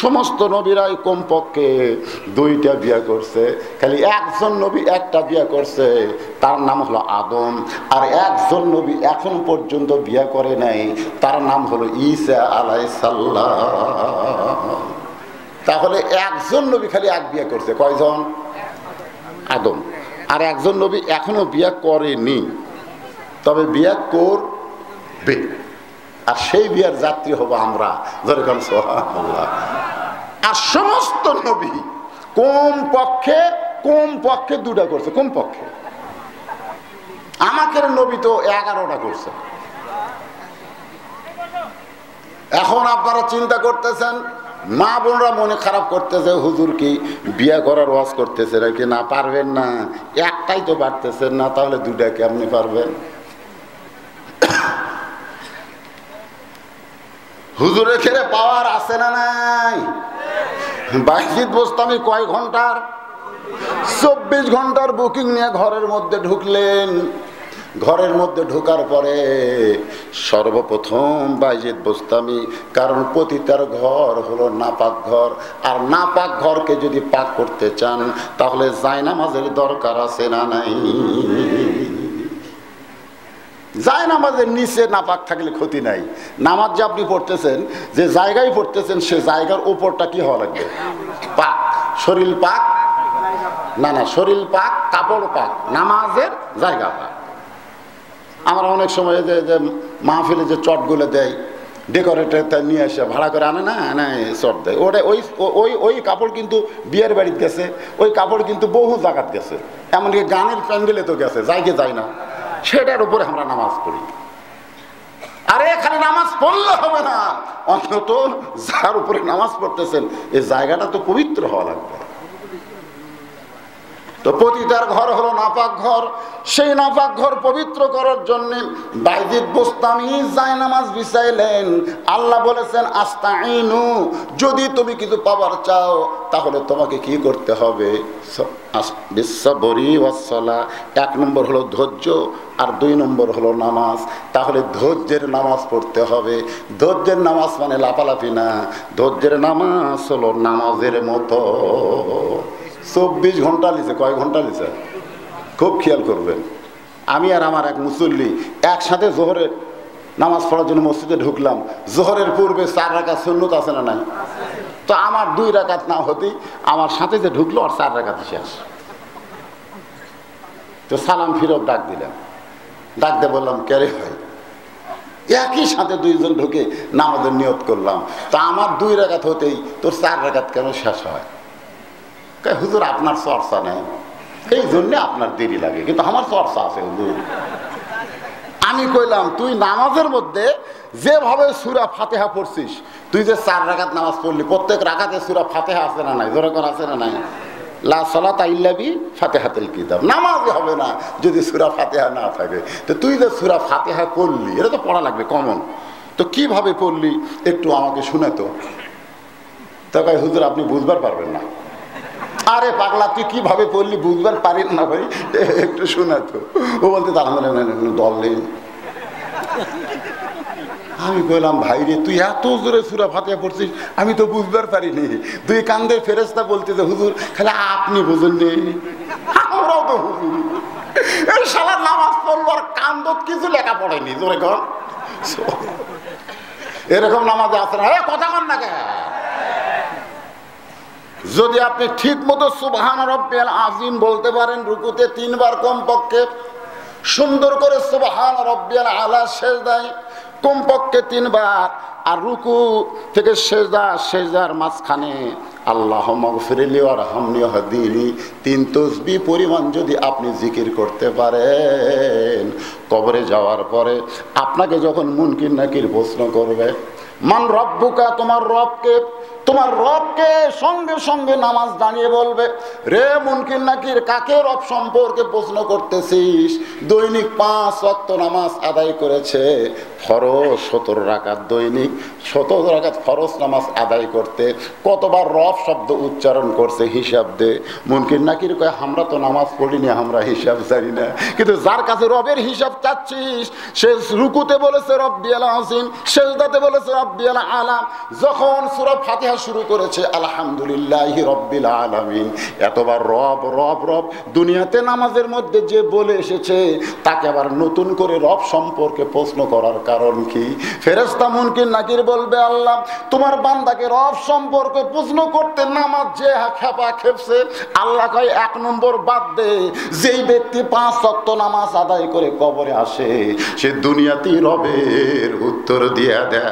সমস্ত নবীরাই কমপক্ষে 2টা বিয়ে করছে। খালি একজন নবী 1টা বিয়ে করছে, তার নাম হলো আদম। আর একজন নবী এখন পর্যন্ত বিয়ে করে নাই, তার নাম হলো ঈসা আলাইহিস সালাম। তাহলে একজন নবী খালি 1 বিয়ে করছে, কয়জন? আদম। আর একজন নবী এখনো বিয়ে করেনি, তবে বিয়ে করবে, আর সেই বিয়ার যাত্রী হবো আমরা। যেরকম সুবহানাল্লাহ। আর সমস্ত নবী কমপক্ষে 2টা করছে, কমপক্ষে। আমাদের নবী তো 11টা করছে। এখন আপনারা চিন্তা করতেছেন, মা বোনরা মনে খারাপ করতেছে, হুজুর কি বিয়ে করার ওয়াজ করতেছে নাকি? না, পারবেন না, 1টাই তো পারতেছেন না, তাহলে 2টা কেমনি পারবেন? হুজুরের খেলে পাওয়ার আছে না নাই? বাইজিদ বোস্তামি কয় ঘন্টার? 24 ঘন্টার বুকিং নিয়ে ঘরের মধ্যে ঢুকলেন। ঘরের মধ্যে ঢোকার পরে সর্বপ্রথম বাইজিদ বোস্তামি, কারণ পতিতার ঘর হলো নাপাক ঘর, আর নাপাক ঘরকে যদি পাক করতে চান তাহলে জায়নামাজের দরকার আছে না নাই? জায়নামাজের নিচে নাপাক থাকলে ক্ষতি নাই। নামাজ যে আপনি পড়তেছেন, যে জায়গায় পড়তেছেন, সে জায়গার উপরটা কি হওয়া লাগবে? পাক। শরীর পাক না, না, শরীর পাক, কাপড় পাক, নামাজের জায়গা পাক। আমরা অনেক সময় যে মাহফিলে যে চটগুলো দেয়, ডেকোরেটর নিয়ে এসে ভাড়া করে আনে না, চট দেয়, ওটা ওই কাপড় কিন্তু বিয়ের বাড়িতে গেছে, ওই কাপড় কিন্তু বহু জায়গাত গেছে, এমনকি গানের প্যান্ডেলে তো গেছে, যাইকে যায় না, সেটার উপরে আমরা নামাজ পড়ি। আরে এখানে নামাজ পড়লে হবে না, অন্তত যার উপরে নামাজ পড়তেছেন এই জায়গাটা তো পবিত্র হওয়া লাগবে। তো পতিতার ঘর হলো নাপাক ঘর, সেই নাপাক ঘর পবিত্র করার জন্য বাইজিদ বোস্তামি জায়নামাজ বিছাইলেন। আল্লাহ বলেছেন আস্তাইনু, যদি তুমি কিছু পাবার চাও তাহলে তোমাকে কি করতে হবে? বিসসাবরি ওয়াসসালাহ। 1 নম্বর হলো ধৈর্য, আর 2 নম্বর হলো নামাজ। তাহলে ধৈর্যের নামাজ পড়তে হবে। ধৈর্যের নামাজ মানে লাফালাফি না, ধৈর্যের নামাজ হলো নামাজের মতো। 24 ঘন্টা লিছে। কয় ঘন্টা লিছে? খুব খেয়াল করবেন। আমি আর আমার এক মুসল্লি একসাথে জোহরের নামাজ পড়ার জন্য মসজিদে ঢুকলাম। জোহরের পূর্বে 4 রাকাত সুন্নত আছে না নাই? তো আমার 2 রাকাত না হতেই আমার সাথে যে ঢুকলো আর 4 রাকাত শেষ। তো সালাম ফিরত ডাক দিলাম, ডাক দিয়ে বললাম, কেরে ভাই, একই সাথে 2 জন ঢুকে নামাজের নিয়ত করলাম, তা আমার 2 রাকাত হতেই তোর 4 রাকাত কেন শেষ হয়? হুজুর আপনার চর্চা নেই, এই জন্য আপনার দেরি লাগে, কিন্তু আমার চর্চা আছে হুজুর। আমি কইলাম, তুই নামাজের মধ্যে যেভাবে সূরা ফাতিহা পড়ছিস, তুই যে 4 রাকাত নামাজ পড়লি, প্রত্যেক রাকাতে সূরা ফাতিহা আছে না নাই? জোরে করে আছে না নাই? লা সালাতা ইল্লা বি ফাতিহাতিল কিতাব। নামাজ হবে না যদি সূরা ফাতিহা না থাকে। তো তুই যে সূরা ফাতিহা পড়লি, এটা তো পড়া লাগবে কমন, তো কিভাবে পড়লি একটু আমাকে শুনে তো। তাই হুজুর আপনি বুঝবার পারবেন না। আরে পাগলা, তুই কিভাবে পড়লি বুঝবার পারেন না ভাই, একটু শোনা তো। ও বলতে দল নেই। আমি বললাম, ভাই রে, তুই এত জোরে সূরা ফাতিহা পড়ছিস, আমি তো বুঝবার পারিনি। তুই কান্দের ফেরেশতা বলতেছে, হুজুর খালি আপনি বুঝেননি, আমরাও তো বুঝিনি। এই শালা নামাজ পড়লো আর কান্দত কিছু লেখা পড়েনি। জোরে কর, এরকম নামাজে আছে না? কথা কন না কেন? যদি আপনি ঠিক মতো সুবহান রাব্বিয়াল আযীম বলতে পারেন রুকুতে 3 বার কমপক্ষে, সুন্দর করে সুবহান রাব্বিয়াল আলা সেজদায় কমপক্ষে 3 বার, আর রুকু থেকে সেজদার মাঝখানে আল্লাহুম্মা গফিরলি ওয়ারহামনি ওয়াহদিনি 3 তাসবিহ পরিমাণ যদি আপনি জিকির করতে পারেন, কবরে যাওয়ার পরে আপনাকে যখন মুনকির নাকির প্রশ্ন করবে, মান রব্বুকা, তোমার রবকে সঙ্গে সঙ্গে নামাজ দাঁড়িয়ে বলবে, রে মুনকির নাকির, কাকে রব সম্পর্কে প্রশ্ন করতেছিস? দৈনিক 5 ওয়াক্ত নামাজ আদায় করেছে, ফরজ 17 রাকাত, দৈনিক 17 রাকাত ফরজ নামাজ আদায় করতে কতবার রব শব্দ উচ্চারণ করছে হিসাব দে। মুনকির নাকির কয়, আমরা তো নামাজ পড়িনি, আমরা হিসাব জানি না। কিন্তু যার কাছে রবের হিসাব চাচ্ছিস, সে রুকুতে বলেছে রব্বিয়াল আযীম, সেজদাতে বলেছে রব্বিয়াল আলা, যখন সূরা ফাতিহা শুরু করেছে আলহামদুলিল্লাহি রাব্বিল আলামিন, এতবার রব রব রব দুনিয়াতে নামাজের মধ্যে যে বলে এসেছে, তাকে আবার নতুন করে রব সম্পর্কে প্রশ্ন করার কারণ কি? ফেরেশতা মুনকির নাকির বলবে, আল্লাহ তোমার বান্দাকে রব সম্পর্কে প্রশ্ন করতে নামাজ যে খেপা খেপছে, আল্লাহ কয় 1 নম্বর বাদ দে, যেই ব্যক্তি 5 ওয়াক্ত নামাজ আদায় করে কবরে আসে, সে দুনিয়াতেই রবের উত্তর দিয়া দেয়।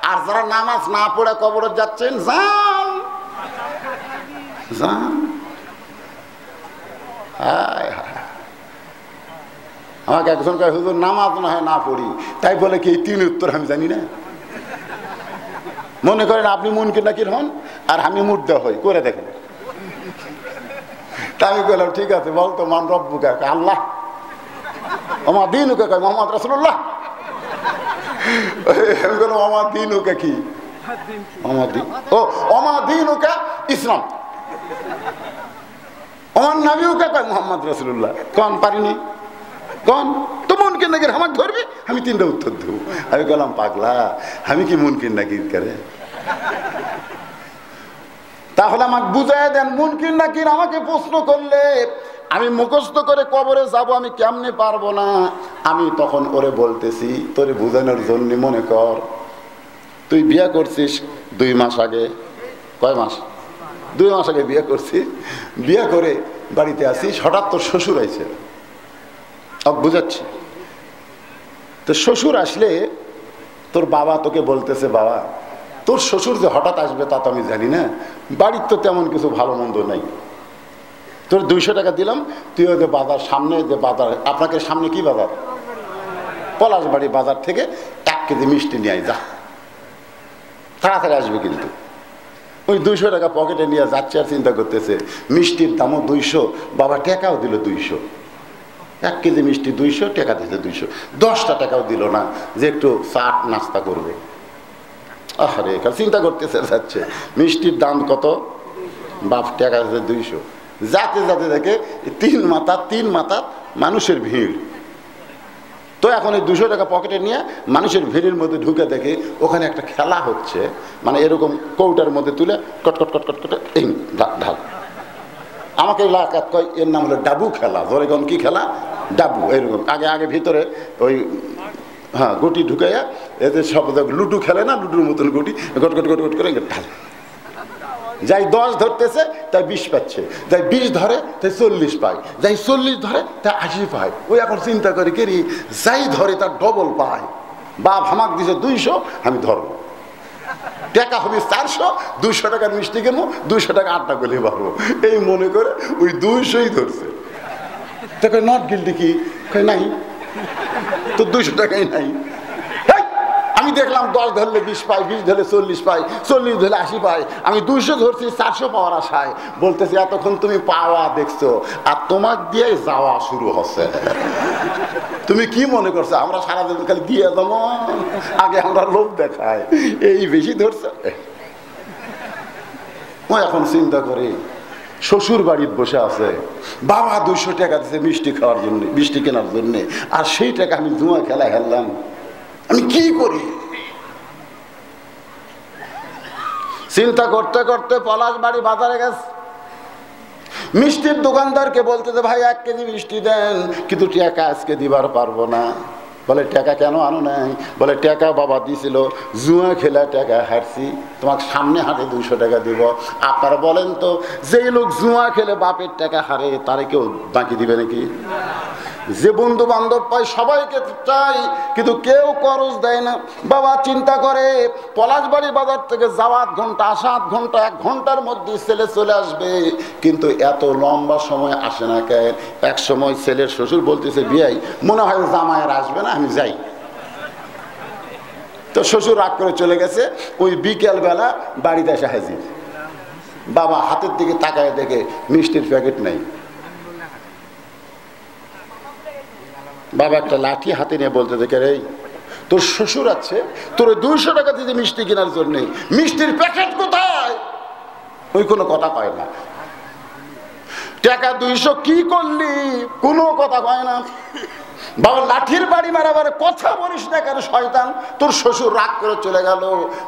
আর যারা নামাজ না পড়ে কবরে যাচ্ছেন, যান যান। আমাকে একজন কয়, হুজুর নামাজ না হয় না পড়ি, তাই বলে কি 3 উত্তর আমি জানি না? মনে করেন আপনি মুনকির নাকির হন আর আমি মুর্দা হই, করে দেখেন। তা আমি বললাম, ঠিক আছে বলতো মান রব্বুকা, আল্লাহ। ওমা দিনুকা কয় মোহাম্মদ রাসূলুল্লাহ। আমি বললাম ওমা দিনুকা কি? ওমা দিনুকা ইসলাম। আমার নাবিউকা কয় মোহাম্মদ রাসূলুল্লাহ। কোন পারিনি কোন তো মুনকির নাকির আমাকে ধরবি? আমি 3টা উত্তর দেবো। আমি বললাম পাগলা, আমি কি মুনকির নাকির করে? তাহলে আমাকে বুঝাই দেন, মুনকির নাকির আমাকে প্রশ্ন করলে আমি মুখস্থ করে কবরে যাব, আমি কেমনে পারবো না? আমি তখন ওরে বলতেছি, তোরে বুঝানোর জন্য মনে কর তুই বিয়ে করছিস 2 মাস আগে। কয় মাস? 2 মাস আগে বিয়ে করছিস। বিয়ে করে বাড়িতে আসিস, হঠাৎ তোর শ্বশুর আইছে। বুঝাচ্ছি, তো শ্বশুর আসলে তোর বাবা তোকে বলতেছে, বাবা তোর শ্বশুর যে হঠাৎ আসবে তা তো আমি জানি না, বাড়ির তো তেমন কিছু ভালো মন্দ নাই, তোর 200 টাকা দিলাম, তুই ওই যে বাজার সামনে যে বাজার, আপনাকে সামনে কি বাজার? পলাশবাড়ি বাজার থেকে 1 কেজি মিষ্টি নিয়ে আয়, যা তাড়াতাড়ি আসবে। কিন্তু ওই 200 টাকা পকেটে নিয়ে যাচ্ছে আর চিন্তা করতেছে মিষ্টির দামও 200, বাবা টাকাও দিল 200, 1 কেজি মিষ্টি 200 টাকা দিতে 200, 10টা টাকাও দিল না যে একটু চাট নাস্তা করবে। আরে চিন্তা করতেছে যাচ্ছে মিষ্টির দাম কত, বাপ টাকা দিতে 200, যাতে যাতে দেখে 3 মাথা মানুষের ভিড়। তো এখন এই 200 টাকা পকেটে নিয়ে মানুষের ভিড়ের মধ্যে ঢুকে দেখে ওখানে একটা খেলা হচ্ছে, মানে এরকম কৌটার মধ্যে তুলে কটকট কটকট কটে এই ঢাল। আমাকে এলাকাত কয় এর নাম হলো ডাবু খেলা। ধরে কোন কি খেলা? ডাবু। এরকম আগে ভিতরে ওই গুটি ঢুকাইয়া এতে সব লুডু খেলে না, লুডুর মতন গুটি গটগট গটগট করে ঢাল। যাই 10 ধরতেছে তাই 20 পাচ্ছে, যাই 20 ধরে তাই 40 পায়, যাই 40 ধরে তাই 80 পায়। ওই এখন চিন্তা করে কেরি যাই ধরে তার ডবল পায়। বাপ হামাক দিছে 200, আমি ধরবো, টাকা হবে 400, 200 টাকার মিষ্টি কেন 200 টাকা আটটা গেলে পারবো, এই মনে করে ওই 200ই ধরছে। তাকে নট গিল্টি কি নাই, তো 200 টাকাই নাই। আমি দেখলাম 10 ধরলে 20 পাই, 20 ধরলে 40 পাই, 40 ধরলে 80 পাই, আমি 200 ধরছি 400 পাওয়ার আশায়। বলতেছি এতক্ষণ তুমি পাওয়া দেখছো আর তোমার দিয়ে যাওয়া শুরু হচ্ছে। তুমি কি মনে করছো আমরা সারাদিন খালি দিয়ে দেবো? আগে আমরা লোভ দেখাই, এই বেশি ধরছে। ও এখন চিন্তা করি শ্বশুর বাড়িতে বসে আছে, বাবা 200 টাকা দিচ্ছে মিষ্টি খাওয়ার জন্য, মিষ্টি কেনার জন্য, আর সেই টাকা আমি জুয়া খেলা খেললাম, আমি কি করি? চিন্তা করতে করতে পলাশবাড়ি বাজারে গেছে। মিষ্টির দোকানদারকে বলতেছে ভাই 1 কেজি মিষ্টি দেন, কিন্তু টাকা আজকে দিবার পারবো না। বলে টাকা কেন আনো নাই? বলে টাকা বাবা দিছিল, জুয়া খেলা টাকা হারছি, তোমাকে সামনে হাটে 200 টাকা দিব। আপনারা বলেন তো, যেই লোক জুয়া খেলে বাপের টাকা হারে তারে কেউ বাকি দিবে নাকি? যে বন্ধু বান্ধব পায় সবাইকে চাই, কিন্তু কেউ খরচ দেয় না। বাবা চিন্তা করে পলাশবাড়ি বাজার থেকে যাওয়া 8 ঘন্টা, আসা 8 ঘন্টা, 1 ঘন্টার মধ্যে ছেলে চলে আসবে, কিন্তু এত লম্বা সময় আসে না কেন? এক সময় ছেলের শ্বশুর বলতেছে বিয়াই মনে হয় জামাইয়ের আসবে না, আমি যাই। তো শ্বশুর রাগ করে চলে গেছে। ওই বিকেল বেলা বাড়িতে এসে হাজির। বাবা হাতের দিকে তাকায় দেখে মিষ্টির প্যাকেট নাই। বাবা একটা লাঠি হাতে নিয়ে বলতে দেখে রে তোর শ্বশুর আছে, তোর 200 টাকা দিতে মিষ্টি কেনার জন্যে, মিষ্টির প্যাকেট কোথায়? ওই কোনো কথা কয় না। টাকা 200 কি করলি? কোনো কথা কয় না। বাবা লাঠির বাড়ি মারাবার কথা বলিস না কেন শয়তান? তোর শ্বশুর রাগ করে চলে গেল,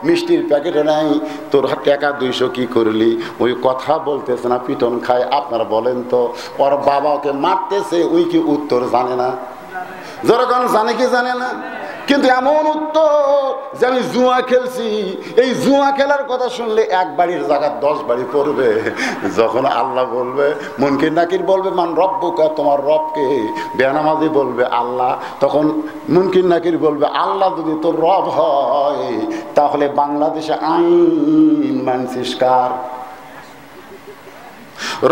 মিষ্টির প্যাকেটে নাই, তোর টাকা 200 কি করলি? ওই কথা বলতেছে না, পিটন খায়। আপনারা বলেন তো, ওর বাবাকে মারতেছে, ওই কি উত্তর জানে না? যেরকম জানে কি জানে না, কিন্তু এমন উত্তর যে আমি জুয়া খেলছি। এই জুয়া খেলার কথা শুনলে 1 বাড়ির জায়গা 10 বাড়ি পড়বে। যখন আল্লাহ বলবে, মুনকির নাকির বলবে মান রব্বুকা, তোমার রবকে, বেনামাজি বলবে আল্লাহ, তখন মুনকির নাকির বলবে আল্লাহ যদি তোর রব হয় তাহলে বাংলাদেশে আইন মানছিস কার?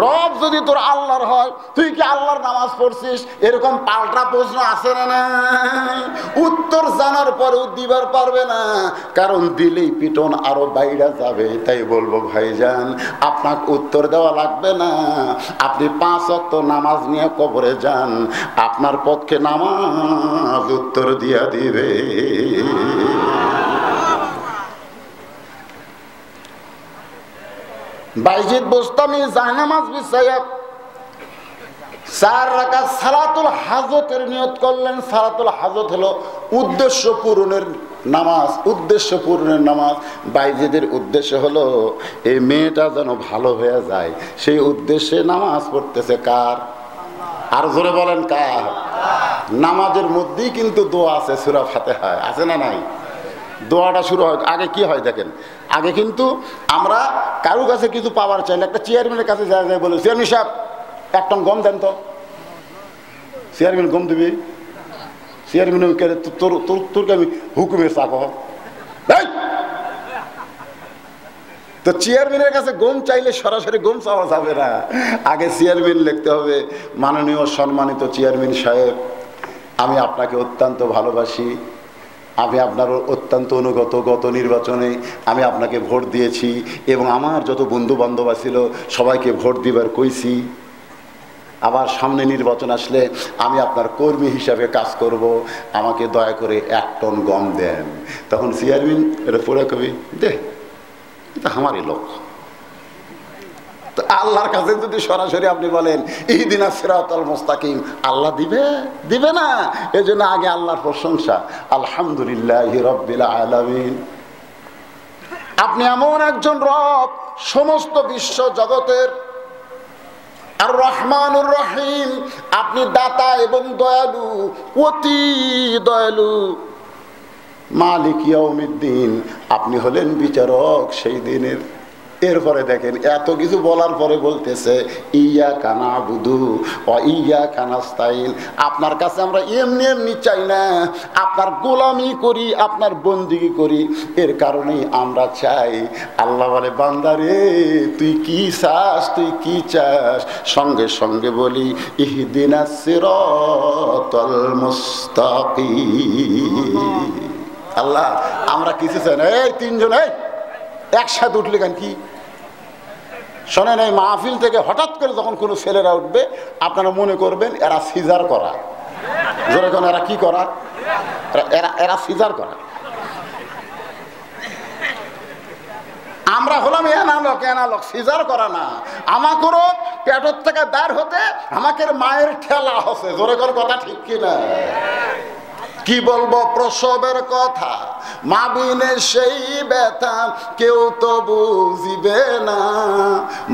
রব যদি তোর আল্লাহর হয়, তুই কি আল্লাহর নামাজ পড়ছিস? এরকম পাল্টা প্রশ্ন আছে না নাই? উত্তর জানার পরেও দিবার পারবে না, কারণ দিলেই পিটন আরো বাইরে যাবে। তাই বলবো ভাইজান, আপনাকে উত্তর দেওয়া লাগবে না, আপনি 5 ওয়াক্ত নামাজ নিয়ে কবরে যান, আপনার পক্ষে নামাজ উত্তর দিয়া দিবে। বাইজিদ বোস্তামি জায়নামাজ বিছাইয়া 4 রাকাত সালাতুল হাজতের নিয়ত করলেন। সালাতুল হাজত হলো উদ্দেশ্য পূরণের নামাজ, উদ্দেশ্য পূরণের নামাজ। বাইজিদের উদ্দেশ্য হলো এই মেয়েটা যেন ভালো হয়ে যায়, সেই উদ্দেশ্যে নামাজ পড়তেছে। কার? আর জোরে বলেন কার? নামাজের মধ্যেই কিন্তু দোয়া আছে, সূরা ফাতিহা আছে না নাই? দোয়াটা শুরু হয় আগে কি হয় দেখেন, আগে কিন্তু আমরা কারো কাছে কিছু পাওয়ার চাইলে একটা চেয়ারম্যানের কাছে যায় যায় বলে, চেয়ারম্যান সাহেব 1 টন গম দেন তো। চেয়ারম্যান গম দিবি? চেয়ারম্যান তোরকে আমি হুকুমের চাকর। তো চেয়ারম্যানের কাছে গম চাইলে সরাসরি গম চাওয়া যাবে না, আগে চেয়ারম্যান লিখতে হবে, মাননীয় সম্মানিত চেয়ারম্যান সাহেব, আমি আপনাকে অত্যন্ত ভালোবাসি, আমি আপনার অত্যন্ত অনুগত, গত নির্বাচনে আমি আপনাকে ভোট দিয়েছি এবং আমার যত বন্ধু বান্ধব ছিল সবাইকে ভোট দিবার কইছি, আবার সামনে নির্বাচন আসলে আমি আপনার কর্মী হিসাবে কাজ করব, আমাকে দয়া করে 1 টন গম দেন। তখন চেয়ারম্যান এটা পড়ে কবি দে, এটা আমারই লোক। তো আল্লাহর কাছে যদি সরাসরি আপনি বলেন ইহদিনাস সিরাতাল মুস্তাকিম, আল্লাহ দিবে? দিবে না। এজন্য আগে আল্লাহর প্রশংসা, আলহামদুলিল্লাহি রাব্বিল আলামিন। আপনি এমন একজন রব, সমস্ত বিশ্ব জগতের আর রহমানুর রহিম, আপনি দাতা এবং দয়ালু, অতি দয়ালু। মালিক ইয়াউমিদ্দিন, আপনি হলেন বিচারক সেই দিনের। এরপরে দেখেন এত কিছু বলার পরে বলতেছে ইয়াকা নাবুদু ওয়া ইয়াকা নাস্তাইন, আপনার কাছে আমরা এমনি এমনি চাই না, আপনার গোলামি করি, আপনার বন্দিগি করি, এর কারণেই আমরা চাই। আল্লাহ বলে বান্দারে তুই কি চাস, তুই কি চাস? সঙ্গে সঙ্গে বলি ইহদিনাস সিরাতাল মুস্তাকিম। আল্লাহ আমরা কিছু চাই না। এই 3 জন একসাথে উঠলে কেন কি শোনেন, এই মাহফিল থেকে হঠাৎ করে যখন কোনো ছেলেরা উঠবে আপনারা মনে করবেন এরা সিজার করা। যেরকম এরা কি করা, এরা সিজার করা। আমরা হলাম এনালক, সিজার করা না। আমাকেও পেটের থেকে বের হতে আমাকে মায়ের ঠেলা হচ্ছে। জোরে করে কথা ঠিক কিনা? কি বলবো প্রসবের কথা, মা বিনে সেই ব্যথা কেউ তো বুঝিবে না।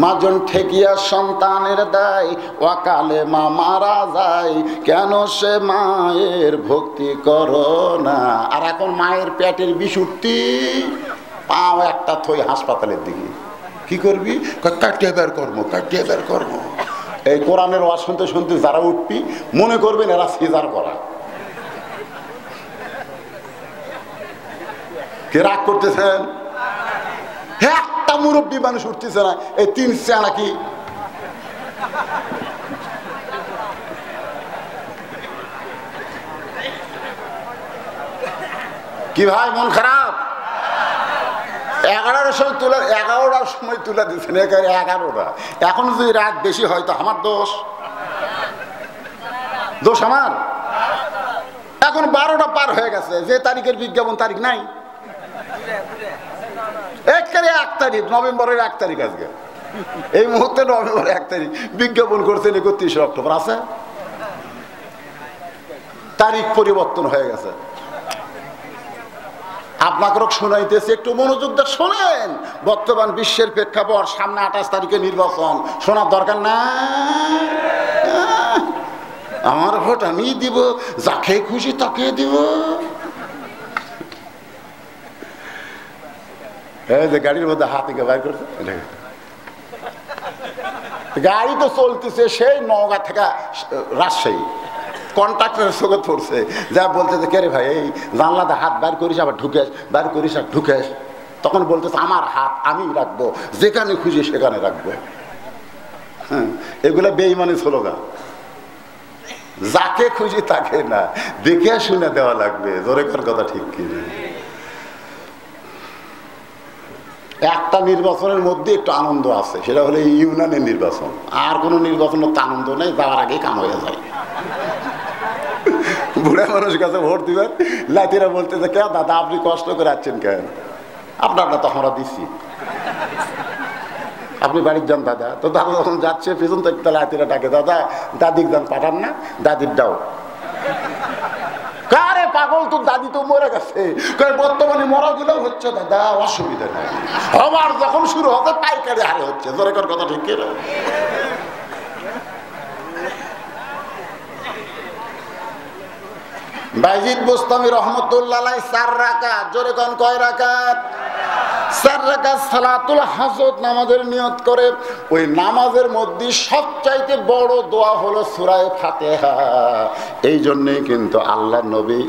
মাজন ঠেকিয়া সন্তানের দায়, অকালে মা মারা যায়, কেন সে মায়ের ভক্তি করো না। আর এখন মায়ের পেটের বিশুদ্ধি, পাও একটা থই হাসপাতালের দিকে, কি করবি? কাটিয়ে বের কর্ম, কাটিয়ে বের কর্ম। এই কোরআনের ওয়াজ শুনতে শুনতে যারা উঠবি মনে করবেন এরা সিজার করা। কে রাগ করতেছেন? একটা মুরব্বী মানুষ উঠতেছে না, এই 3 চেনা কি কি ভাই মন খারাপ? 11টার সময় তুলে, 11টার সময় তুলে দিচ্ছেন, 11টা। এখন যদি রাত বেশি হয় তো আমার দোষ, দোষ আমার। এখন 12টা পার হয়ে গেছে, যে তারিখের বিজ্ঞাপন তারিখ নাই। 1 তারিখ, নভেম্বরের 1 তারিখ আজকে, এই মুহূর্তে নভেম্বরের 1 তারিখ বিজ্ঞাপন করছেন 31 অক্টোবর আছে। তারিখ পরিবর্তন হয়ে গেছে। আপনাকে শোনাইতেছি, একটু মনোযোগ দিয়ে শোনেন। বর্তমান বিশ্বের প্রেক্ষাপট, সামনে 28 তারিখে নির্বাচন, শোনার দরকার না। আমার ভোট আমি দিব, যাকে খুশি তাকে দিব। এই যে গাড়ির মধ্যে হাত থেকে বাইর করছে, গাড়ি তো চলতেছে সেই নওগাঁ থেকে রাজশাহী, কন্ট্রাক্টরের চোখে পড়ছে, যা বলতেছে কে রে ভাই এই জানলাতে হাত বাইর করিস আবার ঢুকেস, বাইর করিস আর ঢুকেস। তখন বলতেছে আমার হাত আমি রাখবো, যেখানে খুশি সেখানে রাখবো। এগুলা বেঈমানি স্লোগান। যাকে খুশি তাকে না, দেখে শুনে দেওয়া লাগবে। জোরে কর কথা ঠিক কিনা? একটা নির্বাচনের মধ্যে একটু আনন্দ আছে, সেটা হলো ইউনিয়নের নির্বাচন। আর কোনো নির্বাচনের তো আনন্দ নেই, যাওয়ার আগেই কাম হয়ে যায়। বুড়া মানুষ কাছে ভোট দিবেন, লাতিরা বলতেছে কে দাদা আপনি কষ্ট করে আসছেন কেন? আপনারটা তো আমরা দিচ্ছি, আপনি বাড়ির যান দাদা। তো দাদা যখন যাচ্ছে পেছন থেকে লাতিরা ডাকে, দাদা দাদির যান পাঠান না, দাদির দাও। কারে পাগল, তোর দাদি তো মরে গেছে। বর্তমানে মরা গেলেও হচ্ছে দাদা, অসুবিধা নাই। আবার যখন শুরু হবে পাইকারি হারে হচ্ছে। জোরে কর কথা ঠিক কিনা? বাইজিদ বোস্তামি রহমতুল্লাহ আলাইহি 4 রাকাত, জোরে কোন কয় রাকাত? 4 রাকাত সালাতুল হাজত নামাজের নিয়ত করে। ওই নামাজের মধ্যে সবচাইতে বড় দোয়া হলো সূরা ফাতিহা। এই জন্যই কিন্তু আল্লাহ নবী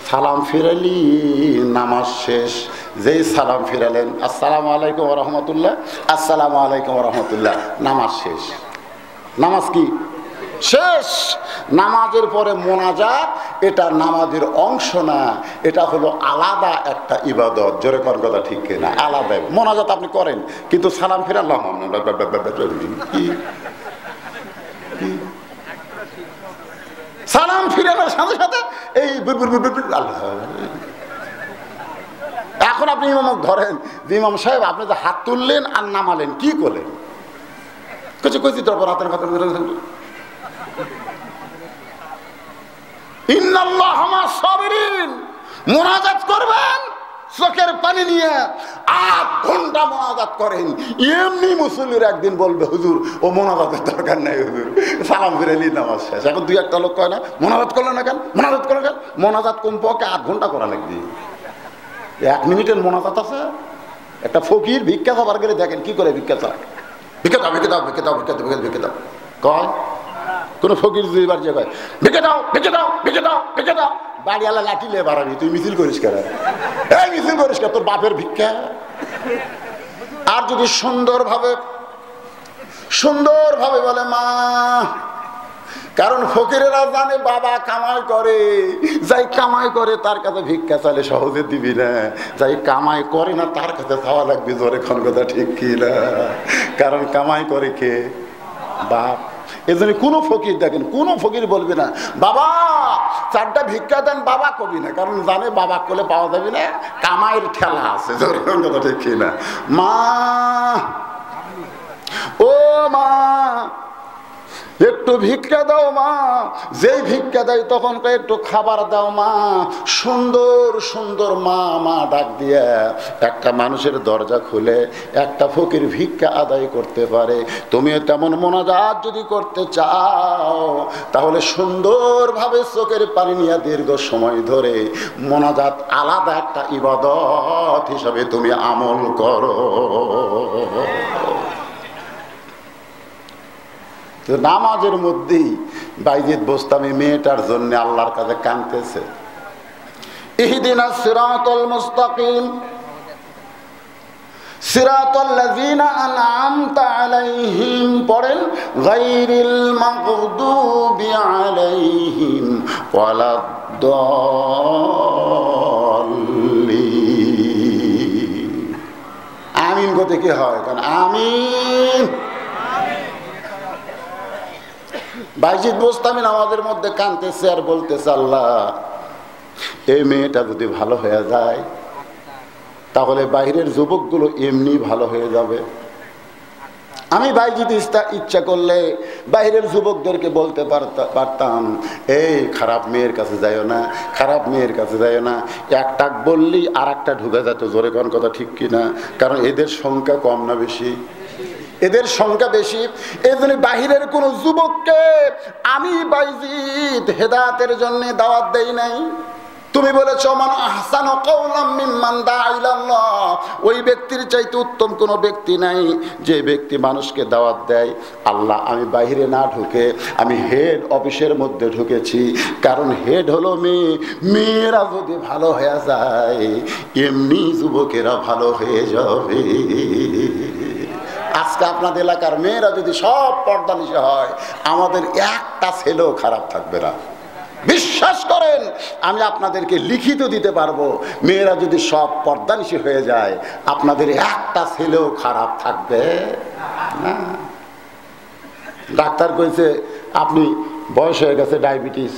সালাম ফিরালি নামাজ শেষ, যেই সালাম ফিরালেন আসসালামু আলাইকুম ওয়া রাহমাতুল্লাহ, আসসালামু আলাইকুম ওয়া রাহমাতুল্লাহ, নামাজ শেষ। নামাজ কি শেষ। নামাজের পরে মোনাজাত, এটা নামাজের অংশ না, এটা হলো আলাদা একটা ইবাদত। জোরে কর কথা ঠিক কিনা? আলাদা মোনাজাত আপনি করেন, কিন্তু সালাম ফিরাল্লাহ সালাম ফিরানোর সাথে সাথে এই আল্লাহ। এখন আপনি ইমামক ধরেন, ইমাম সাহেব আপনি যে হাত তুললেন আর নামালেন, কি করলেন? কিছু কইছি তারপর হাতের কথা ইন্নাল্লাহ মা সাবিরিন, মুনাজাত করবেন চোখের পানি নিয়ে 8 ঘন্টা মুনাজাত করেন। এমনি মুসল্লির একদিন বলবে হুজুর ও মুনাজাতের দরকার নাই হুজুর, সালাম ফিরাইলি নামাজ শেষ। এখন 2-1টা লোক কয় না মুনাজাত করলো না কেন, মুনাজাত করলো কেন? মুনাজাত কমপক্ষে 8 ঘন্টা করা লাগবে। 1 মিনিটের মুনাজাত আছে। একটা ফকির ভিক্ষা খাবার গেলে দেখেন কি করে ভিক্ষা চায়, ভিক্ষা দাও ভিক্ষা দাও ভিক্ষা দাও ভিক্ষা দাও ভিক্ষা দাও কয়। কোন ফকির যদি বাড়ি কয় ভিক্ষা দাও ভিক্ষা দাও ভিক্ষা দাও ভিক্ষা দাও, বাড়িওয়ালা লাঠি লে বাড়াবি, তুই মিছিল করিস কেন? এই মিছিল করিস কেন? তোর বাপের ভিক্ষা। আর যদি সুন্দরভাবে বলে মা, কারণ ফকিরেরা জানে বাবা কামাই করে, যাই কামাই করে তার কাছে ভিক্ষা চাইলে সহজে দিবি না, যাই কামাই করে না তার কাছে চাওয়া লাগবে। জোরে কোন কথা ঠিক কি না? কারণ কামাই করে কে? বাপ। এজন্য কোনো ফকির দেখেন, কোনো ফকির বলবে না বাবা 4টা ভিক্ষা দেন, বাবা কবি না, কারণ জানে বাবা কোলে পাওয়া যাবে না, কামাইয়ের ঠেলা আছে। জোরে কোন কথা ঠিক কি না? মা, ও মা একটু ভিক্ষা দাও মা। যেই ভিক্ষা দেয় তখন একটু খাবার দাও মা। সুন্দর সুন্দর মা মা ডাক দিয়ে একটা মানুষের দরজা খুলে একটা ফকির ভিক্ষা আদায় করতে পারে। তুমিও তেমন মোনাজাত যদি করতে চাও তাহলে সুন্দরভাবে চোখের পানি নিয়ে দীর্ঘ সময় ধরে মোনাজাত আলাদা একটা ইবাদত হিসাবে তুমি আমল করো। নামাজের মধ্যেই বাইজিদ বোস্তামি মেয়েটার জন্য আল্লাহর কাছে কাঁদতেছে, ইহদিনাস সিরাতাল মুস্তাকিম সিরাতাল্লাযীনা আন'আমতা আলাইহিম, পড়েন গায়রিল মাগদুবি আলাইহিম ওয়ালাদ-দাল্লিন। আমিন গতে কি হয়? কারণ আমিন। বাইজিদ বোস্তামি নামাজের মধ্যে কাঁদতেছে আর বলতেছে আল্লাহ এই মেয়েটা যদি ভালো হয়ে যায় তাহলে বাইরের যুবকগুলো এমনি ভালো হয়ে যাবে। আমি বাইজিদ ইচ্ছা করলে বাইরের যুবকদেরকে বলতে পারতাম এই খারাপ মেয়ের কাছে যাইও না, খারাপ মেয়ের কাছে যাইও না। একটা বললি আর একটা ঢুকে যেত। জোরে কোন কথা ঠিক কিনা? কারণ এদের সংখ্যা কম না বেশি? এদের সংখ্যা বেশি। এই জন্য বাহিরের কোন যুবককে আমি বাইজিদ হেদায়েতের জন্য দাওয়াত দেই নাই। তুমি বলেছো মান আহসানু কাওলাম মিম্মান দাআ ইলাল্লাহ, ওই ব্যক্তির চাইতে উত্তম কোন ব্যক্তি নাই যে ব্যক্তি মানুষকে দাওয়াত দেয় আল্লাহ। আমি বাইরে না ঢুকে আমি হেড অফিসের মধ্যে ঢুকেছি, কারণ হেড হলো মেয়ে। মেয়েরা যদি ভালো হয়ে যায় এমনি যুবকেরা ভালো হয়ে যাবে। আজকে আপনাদের এলাকার মেয়েরা যদি সব পর্দানিশী হয়, আমাদের একটা ছেলেও খারাপ থাকবে না। বিশ্বাস করেন, আমি আপনাদেরকে লিখিত দিতে পারবো, মেয়েরা যদি সব পর্দানিশী হয়ে যায়, আপনাদের একটা ছেলেও খারাপ থাকবে না। ডাক্তার কইছে আপনি বয়স হয়ে গেছে, ডায়াবেটিস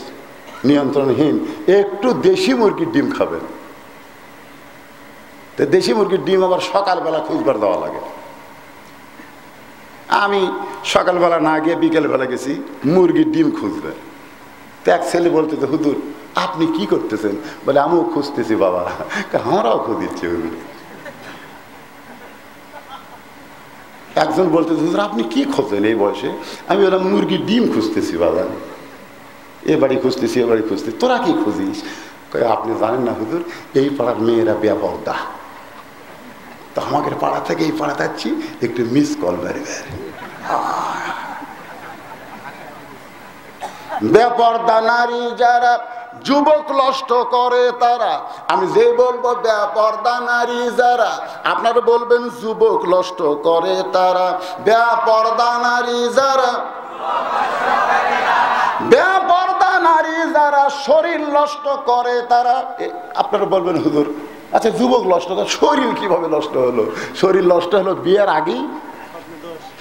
নিয়ন্ত্রণহীন, একটু দেশি মুরগির ডিম খাবেন। তো দেশি মুরগির ডিম আবার সকালবেলা খুঁজবার দেওয়া লাগে। আমি সকালবেলা না গিয়ে বিকেলবেলা গেছি মুরগির ডিম খুঁজবে। তো এক ছেলে বলতেছে, হুজুর আপনি কি করতেছেন? বলে আমিও খুঁজতেছি বাবা। আমরাও খুঁজছি। একজন বলতেছে, হুজুর আপনি কি খোঁজেন এই বয়সে? আমি বললাম মুরগির ডিম খুঁজতেছি বাবা, এ বাড়ি খুঁজতেছি, এ বাড়ি খুঁজতেছি। তোরা কি খুঁজিস? আপনি জানেন না হুজুর, এই পাড়ার মেয়েরা বেপরদা, তো আমাদের পাড়া থেকে এই পাড়া যাচ্ছি, একটু মিস কল বেড়ে বেপরদা নারী যারা যুবক নষ্ট করে তারা। আমি যে বলবো বেপরদা নারী যারা, আপনারা বলবেন যুবক নষ্ট করে তারা। বেপরদা নারী যারা, বেপরদা নারী যারা শরীর নষ্ট করে তারা। আপনারা বলবেন হুজুর আচ্ছা যুবক নষ্ট করে, শরীর কিভাবে নষ্ট হলো? শরীর নষ্ট হলো বিয়ের আগেই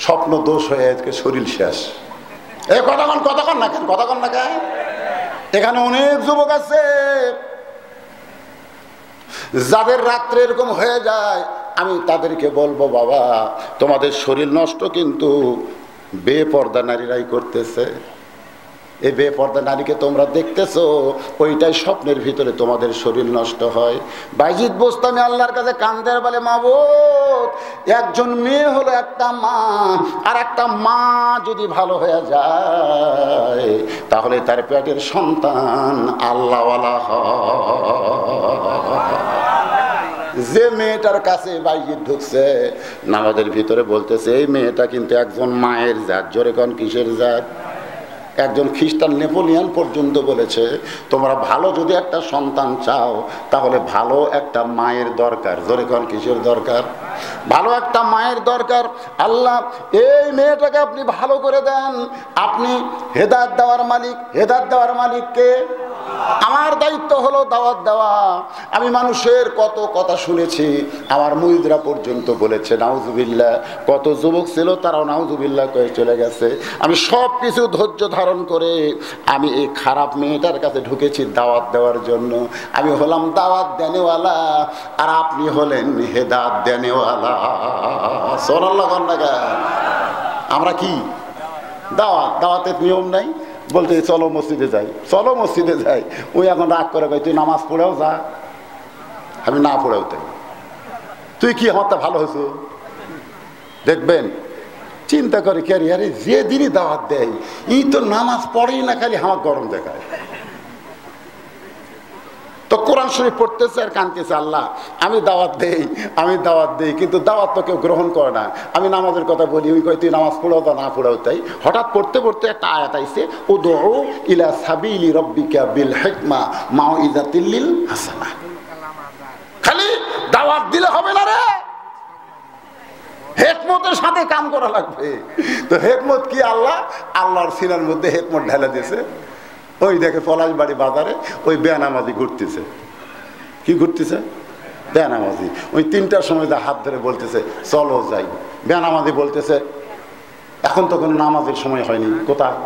স্বপ্ন দোষ হয়ে আজকে শরীর শেষ। এই কতক্ষণ না কেন? এখানে অনেক যুবক আছে যাদের রাত্রে এরকম হয়ে যায়। আমি তাদেরকে বলবো বাবা, তোমাদের শরীর নষ্ট কিন্তু বেপরদা নারীরাই করতেছে। এই বেপরদা নারীকে তোমরা দেখতেছো, ওইটাই স্বপ্নের ভিতরে তোমাদের শরীর নষ্ট হয়। বাইজিদ বোস্তামি আল্লাহর কাছে কান্দের বলে, মাবুদ একজন মেয়ে হলো একটা মা, আর একটা মা যদি ভালো হয়ে যায় তাহলে তার পেটের সন্তান আল্লাহওয়ালা হয়। যে মেয়েটার কাছে বাইজিদ ঢুকছে নামাজের ভিতরে বলতেছে এই মেয়েটা কিন্তু একজন মায়ের জাত। জোরে কোন কিসের জাত? একজন খ্রিস্টান নেপোলিয়ান পর্যন্ত বলেছে তোমরা ভালো যদি একটা সন্তান চাও তাহলে ভালো একটা মায়ের দরকার। জোরে কোন কিসের দরকার? ভালো একটা মায়ের দরকার। আল্লাহ এই মেয়েটাকে আপনি ভালো করে দেন। আপনি হেদায়েত দেওয়ার মালিক। হেদায়েত দেওয়ার মালিককে? আমার দায়িত্ব হলো দাওয়াত দেওয়া। আমি মানুষের কত কথা শুনেছি, আমার মুরিদরা পর্যন্ত বলেছে নাউজুবিল্লাহ। কত যুবক ছিল তারাও নাউজুবিল্লাহ কয়ে চলে গেছে। আমি সব কিছু ধৈর্য ধারণ করে আমি এই খারাপ মেয়েটার কাছে ঢুকেছি দাওয়াত দেওয়ার জন্য। আমি হলাম দাওয়াত দেনেওয়ালা, আর আপনি হলেন হেদায়েত দেনেওয়ালা। সুবহানাল্লাহ। আমরা কি দাওয়াতের নিয়ম নাই? বলতে চলো মসজিদে যাই, চলো মসজিদে যাই। ওই এখন রাগ করে তুই নামাজ পড়েও যা। আমি না পড়েও তাই। তুই কি আমার তা ভালো হয়েছ? দেখবেন চিন্তা করে ক্যারিয়ারে যে দিনই দাওয়াত দেয় ই তো নামাজ পড়েই না, খালি আমার গরম দেখায়। তো কোরআন শরীফ পড়তেছে আর কাঁদতেছে, আল্লাহ আমি দাওয়াত দেই কিন্তু দাওয়াত তো কেউ গ্রহণ করে না। আমি নামাজের কথা বলি, ওই কয় তুই নামাজ পড়াও তা না পড়াও তাই। হঠাৎ পড়তে পড়তে একটা আয়াত আইছে, উদউ ইলা সাবিলি রাব্বিকা বিল হিকমা মাউইযাতিল লিল হাসানাহ। খালি দাওয়াত দিলে হবে না রে, হিকমতের সাথে কাম করা লাগবে। তো হিকমত কি? আল্লাহর সিনার মধ্যে হিকমত ঢেলে দিয়েছে। ওই দেখে পলাশবাড়ি বাজারে ওই বেনামাজি ঘুরতেছে। কি ঘুরতেছে? বেনামাজি। ওই 3টার সময় হাত ধরে বলতেছে চলো যাই। বেনামাজি বলতেছে এখন তো কোনো নামাজের সময় হয়নি। কোথায়?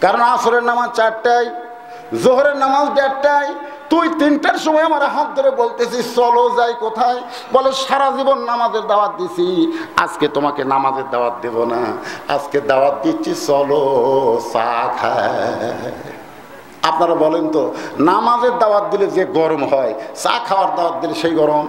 কারণ আসরের নামাজ 4টায়, জোহরের নামাজ 1:30টায়। তুই 3টার সময় আমার হাত ধরে বলতেছিস চলো যাই। কোথায়? বলে সারা জীবন নামাজের দাওয়াত দিছি, আজকে তোমাকে নামাজের দাওয়াত দেব না, আজকে দাওয়াত দিচ্ছি চলো চা খায়। আপনারা বলেন তো নামাজের দাওয়াত দিলে যে গরম হয়, চা খাওয়ার দাওয়াত দিলে সেই গরম?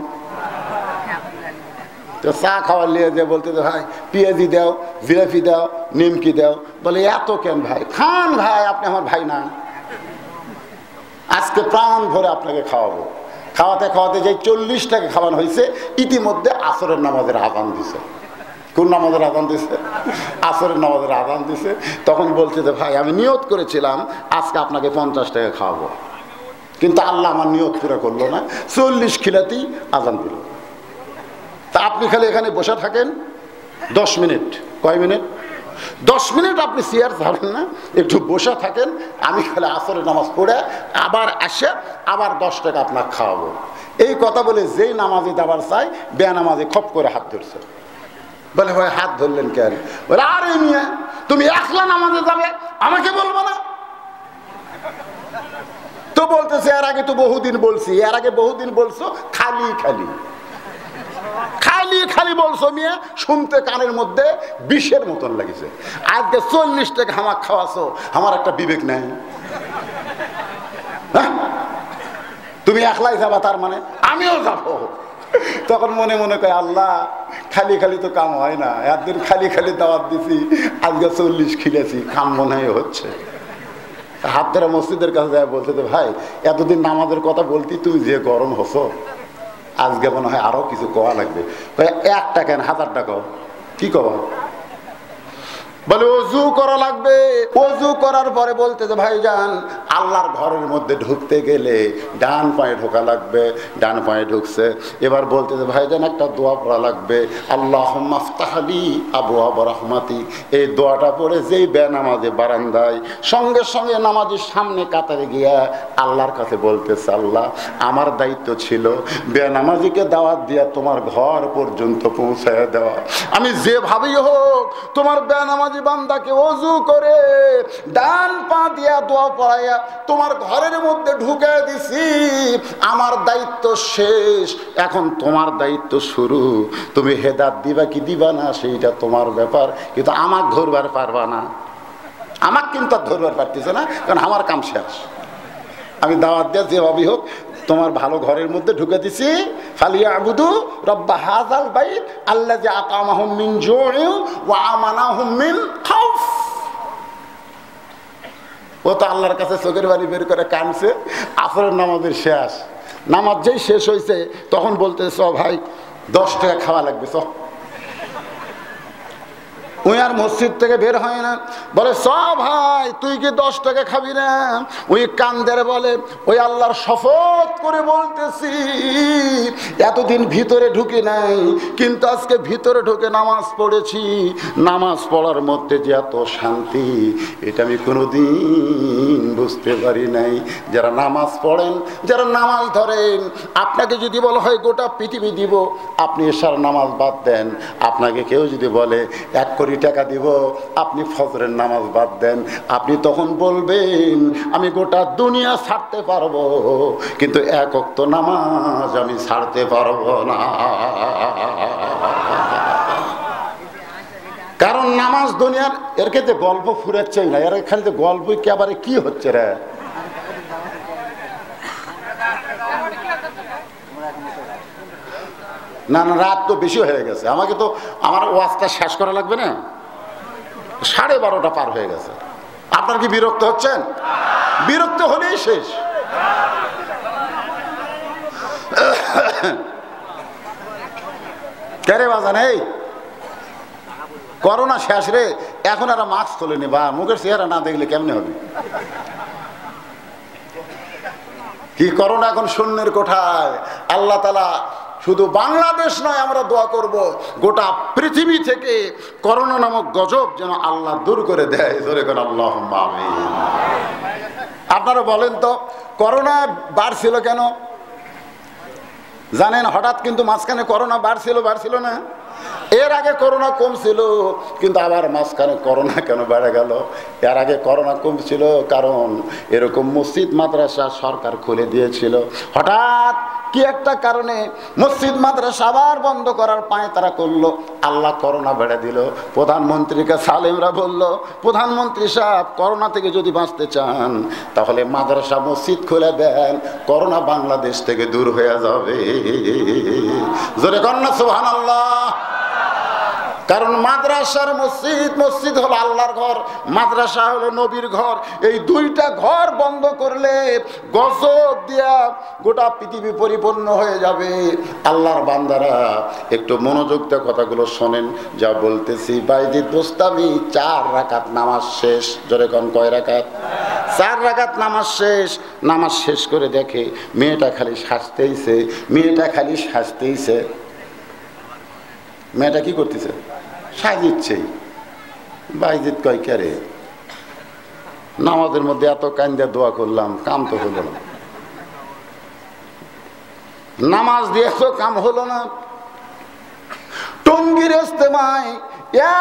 তো চা খাওয়ার নিয়ে যে বলতে ভাই পেঁয়াজি দাও, জিলাপি দাও, নিমকি দাও। বলে এত কেন ভাই? খান ভাই, আপনি আমার ভাই না। আজকে প্রাণ ভরে আপনাকে খাওয়াবো। খাওয়াতে খাওয়াতে যে 40 টাকা খাওয়ানো হয়েছে, ইতিমধ্যে আসরের নামাজের আযান দিছে। কোন নামাজের আযান দিছে? আসরের নামাজের আযান দিছে। তখন বলছে যে ভাই আমি নিয়ত করেছিলাম আজকে আপনাকে 50 টাকা খাওয়াবো, কিন্তু আল্লাহ আমার নিয়ত পুরো করলো না। 40 খিলাতেই আযান দিল। তা আপনি খালি এখানে বসে থাকেন 10 মিনিট। কয় মিনিট? 10 মিনিট আপনি চেয়ার ছাড়েন না, একটু বসে থাকেন, আমি খালি আসরের নামাজ পড়ে আবার আসে আবার 10 টাকা আপনার খাওয়াবো। এই কথা বলে যেই নামাজি দাবার চাই, বেনামাজি খপ করে হাত ধরছে। বলে ভাই হাত ধরলেন কেন? বলে আরে মিয়া তুমি একলা নামাজে যাবে, আমাকে বলবো না? তো বলতেছে এর আগে তো বহুদিন বলছি, এর আগে বহুদিন বলছো, খালি খালি খালি খালি বলছো মিয়া, শুনতে কানের মধ্যে বিষের মতন লাগছে। আজকে 40 টাকা হামাক খাওয়াছো, আমার একটা বিবেক নাই? তুমি একলাই যাবা, তার মানে আমিও যাবো। তখন মনে মনে কয় আল্লাহ খালি খালি তো কাম হয় না, একদিন খালি খালি দাওয়াত দিছি, আজকে 40 খিলেছি, কাম মনে হয় হচ্ছে। হাত ধরে মসজিদের কাছে যায়, বলতে তো ভাই এতদিন নামাজের কথা বলতি, তুমি যে গরম হছো, আজকে মনে হয় আরো কিছু কোয়া লাগবে। 1 টাকা না 1000 টাকা কি কবা? বলে ওযু করা লাগবে। ওযু করার পরে বলতে যে ভাইজান আল্লাহর ঘরের মধ্যে ঢুকতে গেলে ডান পায়ে ঢোকা লাগবে, ডান পায়ে ঢুকছে। এবার বলতে যে ভাইজান একটা দোয়া পড়া লাগবে, আল্লাহুম্মা আফতাহ লি আবওয়াব রাহমাতি। এই দোয়াটা পড়ে যেই বেনামাজি বারান্দায় সঙ্গে সঙ্গে নামাজের সামনে কাতারে গিয়া আল্লাহর কাছে বলতেছে, আল্লাহ আমার দায়িত্ব ছিল বেনামাজিকে দাওয়াত দিয়া তোমার ঘর পর্যন্ত পৌঁছায় দেওয়া। আমি যেভাবেই হোক তোমার বেনামাজি বান্দাকে ওযু করে ডান পা দিয়া দোয়া পড়াইয়া তোমার ঘরের মধ্যে ঢুকে দিছি। আমার দায়িত্ব শেষ, এখন তোমার দায়িত্ব শুরু। তুমি হেদায়েত দিবা কি দিবা না সেইটা তোমার ব্যাপার, কিন্তু আমাকে ধরবার পারবা না। আমাকে কিন্তু আর ধরবার পারতেছে না, কারণ আমার কাম শেষ। আমি দাওয়াত দিয়া যেভাবেই হোক তোমার ভালো ঘরের মধ্যে ঢুকে দিছি। ফালিয়াবুদু রাব্বা হাযাল বাইত আল্লাযী আতামাহুম মিন জু'ইন ওয়া আমানাহুম মিন খাউফ। ও তো আল্লাহর কাছে চোখের বাড়ি বের করে কাঁদছে। আসরের নামাজের শেষ, নামাজ যেই শেষ হয়েছে তখন বলতেছে চ ভাই 10 টাকা খাওয়া লাগবে চ। ওই আর মসজিদ থেকে বের হয় না, বলে চ ভাই তুই কি 10 টাকা খাবি না? ওই কান্দের বলে ওই আল্লাহর শপথ করে বলতেছি এতদিন ভিতরে ঢুকি নাই, কিন্তু আজকে ভিতরে ঢুকে নামাজ পড়েছি। নামাজ পড়ার মধ্যে যে এত শান্তি এটা আমি কোনোদিন বুঝতে পারি নাই। যারা নামাজ পড়েন, যারা নামাজ ধরেন, আপনাকে যদি বলা হয় গোটা পৃথিবী দিব, আপনি এশার নামাজ বাদ দেন। আপনাকে কেউ যদি বলে 1 কোটি টাকা দিব, আপনি ফজরের নামাজ বাদ দেন, আপনি তখন বলবেন আমি গোটা দুনিয়া ছাড়তে পারবো, কিন্তু 1 ওয়াক্ত নামাজ আমি ছাড়তে পারবো না। কারণ নামাজ দুনিয়ার এর ক্ষেত্রে গল্প ফুরাচ্ছেই না, এর খালি তো গল্প একেবারে কি হচ্ছে রে। না না রাত তো বেশি হয়ে গেছে, আমাকে তো আমার ওয়াজটা শেষ করা লাগবে না, 12:30 পার হয়ে গেছে। আপনার কি বিরক্ত হচ্ছেন? বিরক্ত হলেই শেষ। কেরে বাজান এই করোনা শেষ রে, এখন আর মাস্ক তোলেনি বা মুখের চেহারা না দেখলে কেমনে হবে? কি করোনা এখন শূন্যের কোঠায়। আল্লাহ তাআলা শুধু বাংলাদেশ নয়, আমরা দোয়া করব গোটা পৃথিবী থেকে করোনা নামক গজব যেন আল্লাহ দূর করে দেয়। জোরে করে আল্লাহুম্মা আমিন। আপনারা বলেন তো করোনা বাড়ছিল কেন? জানেন হঠাৎ কিন্তু মাঝখানে করোনা বাড়ছিল না? এর আগে করোনা কম ছিল, কিন্তু আবার মাঝখানে করোনা কেন বেড়ে গেল? এর আগে করোনা কম ছিল কারণ এরকম মসজিদ মাদ্রাসা সরকার খুলে দিয়েছিল। হঠাৎ কি একটা কারণে মসজিদ মাদ্রাসা আবার বন্ধ করার পায় তারা করলো, আল্লাহ করোনা বেড়ে দিল। প্রধানমন্ত্রীকে সালেমরা বলল, প্রধানমন্ত্রী সাহেব করোনা থেকে যদি বাঁচতে চান তাহলে মাদ্রাসা মসজিদ খুলে দেন, করোনা বাংলাদেশ থেকে দূর হয়ে যাবে। জোরে কন্যা সুবহানাল্লাহ। কারণ মাদ্রাসার মসজিদ হলো আল্লাহর ঘর, মাদ্রাসা হলো নবীর ঘর। এই দুইটা ঘর বন্ধ করলে গজব দিয়া গোটা পৃথিবী পরিপূর্ণ হয়ে যাবে। আল্লাহর বান্দারা একটু মনোযোগ দিয়ে কথাগুলো শোনেন যা বলতেছি। বাইদি দোস্তামি 4 রাকাত নামাজ শেষ। জোরে কোন কয় রাকাত? 4 রাকাত নামাজ শেষ। নামাজ শেষ করে দেখে মেয়েটা খালি সাজতেইছে। মেয়েটা কি করতেছে? সাজিচ্ছেই। বাইজিৎ কয় কে রে, নামাজের মধ্যে এত কান্দা দোয়া করলাম, কাম তো হলো না, নামাজ দিয়ে তো কাম হলো না। টঙ্গীর ইজতেমায়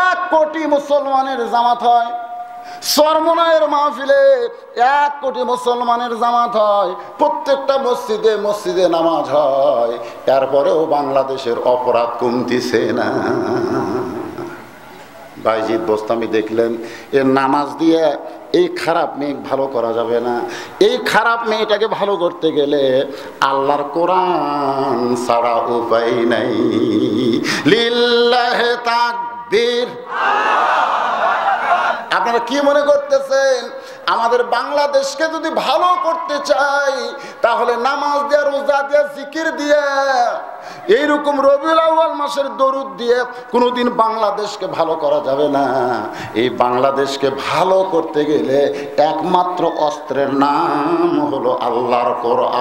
1 কোটি মুসলমানের জামাত হয়, চরমনাইয়ের মাহফিলে 1 কোটি মুসলমানের জামাত হয়, প্রত্যেকটা মসজিদে মসজিদে নামাজ হয়, তারপরেও বাংলাদেশের অপরাধ কমতিছে না। বাইজিদ বোস্তামি দেখলেন এর নামাজ দিয়ে এই খারাপ মেয়ে ভালো করা যাবে না, এই খারাপ মেয়েটাকে ভালো করতে গেলে আল্লাহর কোরআন ছাড়া উপায় নাই। লিল্লাহে তাকবীর। আপনারা কি মনে করতেছেন আমাদের বাংলাদেশকে যদি ভালো করতে চাই তাহলে নামাজ দিয়ে, রোজা দিয়ে, জিকির দিয়ে, এইরকম রবিউল আউয়াল মাসের দরুদ দিয়ে কোনোদিন বাংলাদেশকে ভালো করা যাবে না। এই বাংলাদেশকে ভালো করতে গেলে একমাত্র অস্ত্রের নাম হলো আল্লাহর কোরআন।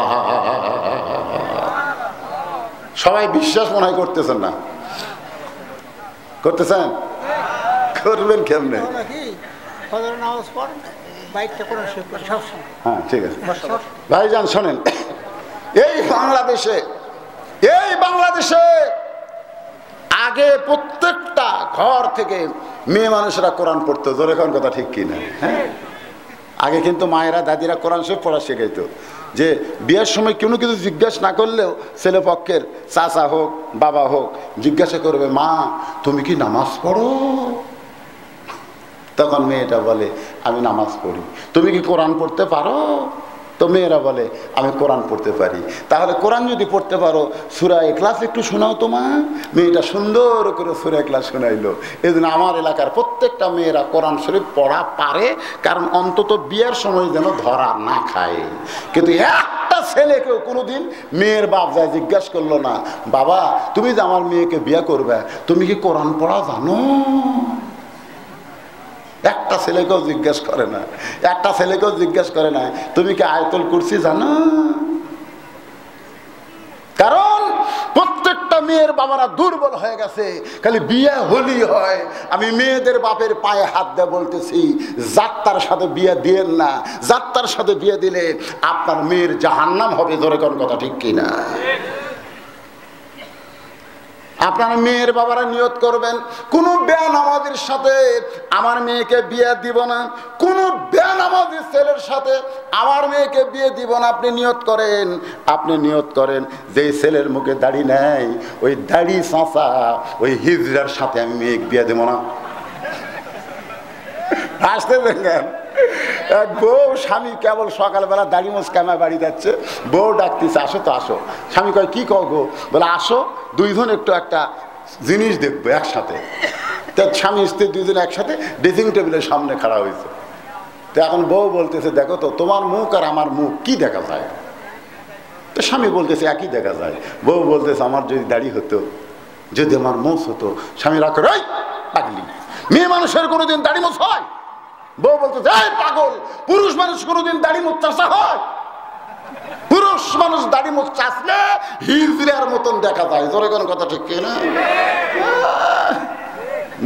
সবাই বিশ্বাস মনে হয় করতেছেন না? করতেছেন? করবেন কেমনে? হ্যাঁ ঠিক আছে ভাইজান, শোনেন, এই বাংলাদেশে আগে প্রত্যেকটা ঘর থেকে মেয়ে মানুষেরা কোরআন পড়তো। জোরে কোন কথা ঠিক কিনা? হ্যাঁ, আগে কিন্তু মায়েরা দাদিরা কোরআন শরীফ পড়া শেখাইতো, যে বিয়ের সময় কোনো কিছু জিজ্ঞাসা না করলেও ছেলে পক্ষের চাচা হোক বাবা হোক জিজ্ঞাসা করবে, মা তুমি কি নামাজ পড়ো? তখন মেয়েটা বলে আমি নামাজ পড়ি। তুমি কি কোরআন পড়তে পারো? তো মেয়েরা বলে আমি কোরআন পড়তে পারি। তাহলে কোরআন যদি পড়তে পারো সূরা ইখলাস একটু শোনাও তো মা। মেয়েটা সুন্দর করে সূরা ইখলাস শোনাইলো। এই জন্য আমার এলাকার প্রত্যেকটা মেয়েরা কোরআন শরীফ পড়া পারে, কারণ অন্তত বিয়ের সময় যেন ধরা না খায়। কিন্তু একটা ছেলেকেও কোনোদিন মেয়ের বাপ যায় জিজ্ঞাসা করলো না, বাবা তুমি যে আমার মেয়েকে বিয়ে করবে তুমি কি কোরআন পড়া জানো? একটা ছেলেকেও জিজ্ঞাসা করে না, একটা ছেলেকেও জিজ্ঞাসা করে না তুমি কি আয়াতুল কুরসি জানো? কারণ প্রত্যেকটা মেয়ের বাবারা দুর্বল হয়ে গেছে, খালি বিয়ে হলি হয়। আমি মেয়েদের বাপের পায়ে হাত দিয়ে বলতেছি, যাত্রার সাথে বিয়ে দিয়েন না। যাত্রার সাথে বিয়ে দিলে আপনার মেয়ের জাহান্নাম হবে। ধরে কোন কথা ঠিক কিনা? আপনার মেয়ের বাবারা নিয়ত করবেন, কোনো বেনামাজির সাথে আমার মেয়েকে বিয়ে দিব না, কোনো বেনামাজি ছেলের সাথে আমার মেয়েকে বিয়ে দিব না। আপনি নিয়ত করেন যে ছেলের মুখে দাড়ি নেই, ওই দাড়ি চাঁচা ওই হিজড়ার সাথে আমি মেয়েকে বিয়ে দেব না। আসতে দেখেন এক বউ স্বামী কেবল সকালবেলা দাড়ি মোছ কামায় বাড়ি যাচ্ছে, বউ ডাকতেছে আসো তো আসো। স্বামী কয় কি কও গো? বলে আসো দুইজন একটু একটা জিনিস দেখবো একসাথে। তো স্বামী স্ত্রী দুইজন একসাথে ড্রেসিং টেবিলের সামনে খাড়া হয়েছে। তো এখন বউ বলতেছে দেখো তো তোমার মুখ আর আমার মুখ কি দেখা যায়? তো স্বামী বলতেছে একই দেখা যায়। বউ বলতেছে আমার যদি দাড়ি হতো, যদি আমার মোছ হতো। স্বামী রাগ করে পাগলি, মেয়ে মানুষের কোনোদিন দাড়ি মোছ হয়? বউ বলতেছে এই পাগল, পুরুষ মানুষ কোনোদিন দাড়ি মুখ চাষা হয়? পুরুষ মানুষ দাড়ি মুখ চাষলে হিজড়ার মতন দেখা যায়। জোরে কোন কথা ঠিক কিনা?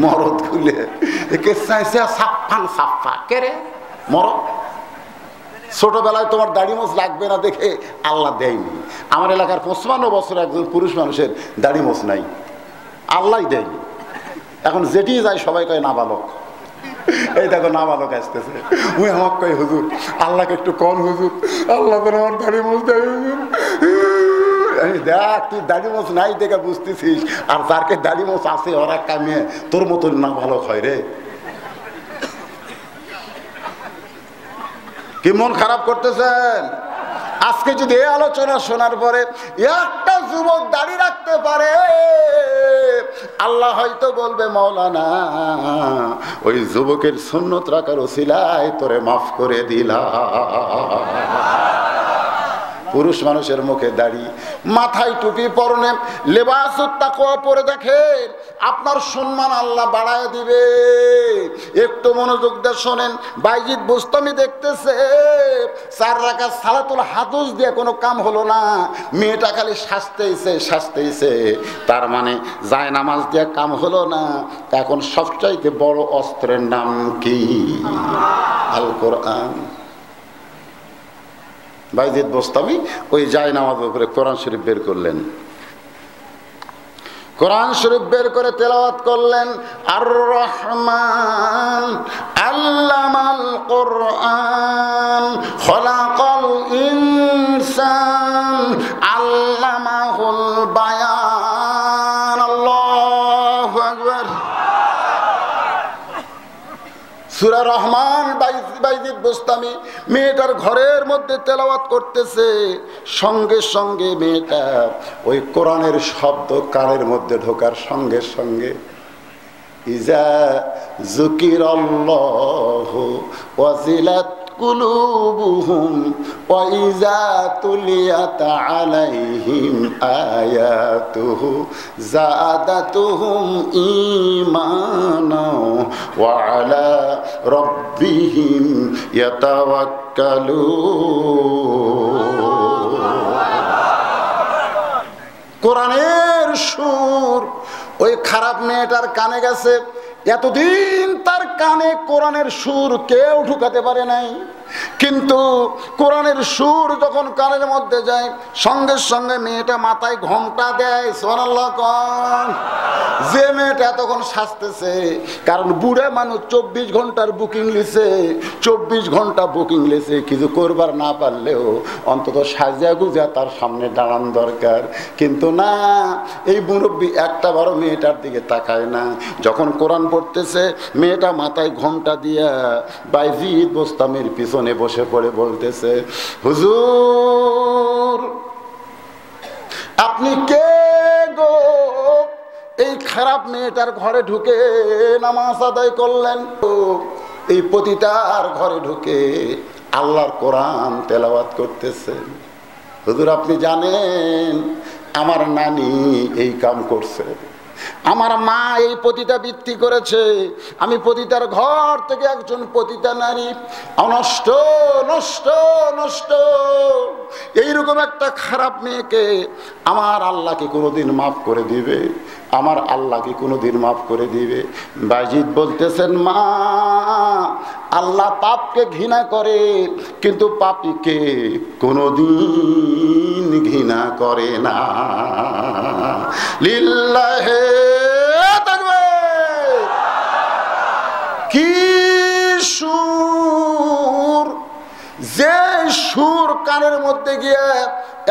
মরদ খুলে একে চাইছে সাফান সাফা কে রে মরদ। ছোটবেলায় তোমার দাড়ি মোছ লাগবে না দেখে আল্লাহ দেয়নি। আমার এলাকার 55 বছর একজন পুরুষ মানুষের দাড়ি মোছ নাই, আল্লাহ দেয়নি। এখন যেটি যায় সবাই কয় নাবালক। এই দেখো নাবালক আসতেছে, ওই আমাকে কয় হুজুর আল্লাহকে একটু কম হুজুর, আল্লাহ তো আমার দাড়ি মোছ দেয় হুজুর। দেখ তুই দাড়ি মোছ নাই দেখে বুঝতেছিস, আর যারকে দাড়ি মোছ আছে ওরা কামিয়ে তোর মতন নাবালক হয় রে। কি মন খারাপ করতেছেন? আজকে যদি এই আলোচনা শোনার পরে একটা যুবক দাড়ি রাখতে পারে, আল্লাহ হয়তো বলবে মাওলানা ওই যুবকের সুন্নত রাখার ওসিলায় তোরে মাফ করে দিলাম। পুরুষ মানুষের মুখে দাড়ি, মাথায় টুপি পরনে, লেবাসুত তাকওয়া পরে দেখেন, আপনার সম্মান আল্লাহ বাড়ায় দিবে। একটু মনোযোগ দিয়ে শোনেন, বাইজিদ বুস্তামি দেখতেছে 4 রাকাত সালাতুল হাদুস দিয়ে কোনো কাম হলো না, মেয়েটা খালি সাজতেইছে। তার মানে যায় নামাজ দিয়ে কাম হলো না। এখন সবচাইতে বড় অস্ত্রের নাম কি? আল কোরআন। বাইজিদ বুস্তামি ওই যায় নামাজের উপরে কোরআন শরীফ বের করলেন, কোরআন শরীফ বের করে তেলাওয়াত করলেন, আর রহমান আল্লামাল কোরআন খলাকাল ইনসান আল্লামাহুল বায়ান। আল্লাহু আকবার। সূরা রহমান বাইজিদ বুস্তামি মেয়েটার ঘরের মধ্যে তেলাওয়াত করতেছে, সঙ্গে সঙ্গে মেয়েটা ওই কোরআনের শব্দ কানের মধ্যে ঢোকার সঙ্গে সঙ্গে ইজা যুকিরাল্লাহু ওয়াজিলাত কুলুবুহুম ওয়া ইজা তুলিয়াত আলাইহিম আয়াতুহু যাদাতুহুম ঈমানা ওয়া আলা রাব্বিহিম ইয়াতাওয়াক্কালুন। কোরআনের সুর ওই খারাপ মেয়েটার কানে গেছে। এতদিন তার কানে কোরআনের সুর কেউ ঢুকাতে পারে নাই, কিন্তু কোরআনের সুর যখন কানের মধ্যে যায় সঙ্গে সঙ্গে মেয়েটা মাথায় ঘোমটা দেয়। সুবহানাল্লাহ। যে মেয়েটা তখন সাজতেছে, কারণ বুড়া মানুষ 24 ঘন্টার বুকিং লিছে, 24 ঘন্টা বুকিং লিছে, কিছু করবার না পারলেও অন্তত সাজিয়া গুজা তার সামনে দাঁড়ান দরকার। কিন্তু না, এই মুরব্বী একটা বারো মেয়েটার দিকে তাকায় না। যখন কোরআন পড়তেছে মেয়েটা মাথায় ঘোমটা দিয়া বাইজিদ বুস্তামির পিছনে বসে পড়ে বলতেছে, হুজুর আপনি কে গো? এই খারাপ মেয়েটার ঘরে ঢুকে নামাজ আদায় করলেন, এই পতিতার ঘরে ঢুকে আল্লাহর কোরআন তেলাওয়াত করতেছেন। হুজুর আপনি জানেন আমার নানি এই কাম করছে, আমার মা এই পতিতা বৃত্তি করেছে, আমি পতিতার ঘর থেকে একজন পতিতা নারী, নষ্ট নষ্ট নষ্ট। এইরকম একটা খারাপ মেয়েকে আমার আল্লাহ কি কোনোদিন মাফ করে দিবে? আমার আল্লাহ কি কোনোদিন মাফ করে দিবে? বাইজিদ বলতেছেন, মা আল্লাহ পাপকে ঘৃণা করে, কিন্তু পাপীকে কোনোদিন ঘৃণা করে না। লিল্লাহে তাকবীর। কি সুর! যে সুর কানের মধ্যে গিয়ে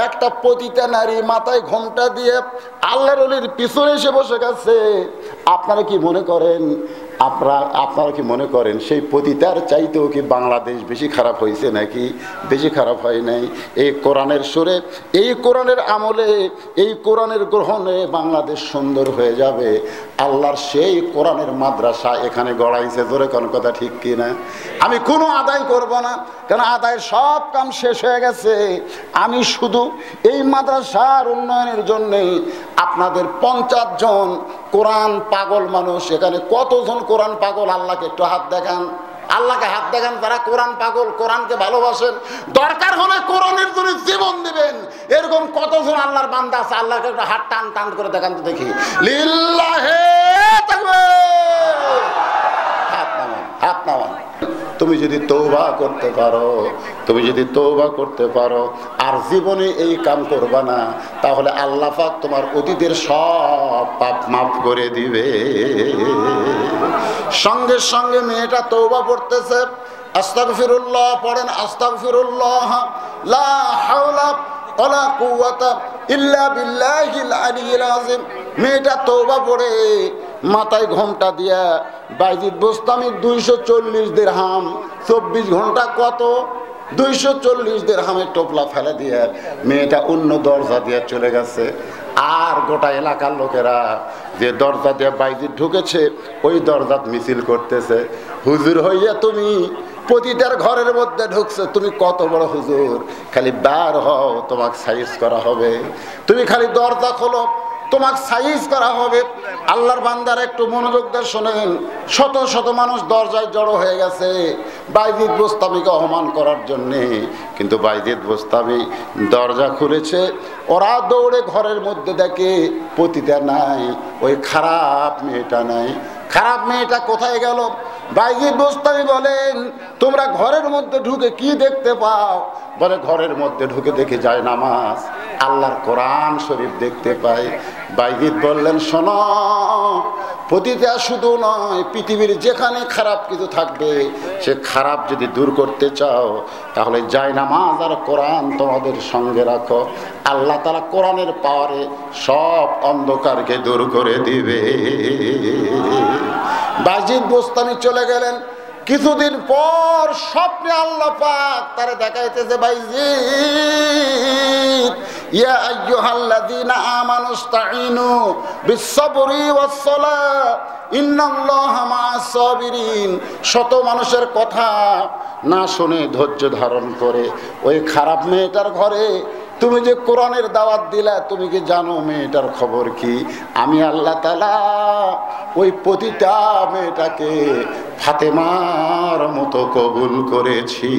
একটা পতিতা নারী মাথায় ঘোমটা দিয়ে আল্লাহর ওলির পিছনে এসে বসে গেছে। আপনারা কি মনে করেন সেই পতিতার চাইতেও কি বাংলাদেশ বেশি খারাপ হয়েছে নাকি? বেশি খারাপ হয় নাই। এই কোরআনের সুরে, এই কোরআনের আমলে, এই কোরআনের গ্রহণে বাংলাদেশ সুন্দর হয়ে যাবে। আল্লাহর সেই কোরআনের মাদ্রাসা এখানে গড়াইছে। জোরে কোন কথা ঠিক কিনা? আমি কোনো আদায় করব না, কারণ আদায়ের সব কাম শেষ হয়ে গেছে। আমি শুধু এই মাদ্রাসার উন্নয়নের জন্যে আপনাদের 50 জন কোরআন পাগল মানুষ, এখানে কতজন কোরআন পাগল আল্লাহকে একটু হাত দেখান, আল্লাহকে হাত দেখান যারা কোরআন পাগল, কোরআনকে ভালোবাসেন, দরকার হলে কোরআনের জন্য জীবন দিবেন, এরকম কতজন আল্লাহর বান্দা আছে? আল্লাহকে একটু হাত টান টান করে দেখান তো দেখি। লিল্লাহে তাকবীর। হাত নামান, হাত নামান। তুমি যদি তওবা করতে পারো, তুমি যদি তওবা করতে পারো আর জীবনে এই কাম করবা না, তাহলে আল্লাহ পাক তোমার অতীতের সব পাপ মাফ করে দিবে। সঙ্গে সঙ্গে মেয়েটা তওবা পড়তেছে, আস্তাগফিরুল্লাহ পড়েন, আস্তাগফিরুল্লাহ লা হাওলা ওয়ালা কুওয়াতা ইল্লা বিল্লাহিল আলিয়্যিল আযীম। মেয়েটা তওবা পড়ে মাথায় ঘোমটা দিয়া বাইজিদ বুস্তামির 240 দিরহাম, 24 ঘন্টা কত? 240 দিরহামের টোপলা ফেলে দিয়ে মেয়েটা অন্য দরজা দিয়ে চলে গেছে। আর গোটা এলাকার লোকেরা যে দরজা দিয়ে বাইজিদ ঢুকেছে ওই দরজা মিছিল করতেছে, হুজুর হইয়া তুমি পতিতার ঘরের মধ্যে ঢুকছে, তুমি কত বড় হুজুর, খালি বার হও তোমাকে সাইজ করা হবে, তুমি খালি দরজা খোলো তোমাকে সাইজ করা হবে। আল্লাহর বান্দার একটু মনোযোগ দিয়ে শোনেন, শত শত মানুষ দরজায় জড়ো হয়ে গেছে বাইজিদ বোস্তামিকে অপমান করার জন্যে, কিন্তু বাইজিদ বোস্তামি দরজা খুলেছে, ওরা দৌড়ে ঘরের মধ্যে দেখে পতিতা নাই, ওই খারাপ মেয়েটা নাই। খারাপ মেয়েটা কোথায় গেল? বাইজিদ বোস্তামি বলেন, তোমরা ঘরের মধ্যে ঢুকে কি দেখতে পাও? বলে, ঘরের মধ্যে ঢুকে দেখে যায় নামাজ, আল্লাহর কোরআন শরীফ দেখতে পাই। বাইজিদ বললেন, শোনো, পতিতা শুধু নয়, পৃথিবীর যেখানে খারাপ কিছু থাকবে, সে খারাপ যদি দূর করতে চাও তাহলে যায় নামাজ আর কোরআন তোমাদের সঙ্গে রাখো, আল্লাহ তাআলা কোরআনের পাওয়ারে সব অন্ধকারকে দূর করে দিবে। বাইজিদ বোস্তামি চলে গেলেন। কিছুদিন পর স্বপ্নে আল্লাহ পাক তারে দেখাইতেছে, বাইজিদ, ইয়া আইয়ুহাল্লাযীনা আমানুস্তাঈনু বিস-সাবরি ওয়াস-সালাহ ইন্নাল্লাহা মা'আস সাবিরিন। শত মানুষের কথা না শুনে ধৈর্য ধারণ করে ওই খারাপ মেয়েটার ঘরে তুমি যে কোরআনের দাওয়াত দিলা, তুমি কি জানো মেয়েটার খবর কি? আমি আল্লাহ তাআলা ওই পতিতা মেয়েটাকে ফাতেমার মতো কবুল করেছি।